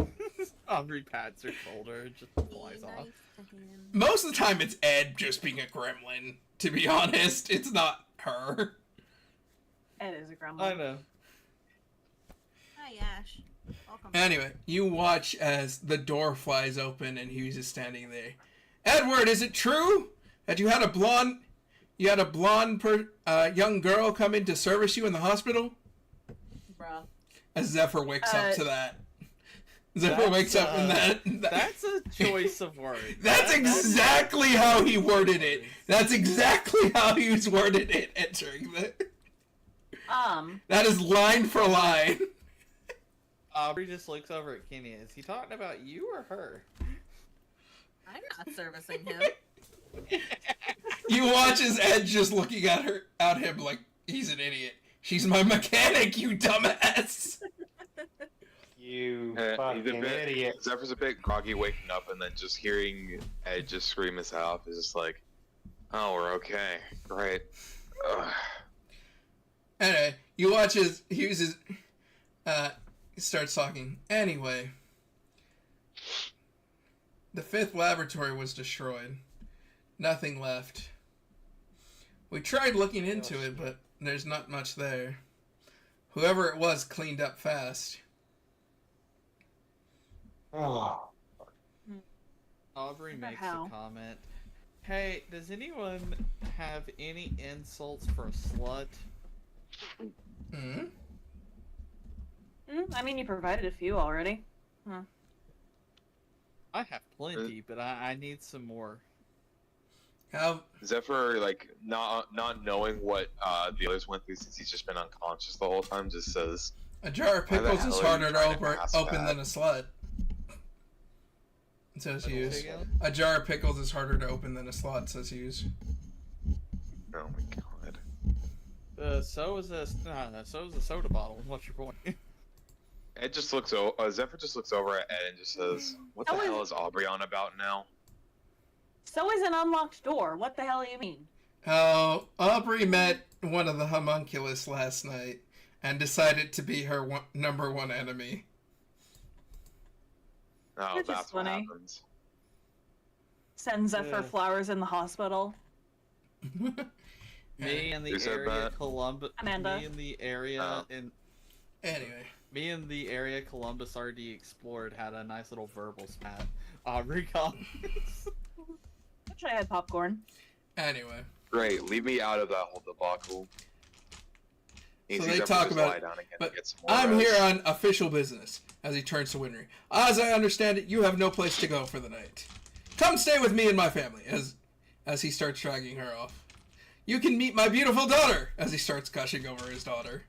Aubrey pats her shoulder and just flies off. Most of the time, it's Ed just being a gremlin. To be honest, it's not her. Ed is a gremlin. I know. Hi, Ash. Welcome. Anyway, you watch as the door flies open and Hughes is standing there. Edward, is it true that you had a blonde young girl come in to service you in the hospital? Bruh. As Zephyr wakes up to that. Zephyr wakes up in that. That's a choice of words. That's exactly how he worded it. That's exactly how he's worded it entering the... That is line for line. Aubrey just looks over at Kenny. Is he talking about you or her? I'm not servicing him. You watch as Ed just looking at him like he's an idiot. She's my mechanic, you dumbass. You He's a fucking bit, idiot. Zephyr's a bit groggy waking up, and then just hearing Ed just scream his head off is just like, oh, we're okay. Great. Ugh. Anyway, you watch as Hughes starts talking. Anyway, the 5th laboratory was destroyed. Nothing left. We tried looking into it, but there's not much there. Whoever it was cleaned up fast. Oh. Aubrey What the makes hell? a comment. Hey, does anyone have any insults for a slut? Hmm? I mean, you provided a few already. I have plenty, but I need some more. How? Zephyr, like, not knowing what the others went through since he's just been unconscious the whole time, just says, A jar of Why the pickles is hell are you harder to trying to open mask than a slut. Says What Hughes. say again? A jar of pickles is harder to open than a slut, says Hughes. oh my god. So is a soda bottle. What's your point? Ed just looks over, Zephyr just looks over at Ed and just says, what the Oh, hell is Aubrey on about now? So is an unlocked door. What the hell do you mean? Oh, Aubrey met one of the homunculus last night and decided to be her number one enemy. Oh, Which is that's what funny. happens. Send Zephyr Yeah. flowers in the hospital. Me in the Who said area, that? Columbus. Amanda. Me in the area, Oh. Anyway, me in the area Columbus RD explored had a nice little verbal spat. Aubrey comments. Wish I had popcorn. anyway. Great, leave me out of that whole debacle. He So sees they Zephyr talk just about lie it, down again but and get some more I'm rest. here on official business, as he turns to Winry. As I understand it, you have no place to go for the night. Come stay with me and my family, as he starts dragging her off. You can meet my beautiful daughter, as he starts gushing over his daughter.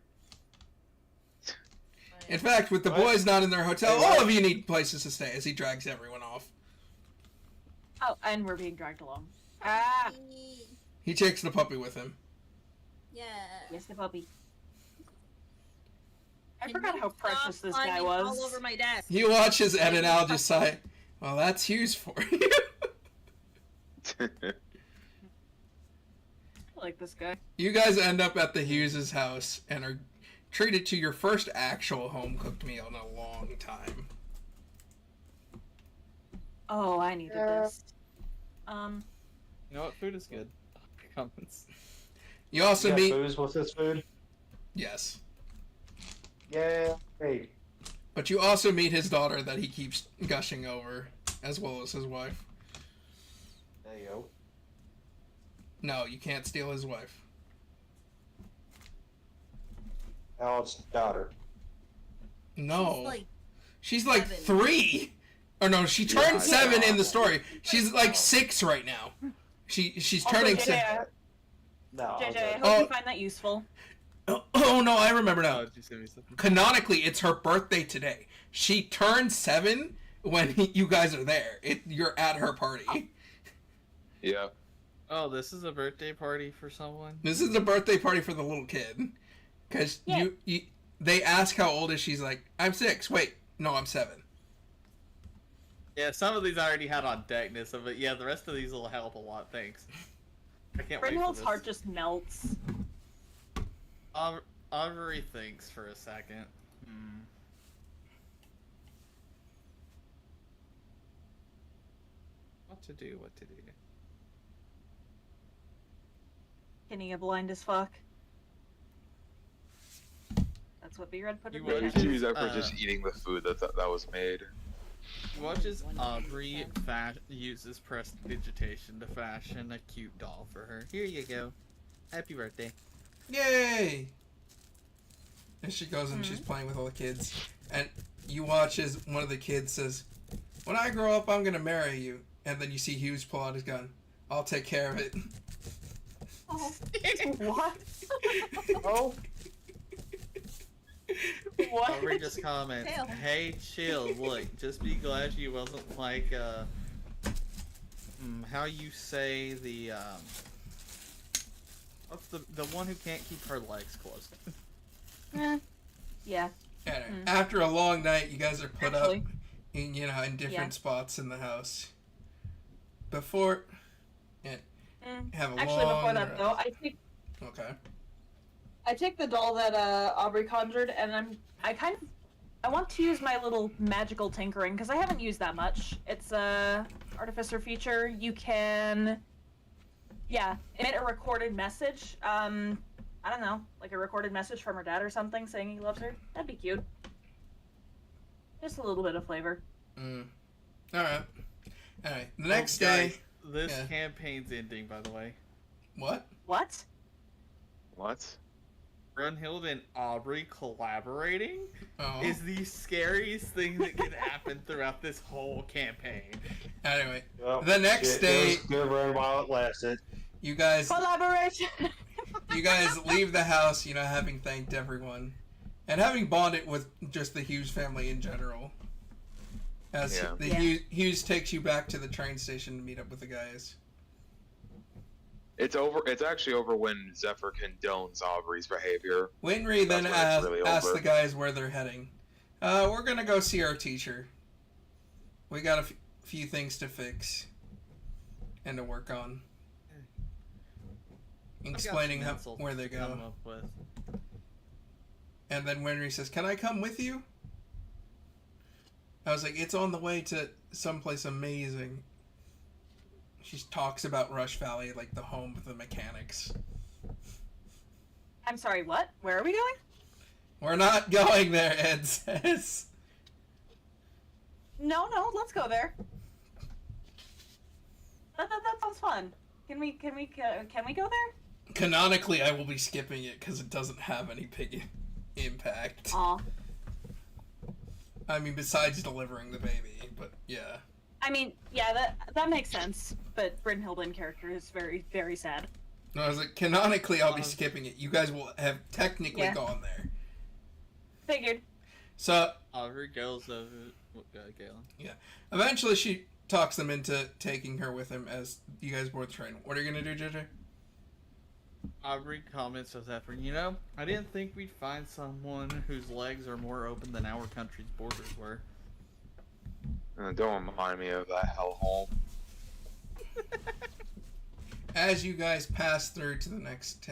In fact, with the What? boys not in their hotel, Wait, what? all of you need places to stay, as he drags everyone off. Oh, and we're being dragged along. Ah! He takes the puppy with him. Yeah. Yes, the puppy. I Can forgot you how precious stop this guy climbing was. all over my desk. He watches Ed and Al just sigh. Well, that's Hughes for you. I like this guy. You guys end up at the Hughes' house and are treated to your first actual home-cooked meal in a long time. Oh, I needed this. You know what? Food is good. Aubrey comments. You also You got meet... booze with this food? Yes. Yay! But you also meet his daughter that he keeps gushing over, as well as his wife. There you go. No, you can't steal his wife. Alan's daughter. No. She's She's like like 7. 3. Or no, she turned Yeah, 7 in the yeah. story. She's like 6 right now. She's Also, turning JJ, 6. No. JJ, I okay. hope Oh. you find that useful. Oh no, I remember now. Oh, did you send me something? Canonically, it's her birthday today. She turned 7 when you guys are there. You're at her party. Yeah. Oh, this is a birthday party for someone? This is a birthday party for the little kid. Because Yeah. they ask how old is she's like, I'm 6. Wait, no, I'm 7. Yeah, some of these I already had on deckness, but yeah, the rest of these will help a lot, thanks. I can't wait for Brynhild's this. heart just melts. Aubrey thinks for a second. What to do, what to do. Kenny, you blind as fuck. That's what B-Red put in You the would chat. Excuse her for just eating the food that was made. Watches Aubrey uses prestidigitation to fashion a cute doll for her. Here you go. Happy birthday. Yay! And she goes and she's playing with all the kids. And you watch as one of the kids says, when I grow up, I'm going to marry you. And then you see Hughes pull out his gun. I'll take care of it. Oh. What? Oh, What? Aubrey just comments, Hell. hey, chill, look, just be glad you wasn't like, how you say the, what's the one who can't keep her legs closed? Eh, yeah. Anyway, Mm. after a long night, you guys are put Actually. up in, in different Yeah. spots in the house. Before, have a Actually, before long that though, Okay. I take the doll that Aubrey conjured, and I want to use my little magical tinkering because I haven't used that much. It's a artificer feature. You can, emit a recorded message. I don't know, like a recorded message from her dad or something saying he loves her. That'd be cute. Just a little bit of flavor. Alright. Alright. The next day. Guys, this yeah. campaign's ending, by the way. What? What? What? Brunhild and Aubrey collaborating Oh. is the scariest thing that could happen throughout this whole campaign. Anyway, well, The next day- It was good run while it lasted. you guys Collaboration. leave the house, having thanked everyone. And having bonded with just the Hughes family in general. As Yeah. the Yeah. Hughes takes you back to the train station to meet up with the guys. It's over. It's actually over when Zephyr condones Aubrey's behavior. Winry then That's when it's really asks over. the guys where they're heading. We're gonna go see our teacher. We got a few things to fix and to work on. Explaining I've got some where they insults to come go. up with. And then Winry says, "Can I come with you?" I was like, "It's on the way to someplace amazing." She talks about Rush Valley, like the home of the mechanics. I'm sorry, what? Where are we going? We're not going there, Ed says. No, let's go there. That sounds fun. Can we go there? Canonically, I will be skipping it because it doesn't have any big impact. Aw. I mean, besides delivering the baby, but yeah. I mean, yeah, that makes sense. But Brynhild in character is very, very sad. No, I was like, canonically, I'll be skipping it. You guys will have technically Yeah. gone there. Figured. So, Aubrey goes over. Galen. eventually she talks them into taking her with him as you guys board the train. What are you going to do, JJ? Aubrey comments to Zephyr, I didn't think we'd find someone whose legs are more open than our country's borders were. Don't remind me of that hellhole. As you guys pass through to the next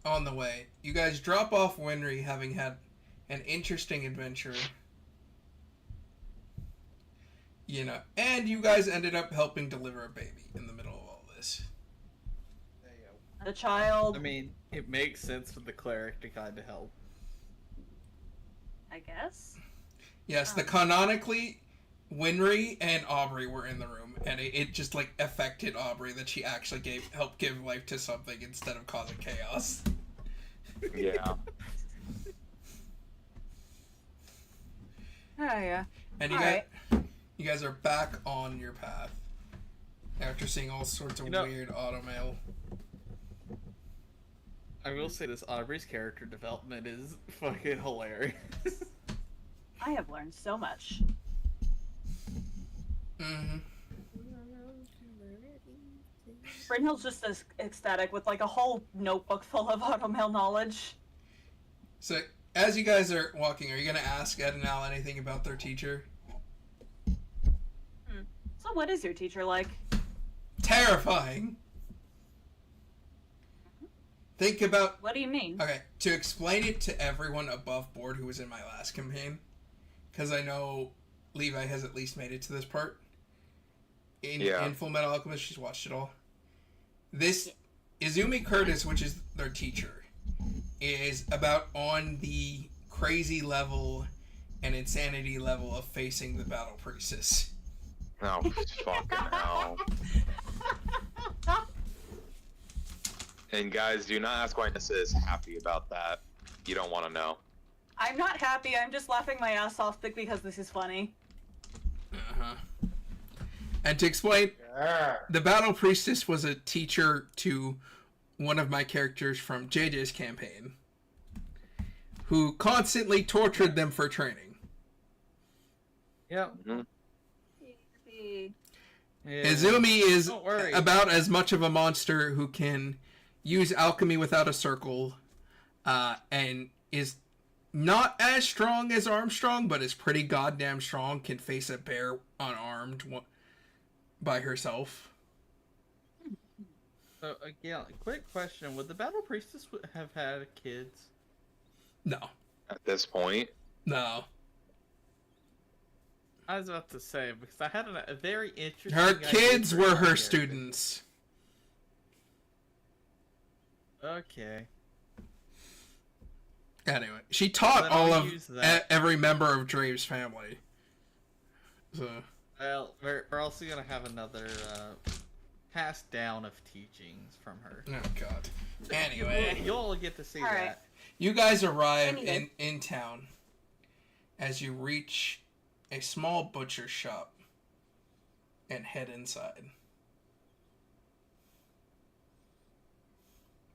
on the way, you guys drop off Winry having had an interesting adventure. And you guys ended up helping deliver a baby in the middle of all this. The child. I mean, it makes sense for the cleric to kind of help. I guess. Yes, the canonically, Winry and Aubrey were in the room, and it just like affected Aubrey that she actually helped give life to something instead of causing chaos. Yeah. Oh yeah. And you guys are back on your path after seeing all sorts of weird automail. I will say this: Aubrey's character development is fucking hilarious. I have learned so much. Mm-hmm. Brynhild's just as ecstatic with like a whole notebook full of automail knowledge. So, as you guys are walking, are you gonna ask Ed and Al anything about their teacher? So what is your teacher like? Terrifying. Think about... What do you mean? Okay, to explain it to everyone above board who was in my last campaign, because I know Levi has at least made it to this part. In Full Metal Alchemist, she's watched it all. This Izumi Curtis, which is their teacher, is about on the crazy level and insanity level of facing the Battle Priestess. Oh, fucking hell. And guys, do not ask why Nissa is happy about that. You don't want to know. I'm not happy. I'm just laughing my ass off because this is funny. Uh-huh. And to explain, the Battle Priestess was a teacher to one of my characters from JJ's campaign, who constantly tortured them for training. Yeah. Mm-hmm. Izumi is Don't worry. about as much of a monster who can use alchemy without a circle, and is not as strong as Armstrong, but is pretty goddamn strong, can face a bear unarmed by herself. So again, quick question: would the Battle Priestess have had kids? No. At this point, No. I was about to say because I had a very interesting. Her idea kids for were my her character. students. Okay. Anyway, she taught Then all I'll of use that. every member of Drave's family. So, Well, we're also gonna have another pass down of teachings from her. oh god. Anyway, You'll all get to see All right. that. you guys arrive Anyway. in town as you reach a small butcher shop and head inside.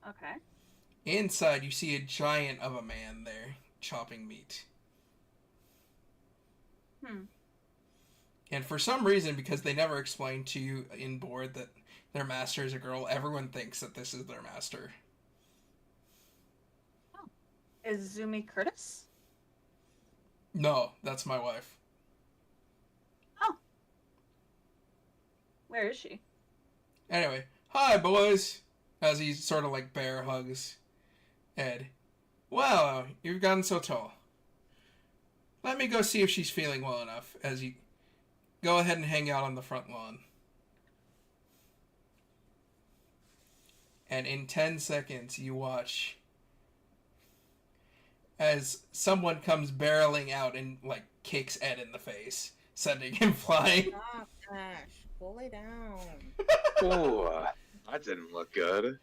Okay. Inside, you see a giant of a man there chopping meat. And for some reason, because they never explained to you in board that their master is a girl, everyone thinks that this is their master. Is Izumi Curtis? No, that's my wife. Where is she? Anyway, hi boys! As he sort of like bear hugs Ed. Wow, you've gotten so tall. Let me go see if she's feeling well enough as you go ahead and hang out on the front lawn. And in 10 seconds, you watch as someone comes barreling out and like kicks Ed in the face, sending him flying. Stop, Ash. Go lay down. ooh, that didn't look good.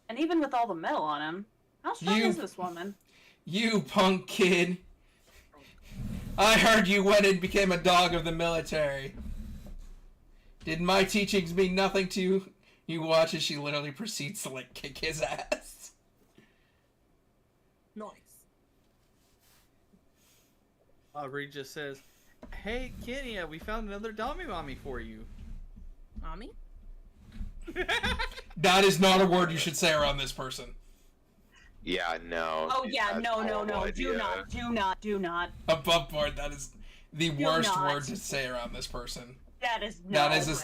And even with all the metal on him, how strong You- is this woman? You punk kid. I heard you went and became a dog of the military. Did my teachings mean nothing to you? You watch as she literally proceeds to like kick his ass. Nice. Aubrey just says, "Hey, Kenya, we found another Dami Mommy for you." Mommy? That is not a word you should say around this person. Yeah, no. Oh yeah, that's no, a no, horrible no. idea. Do not. Above board, that is the Do worst not. word to say around this person. That is no. That is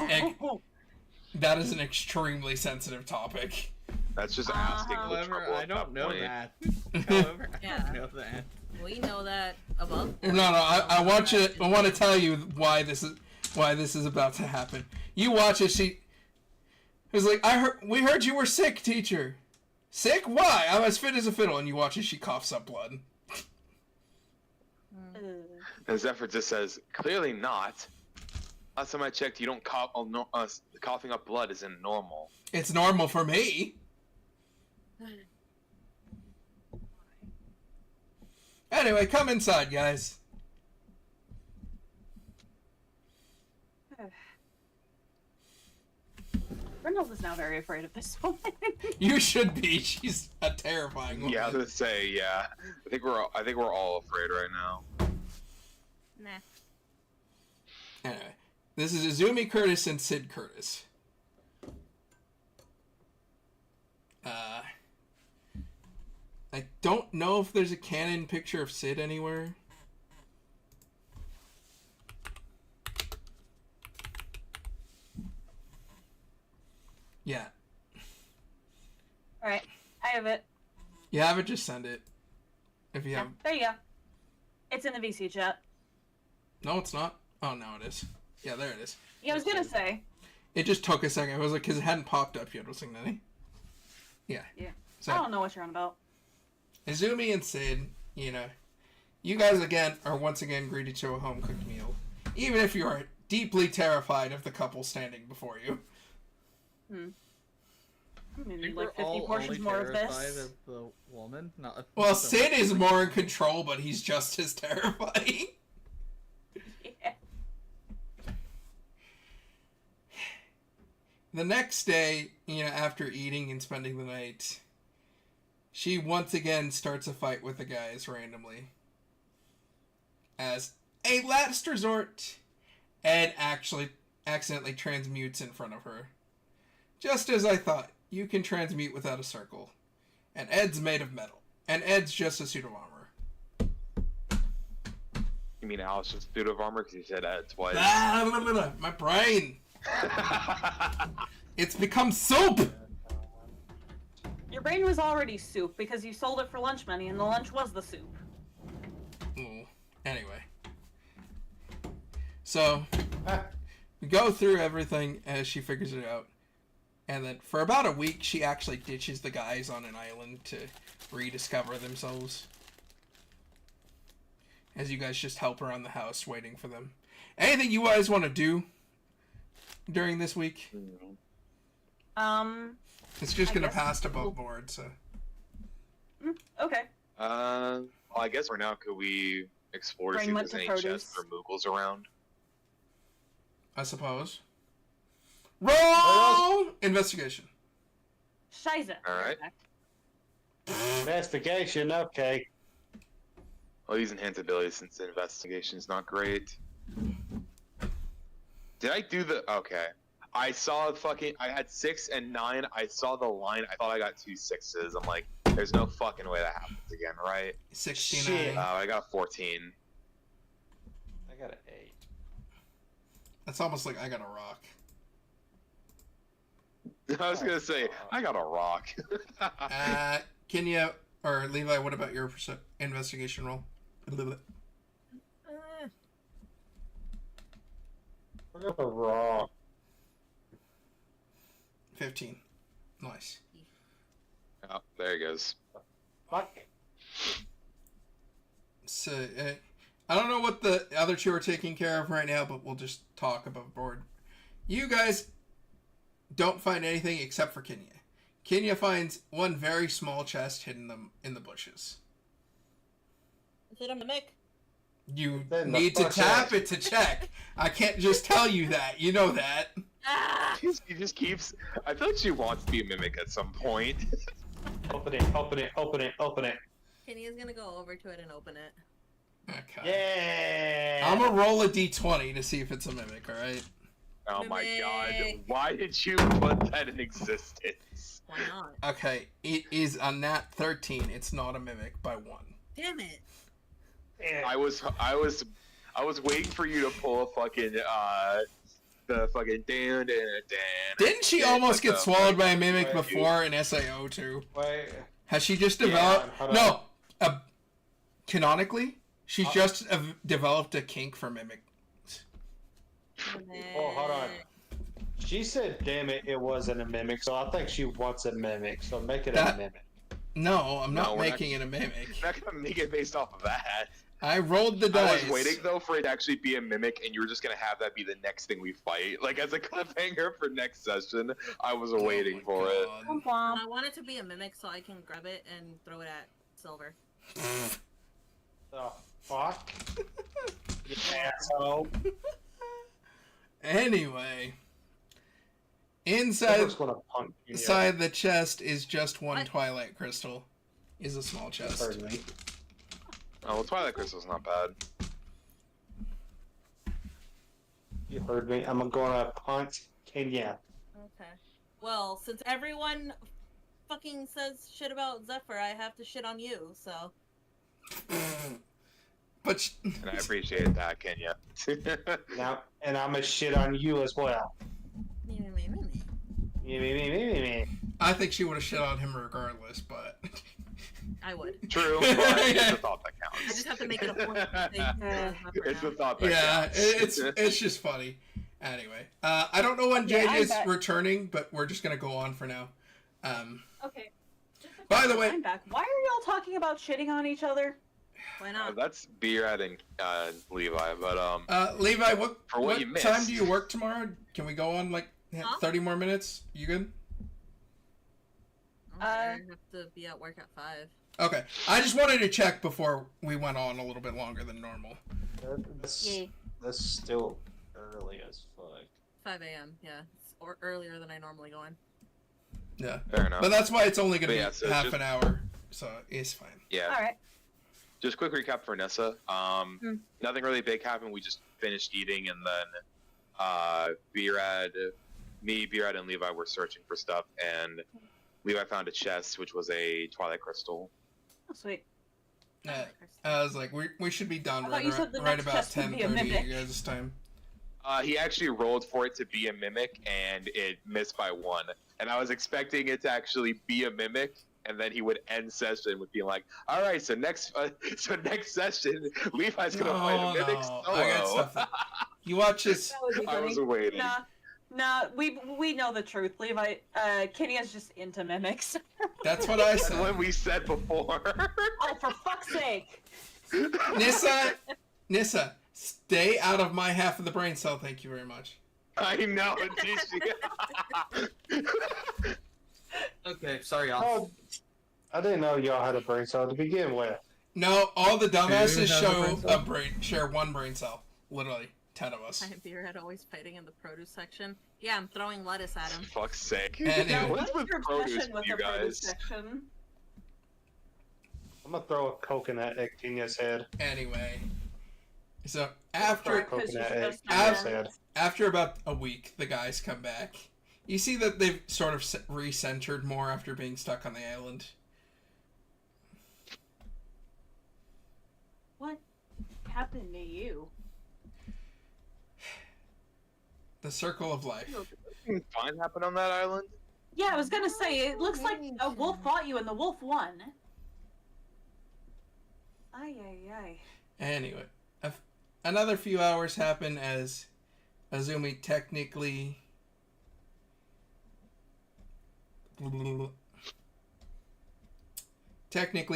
That is an extremely sensitive topic. That's just asking Uh-huh. for However, trouble I at don't that know point. that. However, I Yeah. don't know that. We know that above. No, I want to tell you why this is about to happen. You watch it. She was like, we heard you were sick, teacher. Sick? Why? I'm as fit as a fiddle. And you watch as she coughs up blood. And Zephyr just says, clearly not. Last time I checked, you don't cough. Oh, no, coughing up blood isn't normal. It's normal for me. Anyway, come inside, guys. Reynolds is now very afraid of this woman. You should be. She's a terrifying woman. Yeah, I was gonna say, yeah. I think we're all afraid right now. Nah. Anyway, this is Izumi Curtis and Sid Curtis. I don't know if there's a canon picture of Sid anywhere. Yeah. Alright, I have it. You have it, just send it. If you have... There you go. It's in the VC chat. No, it's not. Oh, now it is. Yeah, there it is. Yeah, I was gonna say. It just took a second. It was like, because it hadn't popped up yet, wasn't it? Yeah. Yeah. So, I don't know what you're on about. Izumi and Sid, you know, you guys again are once again greeted to a home-cooked meal. Even if you are deeply terrified of the couple standing before you. I I mean, think like we're 50 all portions only more of terrified this. of the woman. Not Well, the Sid is more in control, but he's just as terrifying. Yeah. The next day, you know, after eating and spending the night, she once again starts a fight with the guys randomly. As a last resort, Ed actually accidentally transmutes in front of her. Just as I thought, you can transmute without a circle. And Ed's made of metal. And Ed's just a suit of armor. You mean Alice's suit of armor? Because you said that twice. My brain! It's become soup! Your brain was already soup because you sold it for lunch money and the lunch was the soup. Ooh. Anyway. So, we go through everything as she figures it out. And then for about a week, she actually ditches the guys on an island to rediscover themselves. As you guys just help around the house waiting for them. Anything you guys want to do during this week? It's just I going to guess pass we'll- above board, so. Okay. Well, I guess for now, could we explore to Bring see if much there's of any produce. chests or Moogles around? I suppose. Roll investigation. Shiza. Alright. Investigation, okay. Well, he's enhanced ability since the investigation's not great. Did I do the... Okay. I saw I had 6 and 9. I saw the line. I thought I got 2 6s. I'm like, there's no fucking way that happens again, right? 69. Shit. I got 14. I got an 8. That's almost like I got a rock. I was gonna say, I got a rock. Kenya, or Levi, what about your investigation roll? I got a rock. 15. Nice. Oh, there he goes. Fuck. So, I don't know what the other two are taking care of right now, but we'll just talk above board. You guys don't find anything except for Kenya. Kenya finds one very small chest hidden in the bushes. Is it a mimic? You Then the need to fuck tap is- it to check. I can't just tell you that. You know that. Ah! He just keeps... I feel like she wants to be a mimic at some point. Open it, open it, open it, open it. Kenny is gonna go over to it and open it. Okay. Yeah! I'm gonna roll a d20 to see if it's a mimic, alright? Oh my god. Mimic. Why did you put that in existence? Why not? Okay, it is a nat 13. It's not a mimic by 1. Damn it! Yeah. I was waiting for you to pull a fucking, the fucking dan. Didn't she Yeah, almost like get the- swallowed by a mimic Wait, before in SAO too? Wait. Has she just Yeah, developed? hold No, canonically, she's Uh, just developed a kink for mimic. Oh, hold on. She said, damn it, it wasn't a mimic, so I think she wants a mimic, so make it That- a mimic. No, I'm No, not we're not- making it a mimic. I'm not gonna make it based off of that. I rolled the I dice. was waiting though for it to actually be a mimic, and you were just gonna have that be the next thing we fight, like as a cliffhanger for next session. I was Oh waiting my for it. God. Womp womp. I want it to be a mimic so I can grab it and throw it at Silver. The fuck? You asshole. Anyway, Someone's inside gonna punch you. inside the chest is just one What? Twilight crystal. Is a small chest. Pardon me. Oh, well, Twilight Crystal's not bad. You heard me. I'm gonna punch Kenya. Okay. Well, since everyone fucking says shit about Zephyr, I have to shit on you, so. But And I appreciate that, Kenya. Now, and I'm gonna shit on you as well. Mm. Me. I think she would have shit on him regardless. But I would. True, but it's the thought that I counts. just have to make it a point to say Zephyr It's the now. thought that yeah, counts. it's just funny. Anyway, I don't know when Yeah, I JJ's bet. returning, but we're just gonna go on for now. Okay. By the way- I'm back. Why are y'all talking about shitting on each other? Why not? That's Beerad and Levi, but Levi, what For what you time missed. do you work tomorrow? Can we go on like Huh? 30 more minutes? You good? Okay, I have to be at work at 5. Okay. I just wanted to check before we went on a little bit longer than normal. Yay. That's still early as fuck. 5 a.m. Yeah, it's earlier than I normally go in. Yeah. fair enough. But that's why it's only gonna But be yeah, so half just- an hour, so it's fine. Yeah. Alright. Just quick recap for Nessa. Nothing really big happened. We just finished eating, and then Beerad, and Levi were searching for stuff, and Levi found a chest, which was a Twilight Crystal. Oh, sweet. Yeah. I was like, we should be done I thought right, you said the right next about chest would be a 10:30 mimic. you guys' time. He actually rolled for it to be a mimic, and it missed by 1. And I was expecting it to actually be a mimic, and then he would end session with being like, "All right, so next session, Levi's gonna fight a mimic solo." I got stuff. You watch this. That would be I funny. was waiting. Nah, we know the truth. Levi, Kenya's just into mimics. That's what I That's said. what we said before. Oh, for fuck's sake! Nissa, stay out of my half of the brain cell. Thank you very much. I know, did Okay, sorry, y'all. Oh, I didn't know y'all had a brain cell to begin with. No, all the dumbasses has a show brain cell? share one brain cell. Literally, 10 of us. I have Beerhead always fighting in the produce section. Yeah, I'm throwing lettuce at him. Fuck's sake. Anyway. What's with your produce obsession with with you the produce guys? section? I'm gonna throw a coconut at Kenya's head. Anyway, so Throw a after Because coconut you're at just Kenya's not- head. after about a week, the guys come back. You see that they've sort of recentered more after being stuck on the island. What happened to you? The circle of life. Anything fine happened on that island? Yeah, I was gonna say, it looks like a wolf fought you and the wolf won. Ay, ay, ay. Anyway, another few hours happen as Azumi technically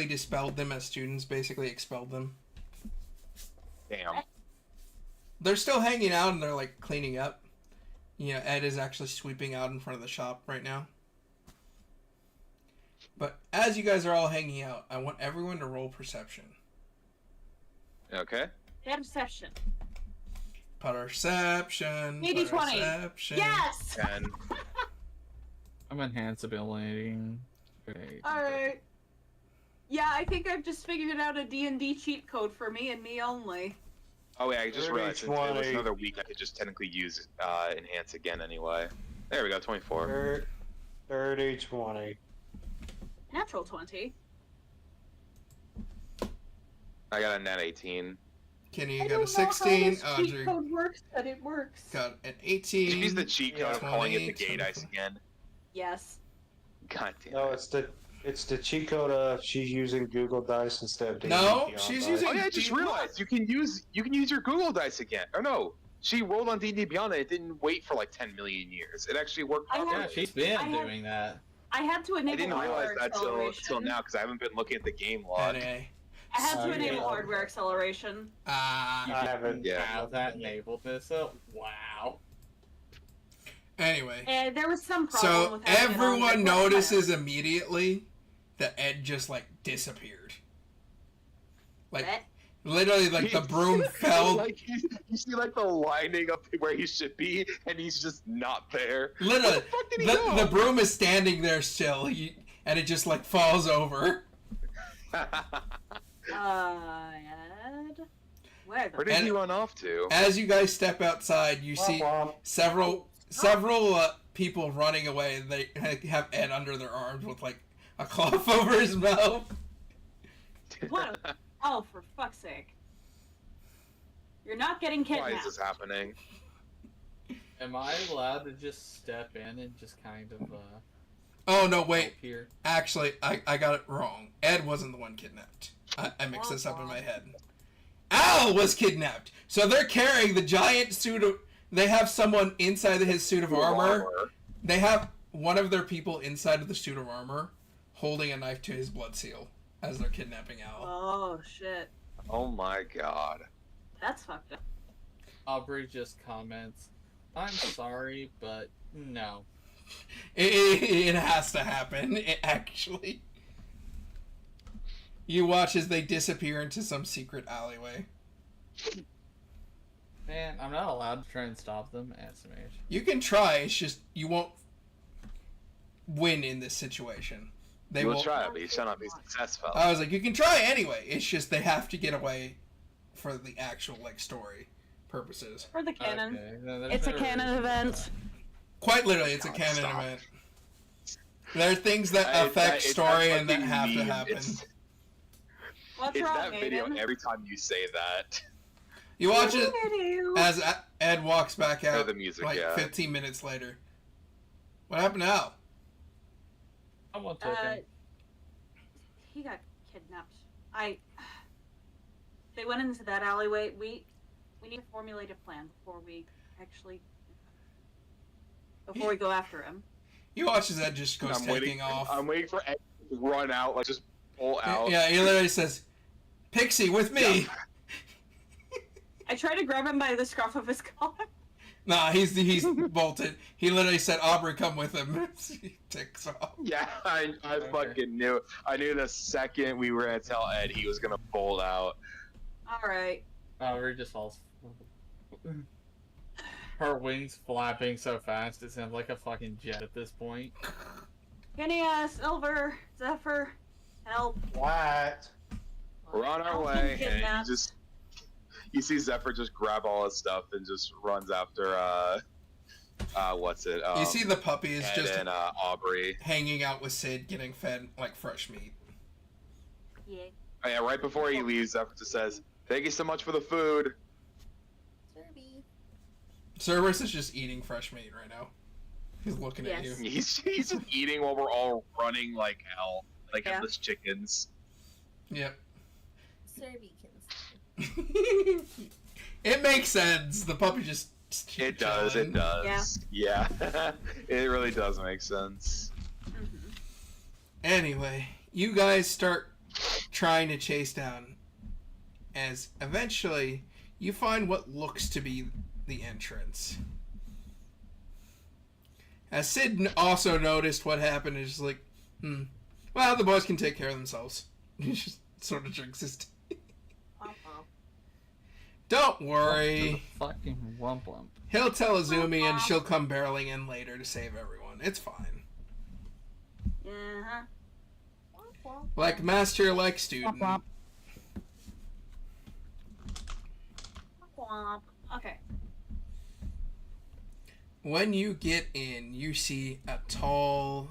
dispelled them as students, basically expelled them. Damn. They're still hanging out and they're like cleaning up. You know, Ed is actually sweeping out in front of the shop right now. But as you guys are all hanging out, I want everyone to roll perception. Okay. Perception. Perception. 80-20. Perception. Yes! 10. I'm enhance ability. Okay. Alright. Yeah, I think I've just figured out a D&D cheat code for me and me only. Oh yeah, I just 30, realized since it was 20. another week, I could just technically use enhance again anyway. There we go, 24. 30, 20. Natural 20. I got a net 18. Kenny, I you don't got a 16. know how this cheat Audrey code works, but it works. got an 18. Use the cheat code of calling it the 20, gate ice again. Yes. God damn No, it. it's the cheat code of she's using Google Dice instead of D&D No, Beyond she's Dice. using- Oh yeah, I just realized you can use your Google Dice again. Or no, she rolled on D&D Beyond and it didn't wait for like 10 million years. It actually worked. I properly. Yeah, she's been I have- doing that. I had to I enable didn't my realize power that till acceleration. now because I haven't been looking at the game log. NA. I had to Oh, enable yeah. hardware acceleration. I haven't. Yeah. Have that enabled, Nissa? Wow. Anyway, And there was some problem so with having it on, everyone but whatever. notices immediately that Ed just like disappeared. Like What? literally, like the broom fell. Like you see, like the lining up where he should be, and he's just not there. Literally, Where the fuck did he go? the broom is standing there still, and it just like falls over. Ed? Where the Where did And- he run off to? As you guys step outside, you see Womp several people running away. And they have Ed under their arms with like a cloth over his mouth. What? Oh, for fuck's sake. You're not getting Why kidnapped. is this happening? Am I allowed to just step in and just kind of, Oh no, wait. help here? Actually, I got it wrong. Ed wasn't the one kidnapped. I mixed this up in my head. Al was kidnapped. So they're carrying the giant suit of... They have someone inside his suit of armor. They have one of their people inside of the suit of armor holding a knife to his blood seal as they're kidnapping Al. Oh, shit. Oh my god. That's fucked up. Aubrey just comments, I'm sorry, but no. It has to happen, actually. You watch as they disappear into some secret alleyway. Man, I'm not allowed to try and stop them at SMH. You can try, it's just you won't win in this situation. They We'll will. try it, but you shall not be successful. I was like, you can try anyway. It's just they have to get away for the actual like story purposes. For the canon. Okay, no, there's It's a no canon reason. event. Quite literally, it's a God, canon stop. event. There are things that affect It's story and that fucking have to meme. happen. What's It's wrong, that video Aiden? every time you say that. You watch it Video. as Ed walks back Or out the music, like yeah. 15 minutes later. What happened to Al? Someone took him. He got kidnapped. They went into that alleyway. We need to formulate a plan before we actually go after him. You watch as Ed just goes taking off. I'm waiting for Ed to run out, like just pull out. Yeah, he literally says, "Pixie, with me." I tried to grab him by the scruff of his collar. Nah, he's bolted. He literally said, "Aubrey, come with him." He takes off. Yeah, I Okay. fucking knew. I knew the second we were gonna tell Ed he was gonna fold out. All right. Aubrey just falls. Her wings flapping so fast, it sounds like a fucking jet at this point. Kenny, Silver, Zephyr, help. What? We're on our I'll way, get and kidnapped. you see Zephyr just grab all his stuff and just runs after what's it? You see the puppy is Ed just and Aubrey. hanging out with Sid, getting fed like fresh meat. Yeah. Oh, yeah, right before he leaves, Zephyr just says, "Thank you so much for the food." Derby. Cerberus is just eating fresh meat right now. He's looking at you. Yes. He's just eating while we're all running like hell, like Yeah. endless chickens. Yep. Serbicans. It makes sense. The puppy just. It does. chilling. It does. Yeah. It really does make sense. Mhm. Anyway, you guys start trying to chase down, as eventually you find what looks to be the entrance. As Sid also noticed what happened, is just like, well, the boys can take care of themselves. He just sort of drinks his tea. Uh-oh. Don't worry. Fucking wump lump. He'll tell Azumi and she'll come barreling in later to save everyone. It's fine. Uh-huh. Like master, like student. Womp womp. Okay. When you get in, you see a tall,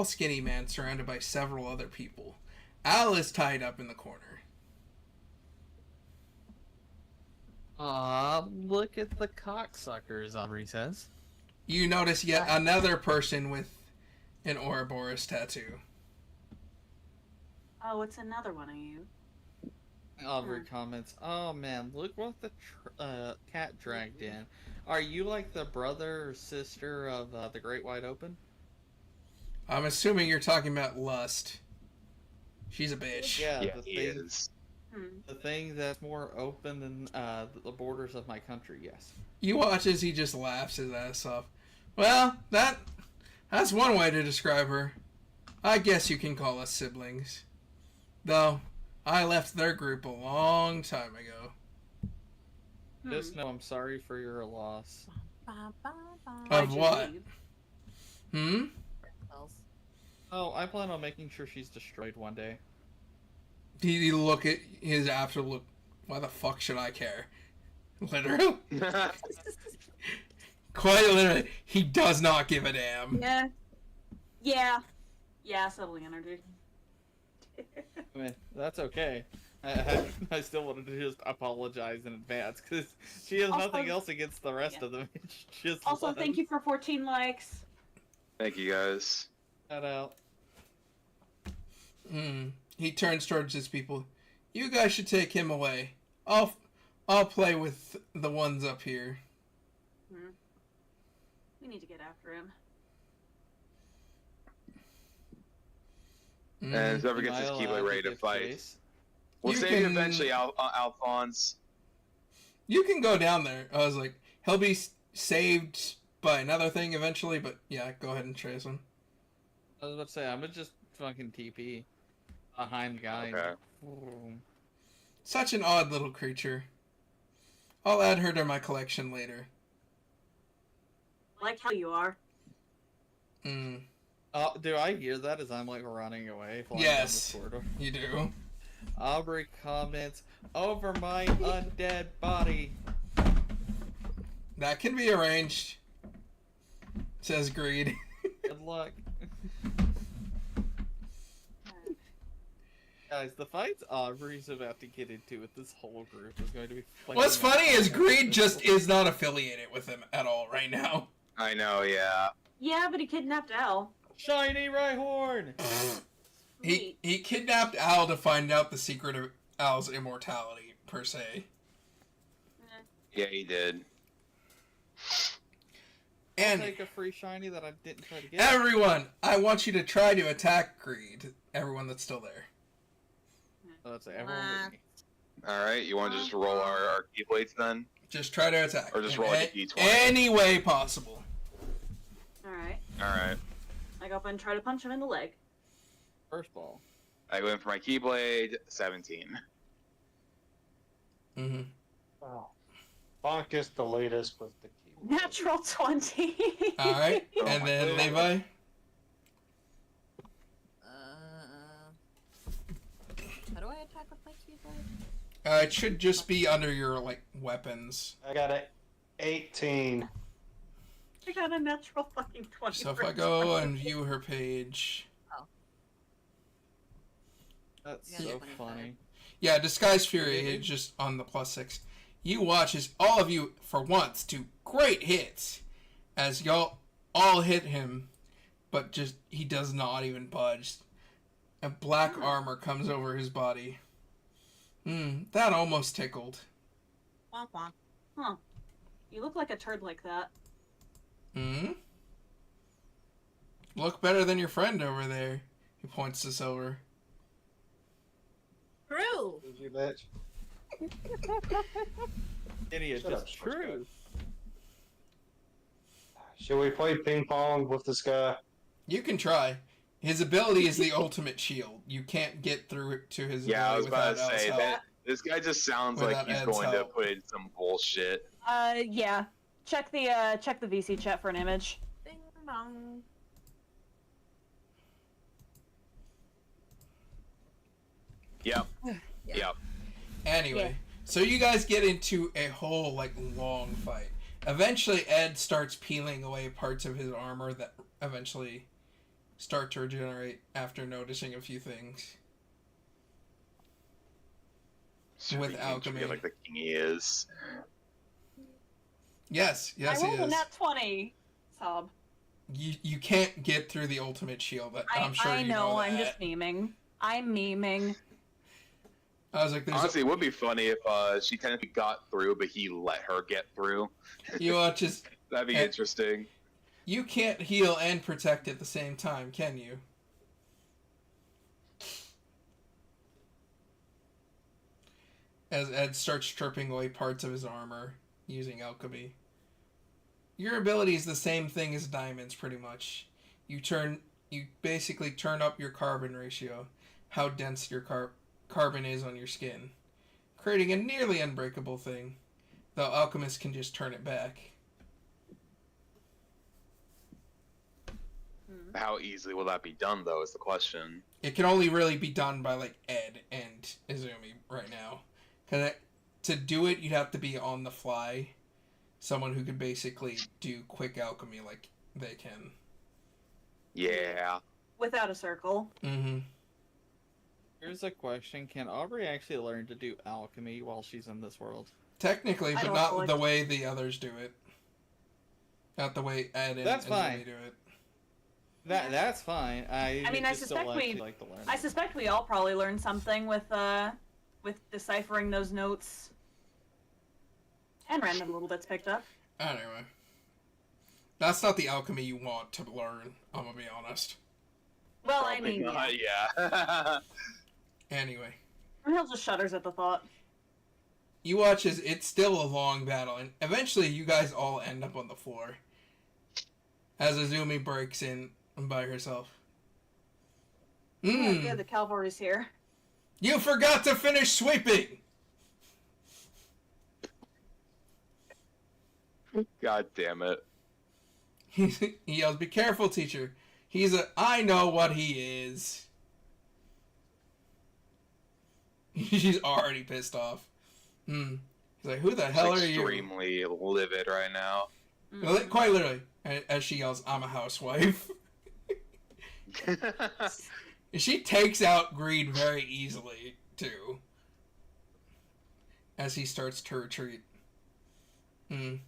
skinny man surrounded by several other people. Al is tied up in the corner. Look at the cocksuckers, Aubrey says. You notice yet another person with an Ouroboros tattoo. Oh, it's another one of you. Aubrey comments, oh man, look what the cat dragged in. Are you like the brother or sister of the Great Wide Open? I'm assuming you're talking about Lust. She's a bitch. Yeah, Yeah, the he thing, is. the thing that's more open than the borders of my country. Yes. You watch as he just laughs his ass off. Well, that's one way to describe her. I guess you can call us siblings. Though, I left their group a long time ago. Just know I'm sorry for your loss. Ba, ba, ba. Of Why'd you what? leave? Hmm? Spells. Oh, I plan on making sure she's destroyed one day. You look at his absolute look. Why the fuck should I care? Literally. Quite literally. He does not give a damn. Yeah. Yeah. Yeah, settling energy. I mean, that's okay. I still wanted to just apologize in advance because she has Also- nothing else against the rest yeah. of them. She just Also, won. thank you for 14 likes. Thank you guys. Shout out. He turns towards his people. You guys should take him away. I'll play with the ones up here. We need to get after him. And whoever Am gets I his allowed Keyblade ready to give fight. chase? We'll You save you can- eventually, Alphonse. You can go down there. I was like, he'll be saved by another thing eventually, but yeah, go ahead and trace him. I was about to say, I'm gonna just fucking TP behind the guy. Okay. Ooh. Such an odd little creature. I'll add her to my collection later. Like how you are. Do I hear that as I'm like running away? Flying Yes. Down the corridor? You do. Aubrey comments, over my undead body. That can be arranged. Says Greed. Good luck. Guys, the fights Aubrey's about to get into with this whole group is going to be What's funny is Greed just is not affiliated with him at all right now. I know, yeah. Yeah, but he kidnapped Al. Shiny Rhyhorn! He kidnapped Al to find out the secret of Al's immortality, per se. Yeah, he did. I'll And take a free shiny that I didn't try to get. everyone, I want you to try to attack Greed. Everyone that's still there. Let's say everyone with me. Alright, you want to just roll our Keyblades then? Just try to attack. Or just in roll like a D20. any way possible. Alright. Alright. I go up and try to punch him in the leg. First ball. I go in for my Keyblade, 17. Mm-hmm. Oh. Bonk is the latest with the keyboard. Natural 20. All right, Oh and my then God. Levi. How do I attack with my keyboard? It should just be under your like weapons. I got a 18. I got a natural fucking 20. So if for I go 20. and view her page, That's Yeah, so 25. funny. yeah, Disguise Fury is just on the +6. You watch as all of you, for once, do great hits, as y'all all hit him, but just he does not even budge. A black armor comes over his body. That almost tickled. Womp womp. Huh. You look like a turd like that. Look better than your friend over there. He points this over. True. Did you bitch? Idiot, Shut up, just sports true. Should we play ping pong with this guy? You can try. His ability is the ultimate shield. You can't get through to his Yeah, I was ability about to without say Al's that. help. This guy just sounds like Without he's Ed's going to help. put in some bullshit. Yeah. Check the VC chat for an image. Ding dong. Yep. Yeah. Yep. Anyway, Yeah. so you guys get into a whole like long fight. Eventually, Ed starts peeling away parts of his armor that eventually start to regenerate after noticing a few things. With Freaking alchemy. treated like the king he is. Yes, I he rolled a is. nat 20. Sob. You can't get through the ultimate shield. I'm sure I you know, know I'm that. just memeing. I'm memeing. I was like, there's Honestly, it would be funny if she technically got through, but he let her get through. you watch as That'd be Eh. interesting. you can't heal and protect at the same time, can you? as Ed starts stripping away parts of his armor using alchemy. Your ability is the same thing as Diamond's, pretty much. You basically turn up your carbon ratio, how dense your carbon is on your skin, creating a nearly unbreakable thing, though alchemists can just turn it back. How easily will that be done, though, is the question. It can only really be done by, like, Ed and Izumi right now. Because to do it, you'd have to be on the fly. Someone who could basically do quick alchemy like they can. Yeah. Without a circle. Mm-hmm. Here's a question: can Aubrey actually learn to do alchemy while she's in this world? Technically, I but don't not like- the way the others do it. Not the way Ed and That's Izumi fine. do it. That's fine. I mean, I just still suspect we- like to learn. I suspect we all probably learned something with deciphering those notes. And random little bits picked up. Anyway. That's not the alchemy you want to learn, I'm gonna be honest. Well, Probably I mean, not, yeah. yeah. Anyway. Rahil just shudders at the thought. You watch as it's still a long battle, and eventually you guys all end up on the floor. As Izumi breaks in by herself. Yeah, good, the cavalry's here. You forgot to finish sweeping! God damn it. He yells, "Be careful, teacher. I know what he is." She's already pissed off. He's like, "Who the hell are you?" Extremely livid right now. Well, quite literally, as she yells, "I'm a housewife." She takes out Greed very easily, too. As he starts to retreat. And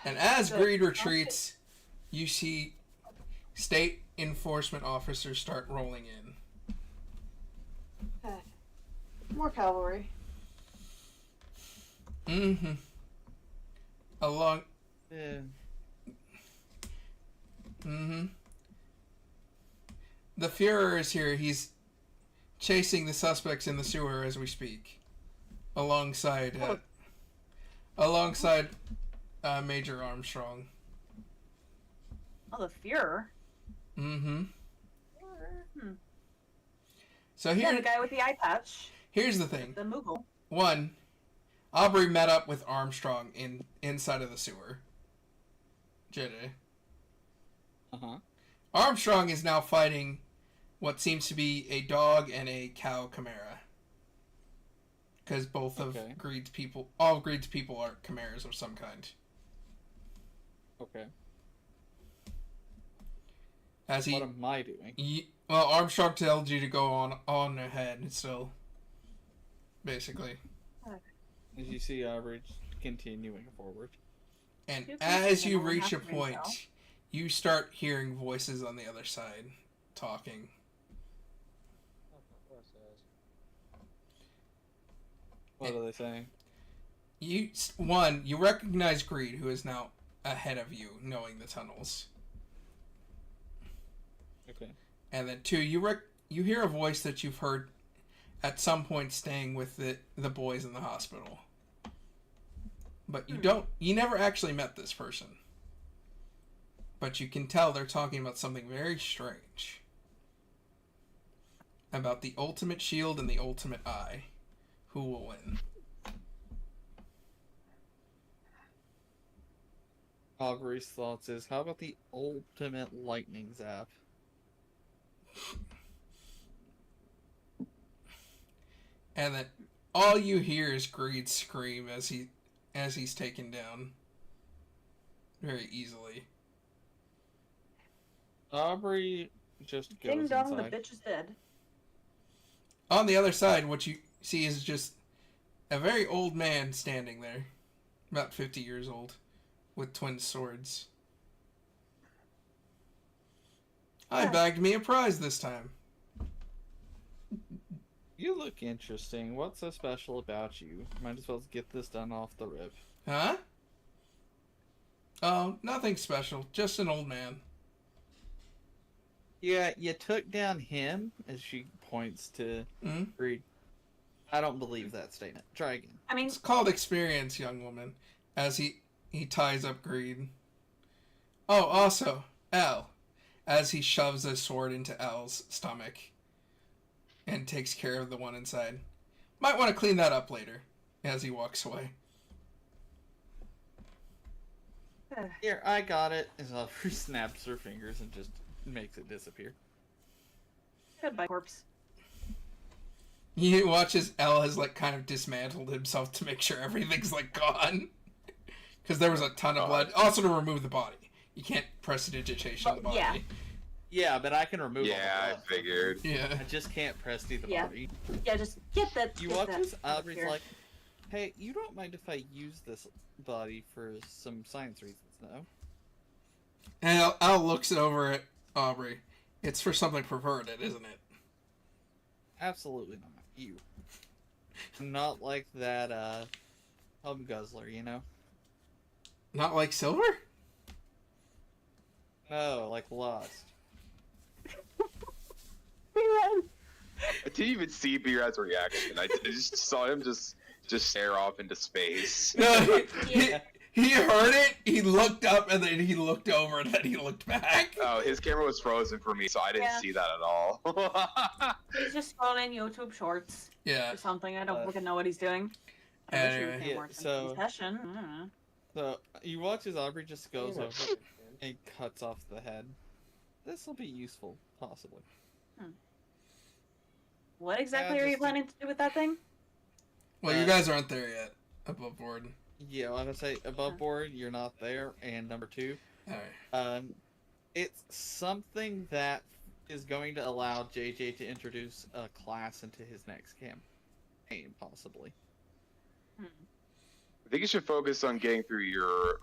as Greed retreats, you see state enforcement officers start rolling in. More cavalry. Along. Yeah. The Führer is here. He's chasing the suspects in the sewer as we speak. Alongside Major Armstrong. Oh, the Führer. So Yeah, here, the guy with the eye patch. here's the thing. The Moogle. One, Aubrey met up with Armstrong inside of the sewer. JJ. Armstrong is now fighting what seems to be a dog and a cow chimera. Because both of all of Greed's people are chimeras of some kind. Okay. What am I doing? Well, Armstrong tells you to go on ahead, so basically. As you see, Aubrey continuing forward. And You as can you only reach a have to point, reach out. you start hearing voices on the other side talking. What are they saying? You recognize Greed, who is now ahead of you, knowing the tunnels. Okay. And then two, you hear a voice that you've heard at some point staying with the boys in the hospital. But you never actually met this person. But you can tell they're talking about something very strange. About the ultimate shield and the ultimate eye. Who will win? Aubrey's thoughts is, how about the ultimate lightning zap? And then all you hear is Greed scream as he's taken down very easily. Aubrey just goes Ding dong, inside. the bitch is dead. On the other side, what you see is just a very old man standing there, about 50 years old, with twin swords. I bagged me a prize this time. You look interesting. What's so special about you? Might as well get this done off the rip. Huh? Oh, nothing special. Just an old man. Yeah, you took down him, as she points to Mhm. Greed. I don't believe that statement. Try again. I mean, It's called experience, young woman. As he ties up Greed. Oh, also, Al. As he shoves a sword into Al's stomach. And takes care of the one inside. Might want to clean that up later. As he walks away. Here, I got it. And Aubrey snaps her fingers and just makes it disappear. goodbye, corpse. He watches Al has like kind of dismantled himself to make sure everything's like gone. Because there was a ton of blood. Also to remove the body. You can't prestidigitation the body. Yeah. Yeah, but I can remove all Yeah, the I blood. figured. Yeah. I just can't presti the Yeah. body. Yeah, just get that. You get watch that as out of Aubrey's here. like, hey, you don't mind if I use this body for some science reasons, no? And Al looks over at Aubrey. It's for something perverted, isn't it? Absolutely not. You. I'm not like that, hum guzzler, you know? Not like Silver? No, like Lost. I didn't even see B-Rad's reaction. I just saw him just stare off into space. No, Yeah. he heard it, he looked up, and then he looked over, and then he looked back. Oh, his camera was frozen for me, so I didn't Yeah. see that at all. He's just scrolling YouTube Shorts Yeah. or something. I don't fucking know what he's doing. I wish he would Anyway. pay more Yeah, attention so- to the session. I don't know. So, you watch as Aubrey just goes over and cuts off the head. This will be useful, possibly. What exactly Yeah, are you just- planning to do with that thing? Well, you guys aren't there yet. Above board. Yeah, I'm gonna say above board, you're not there, and number two, Alright. it's something that is going to allow JJ to introduce a class into his next campaign, possibly. I think you should focus on getting through your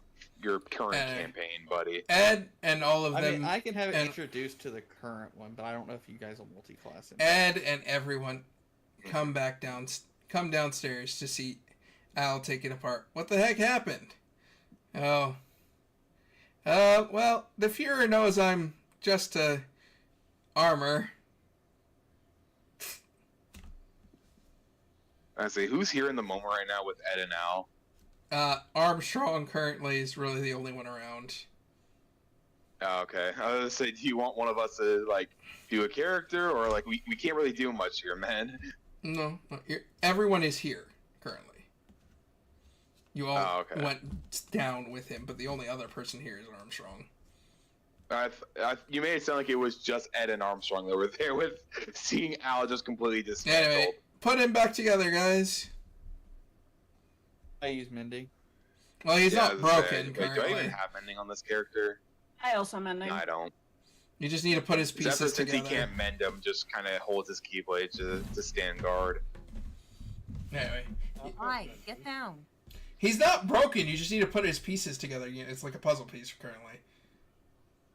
current Uh, campaign, buddy. Ed and all of I them. mean, I can have it and- introduced to the current one, but I don't know if you guys will multi-class it. Ed and everyone come downstairs to see Al take it apart. What the heck happened? Oh. Well, the Fuhrer knows I'm just a armor. I say, who's here in the moment right now with Ed and Al? Armstrong currently is really the only one around. Oh, okay. I was gonna say, do you want one of us to like do a character, or like we can't really do much here, man? No, everyone is here currently. You all Oh, okay. went down with him, but the only other person here is Armstrong. You made it sound like it was just Ed and Armstrong that were there with seeing Al just completely dismantled. Anyway, put him back together, guys. I use Mindy. Well, he's Yeah, not I was gonna say, broken wait, do I currently. even have mending on this character? I also mending. No, I don't. You just need to put his Except pieces since together. he can't mend them, just kind of holds his keyblade to stand guard. Anyway, Hi, get down. he's not broken. You just need to put his pieces together. It's like a puzzle piece currently.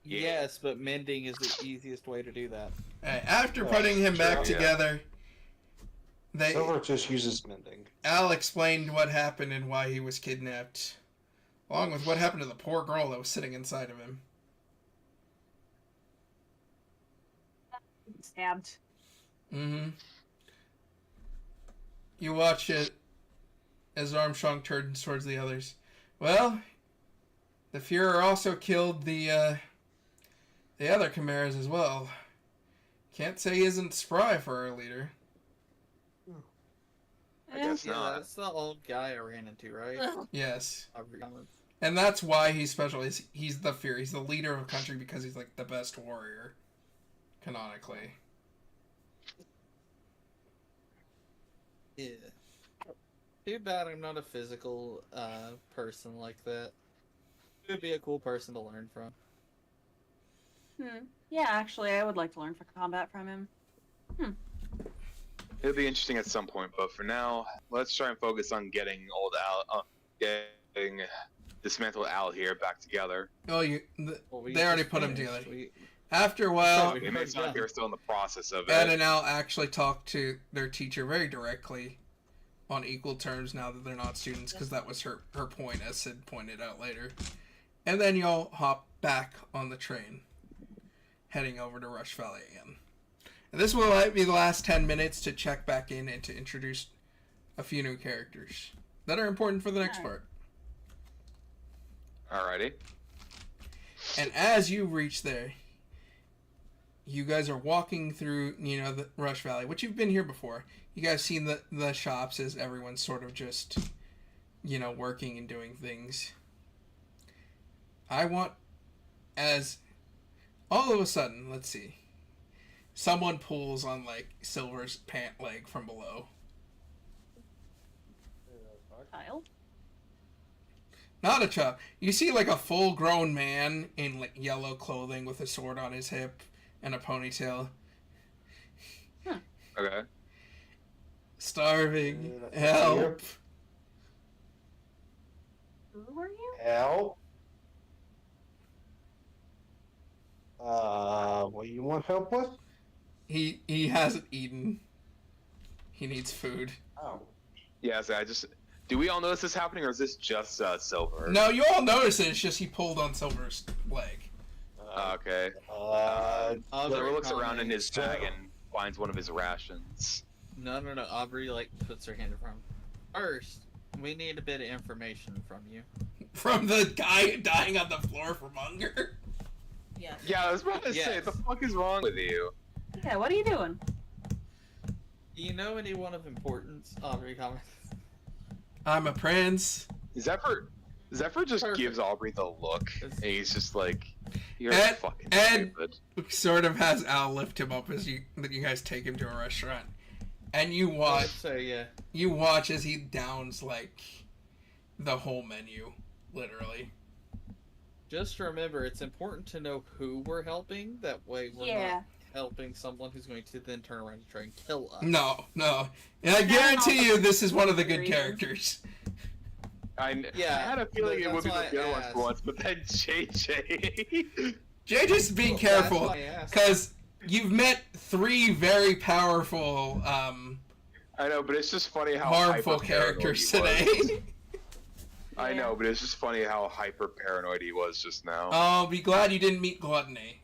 Yeah. Yes, but mending is the easiest way to do that. After putting him back Yeah. together, Silver just uses mending. Al explained what happened and why he was kidnapped, along with what happened to the poor girl that was sitting inside of him. Stabbed. Mm-hmm. You watch it as Armstrong turns towards the others. Well, the Fuhrer also killed the other Chimeras as well. Can't say he isn't spry for our leader. I guess Yeah, not. that's the old guy I ran into, right? Ugh. Yes. Aubrey. And that's why he's special. He's the Fuhrer. He's the leader of a country because he's like the best warrior, canonically. Yeah. Too bad I'm not a physical person like that. Would be a cool person to learn from. Yeah, actually, I would like to learn for combat from him. It'll be interesting at some point, but for now, let's try and focus on getting old Al, getting dismantled Al here back together. Oh, Well, we they already just put him finished. together. We- After a while, It may sound like they're still in the process of Ed it. and Al actually talk to their teacher very directly on equal terms now that they're not students, because that was her point, as Sid pointed out later. And then y'all hop back on the train, heading over to Rush Valley again. And this will be the last 10 minutes to check back in and to introduce a few new characters that are important for the next part. Alrighty. And as you reach there, you guys are walking through, the Rush Valley, which you've been here before. You guys seen the shops as everyone's sort of just, working and doing things. I want, as all of a sudden, let's see, someone pulls on, Silver's pant leg from below. Kyle? Not a child. You see, a full-grown man in, yellow clothing with a sword on his hip and a ponytail. Okay. Starving. Help. Who are you? Help. What do you want help with? He hasn't eaten. He needs food. Oh. Yeah, so do we all notice this happening, or is this just Silver? No, you all notice it. It's just he pulled on Silver's leg. Okay. Silver looks around in his bag and finds one of his rations. No. Aubrey, puts her hand in front of him. First, we need a bit of information from you. From the guy dying on the floor from hunger? Yeah. Yeah, I was about to say, Yes. the fuck is wrong with you? Yeah, what are you doing? Do you know anyone of importance? Aubrey comments. I'm a prince. Zephyr just Perfect. gives Aubrey the look, and he's just like, you're Ed- fucking Ed- stupid. Sort of has Al lift him up as you guys take him to a restaurant. And you I would watch say, yeah. you watch as he downs the whole menu, literally. Just remember, it's important to know who we're helping. That way we're not helping someone who's going to then turn around and try and kill us. No. And I guarantee you this is one of the good characters. I Yeah, had a feeling it would be that's the why I good one asked. for once, but then JJ. JJ's being Well, careful, that's why I asked. because you've met 3 very powerful, I know, but it's just funny how harmful hyper-paranoid characters he was. today. I know, but it's just funny how hyper paranoid he was just now. I'll be glad you didn't meet Gluttony.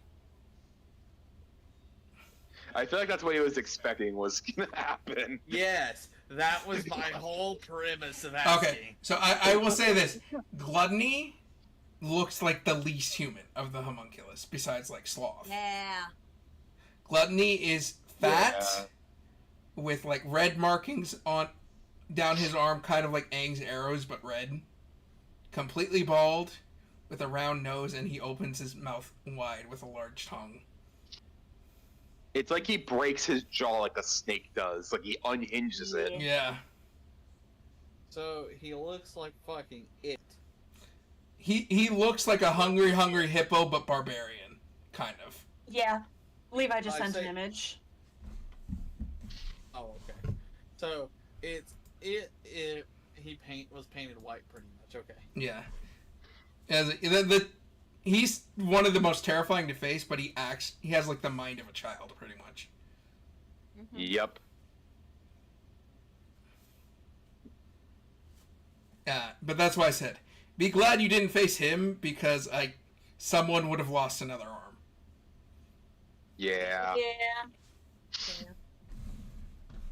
I feel like that's what he was expecting was gonna happen. Yes, that was my whole premise of asking. Okay, so I will say this. Gluttony looks like the least human of the homunculus, besides, Sloth. Yeah. Gluttony is fat, Yeah. with, red markings down his arm, kind of like Aang's arrows, but red. Completely bald, with a round nose, and he opens his mouth wide with a large tongue. It's like he breaks his jaw like a snake does. Like he unhinges it. Yeah. So he looks like fucking it. He looks like a hungry hippo, but barbarian, kind of. Yeah. Levi just I'd sent an say- image. Oh, okay. So he was painted white pretty much. Okay. Yeah. He's one of the most terrifying to face, but he has the mind of a child, pretty much. Yep. But that's why I said, be glad you didn't face him, because someone would have lost another arm. Yeah. Yeah.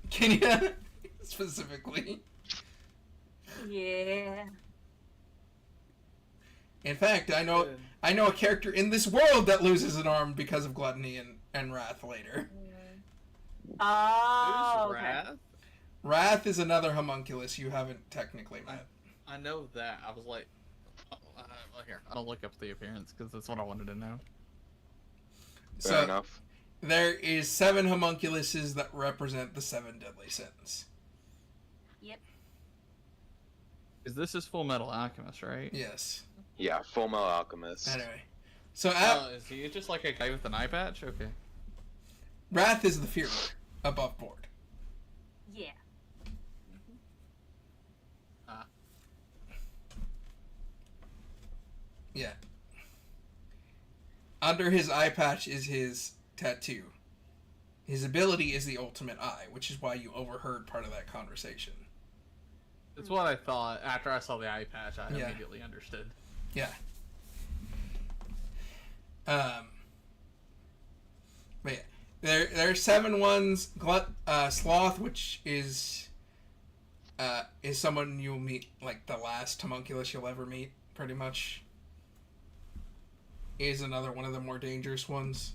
Can you specifically? Yeah. In fact, I know a character in this world that loses an arm because of Gluttony and Wrath later. Oh, Who's okay. Wrath? Wrath is another homunculus you haven't technically met. I know that. I was like, here, I'll look up the appearance because that's what I wanted to know. Fair So enough. there is 7 homunculuses that represent the 7 deadly sins. Is this his Full Metal Alchemist, right? Yes. Yeah, Full Metal Alchemist. Anyway, so Is he just like a guy with an eye patch? Okay. Wrath is the Fearer above board. Yeah. Yeah. Under his eye patch is his tattoo. His ability is the ultimate eye, which is why you overheard part of that conversation. That's what I thought. After I saw the eye patch, I Yeah. immediately understood. Yeah. But yeah, there's there's 7 ones. Sloth, which is someone you'll meet, like the last homunculus you'll ever meet, pretty much. Is another one of the more dangerous ones.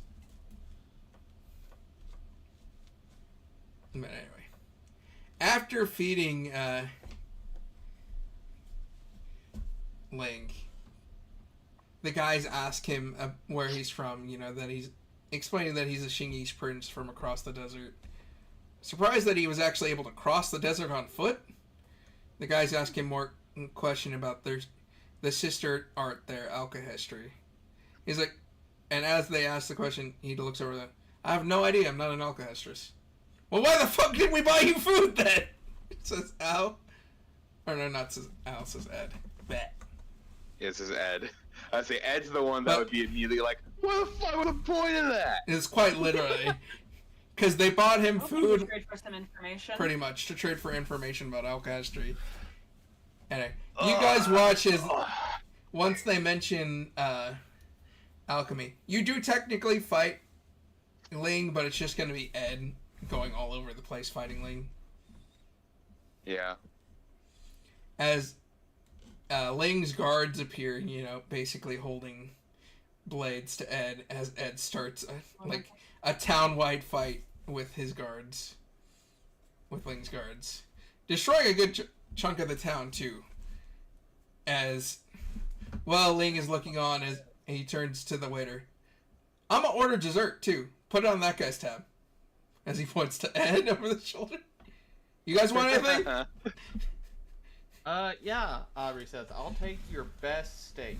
But anyway, after feeding Ling, the guys ask him where he's from. You know, that he's explaining that he's a Shingese prince from across the desert. Surprised that he was actually able to cross the desert on foot. The guys ask him more question about the sister art there, Alkahestry. He's like, and as they ask the question, he looks over them. I have no idea. I'm not an Alkahestress. Well, why the fuck did we buy you food then? Says Al. Or no, not says Al. Says Ed. Bet. Yeah, it says Ed. I say Ed's the one that would be immediately like, what the fuck was the point of that? It's quite literally. Because they bought him food. To trade for some information. Pretty much, to trade for information about Alkahestry. Anyway, you guys watch as once they mention alchemy. You do technically fight Ling, but it's just going to be Ed going all over the place fighting Ling. Yeah. As Ling's guards appear, you know, basically holding blades to Ed as Ed starts a town-wide fight with his guards. With Ling's guards. Destroying a good chunk of the town, too. As, well, Ling is looking on as he turns to the waiter. I'm gonna order dessert, too. Put it on that guy's tab. As he points to Ed over the shoulder. You guys want anything? Yeah, Aubrey says, I'll take your best steak.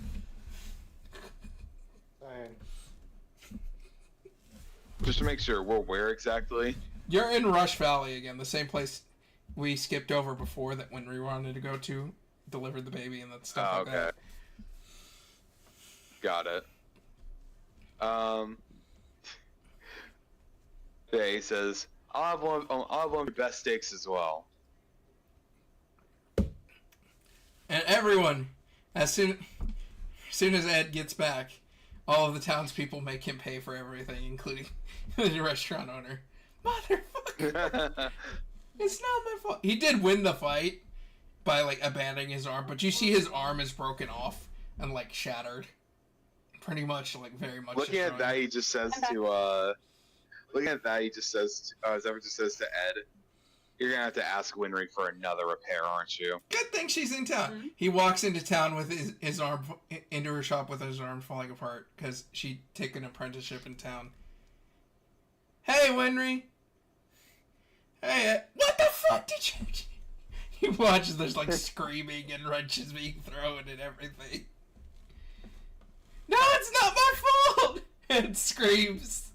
Dang. Just to make sure, we're where exactly? You're in Rush Valley again, the same place we skipped over before that when we wanted to go to, delivered the baby and that stuff like that. Got it. Yeah, he says, I'll have one of your best steaks as well. And everyone, as soon as Ed gets back, all of the townspeople make him pay for everything, including the restaurant owner. Motherfucker! It's not my fault. He did win the fight by, like, abandoning his arm, but you see his arm is broken off and, like, shattered. Pretty much, like, very much. Looking at that, he just says to, Zephyr just says to Ed, you're gonna have to ask Winry for another repair, aren't you? Good thing she's in town. Mm-hmm. He walks into town with his arm, into her shop with his arm falling apart, because she'd taken an apprenticeship in town. Hey, Winry! Hey, what the fuck did you... He watches, there's like screaming and wrenches being thrown and everything. No, it's not my fault! And screams.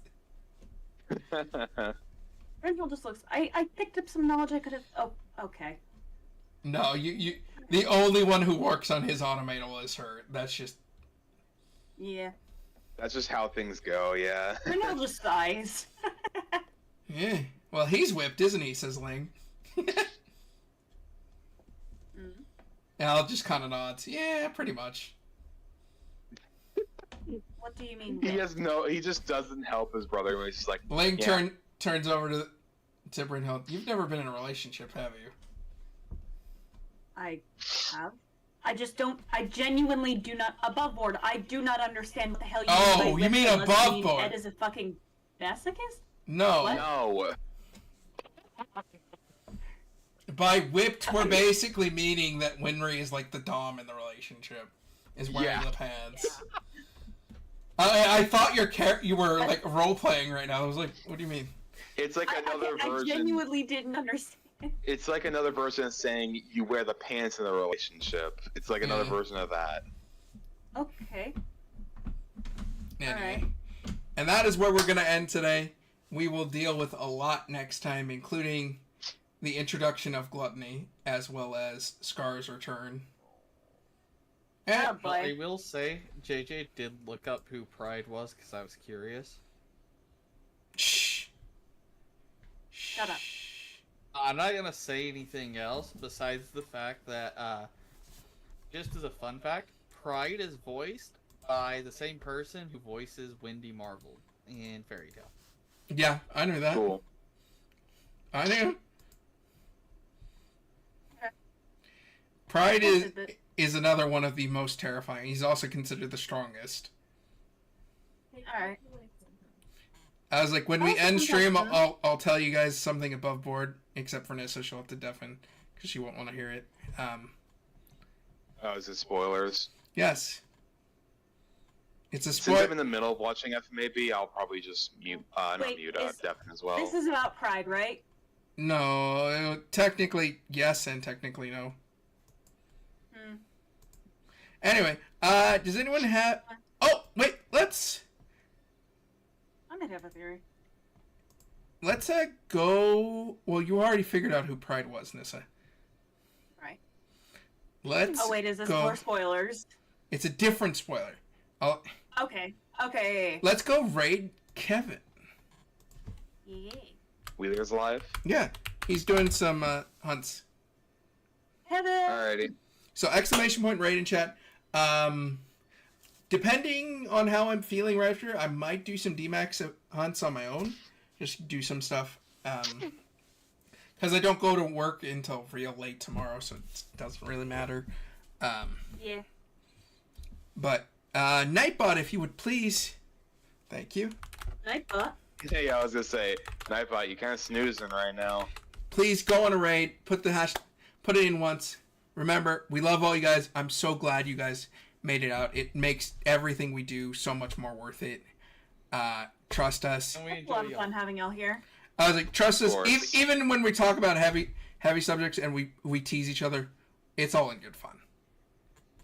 Renfield just looks. I picked up some knowledge I could have. Oh, okay. No, you. The only one who works on his automatal is her. That's just. Yeah. That's just how things go, yeah. Renfield just sighs. Yeah. Well, he's whipped, isn't he? Says Ling. Al just kind of nods. Yeah, pretty much. What do you mean? He just doesn't help his brother. He's just like, Ling turns over to Brynhild. You've never been in a relationship, have you? I have. I just don't. I genuinely do not. Above board. I do not understand what the hell you mean. Oh, by you whipped mean unless above you mean board. Ed is a fucking masochist? No. What? no. By whipped, we're basically meaning that Winry is like the dom in the relationship. Is wearing the pants. I thought you were like role playing right now. I was like, what do you mean? It's like another version. I genuinely didn't understand. It's like another version of saying you wear the pants in the relationship. It's like another version of that. Okay. Anyway. Alright. And that is where we're going to end today. We will deal with a lot next time, including the introduction of Gluttony, as well as Scar's return. Oh, But I boy. will say, JJ did look up who Pride was because I was curious. Shh. Shut up. I'm not gonna say anything else besides the fact that, just as a fun fact, Pride is voiced by the same person who voices Wendy Marvel in Fairy Tail. Yeah, I knew that. Cool. I knew. Okay. Pride That's is a bit- is another one of the most terrifying. He's also considered the strongest. Alright. I was like, when I we also end think stream, that's I'll tell you guys something above board, except for Nissa. She'll have to deafen because she won't want to hear it. Oh, is it spoilers? Yes. It's a Since I'm spoil. in the middle of watching FMAB, I'll probably just mute, not Wait, mute, is- deafen as well. This is about Pride, right? No, technically yes and technically no. Hmm. Anyway, does anyone have? Oh wait, let's I might have a theory. go. Well, you already figured out who Pride was, Nissa. Right. Let's. Oh wait, is this go. more spoilers? It's a different spoiler. Okay. Okay. Let's go raid Kevin. Yeah. Wheeler's live. Yeah, he's doing some hunts. Heaven. Alrighty. So exclamation point raid in chat. Depending on how I'm feeling right after, I might do some DMAX hunts on my own. Just do some stuff. Because I don't go to work until real late tomorrow, so it doesn't really matter. Yeah. But Nightbot, if you would please, thank you. Nightbot. Yeah, I was gonna say, Nightbot, you kind of snoozing right now. Please go on a raid. Put it in once. Remember, we love all you guys. I'm so glad you guys made it out. It makes everything we do so much more worth it. Trust us. And we It's a lot enjoy of fun y'all. having y'all here. I was like, trust us. Of course. Even when we talk about heavy subjects and we tease each other, it's all in good fun.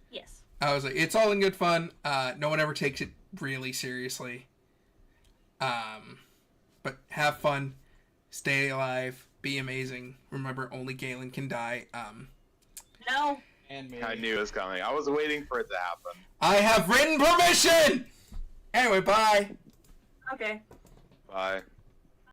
Yes. I was like, it's all in good fun. No one ever takes it really seriously. But have fun, stay alive, be amazing. Remember, only Galen can die. No. And me. I knew it was coming. I was waiting for it to happen. I have written permission. Anyway, bye. Okay. Bye.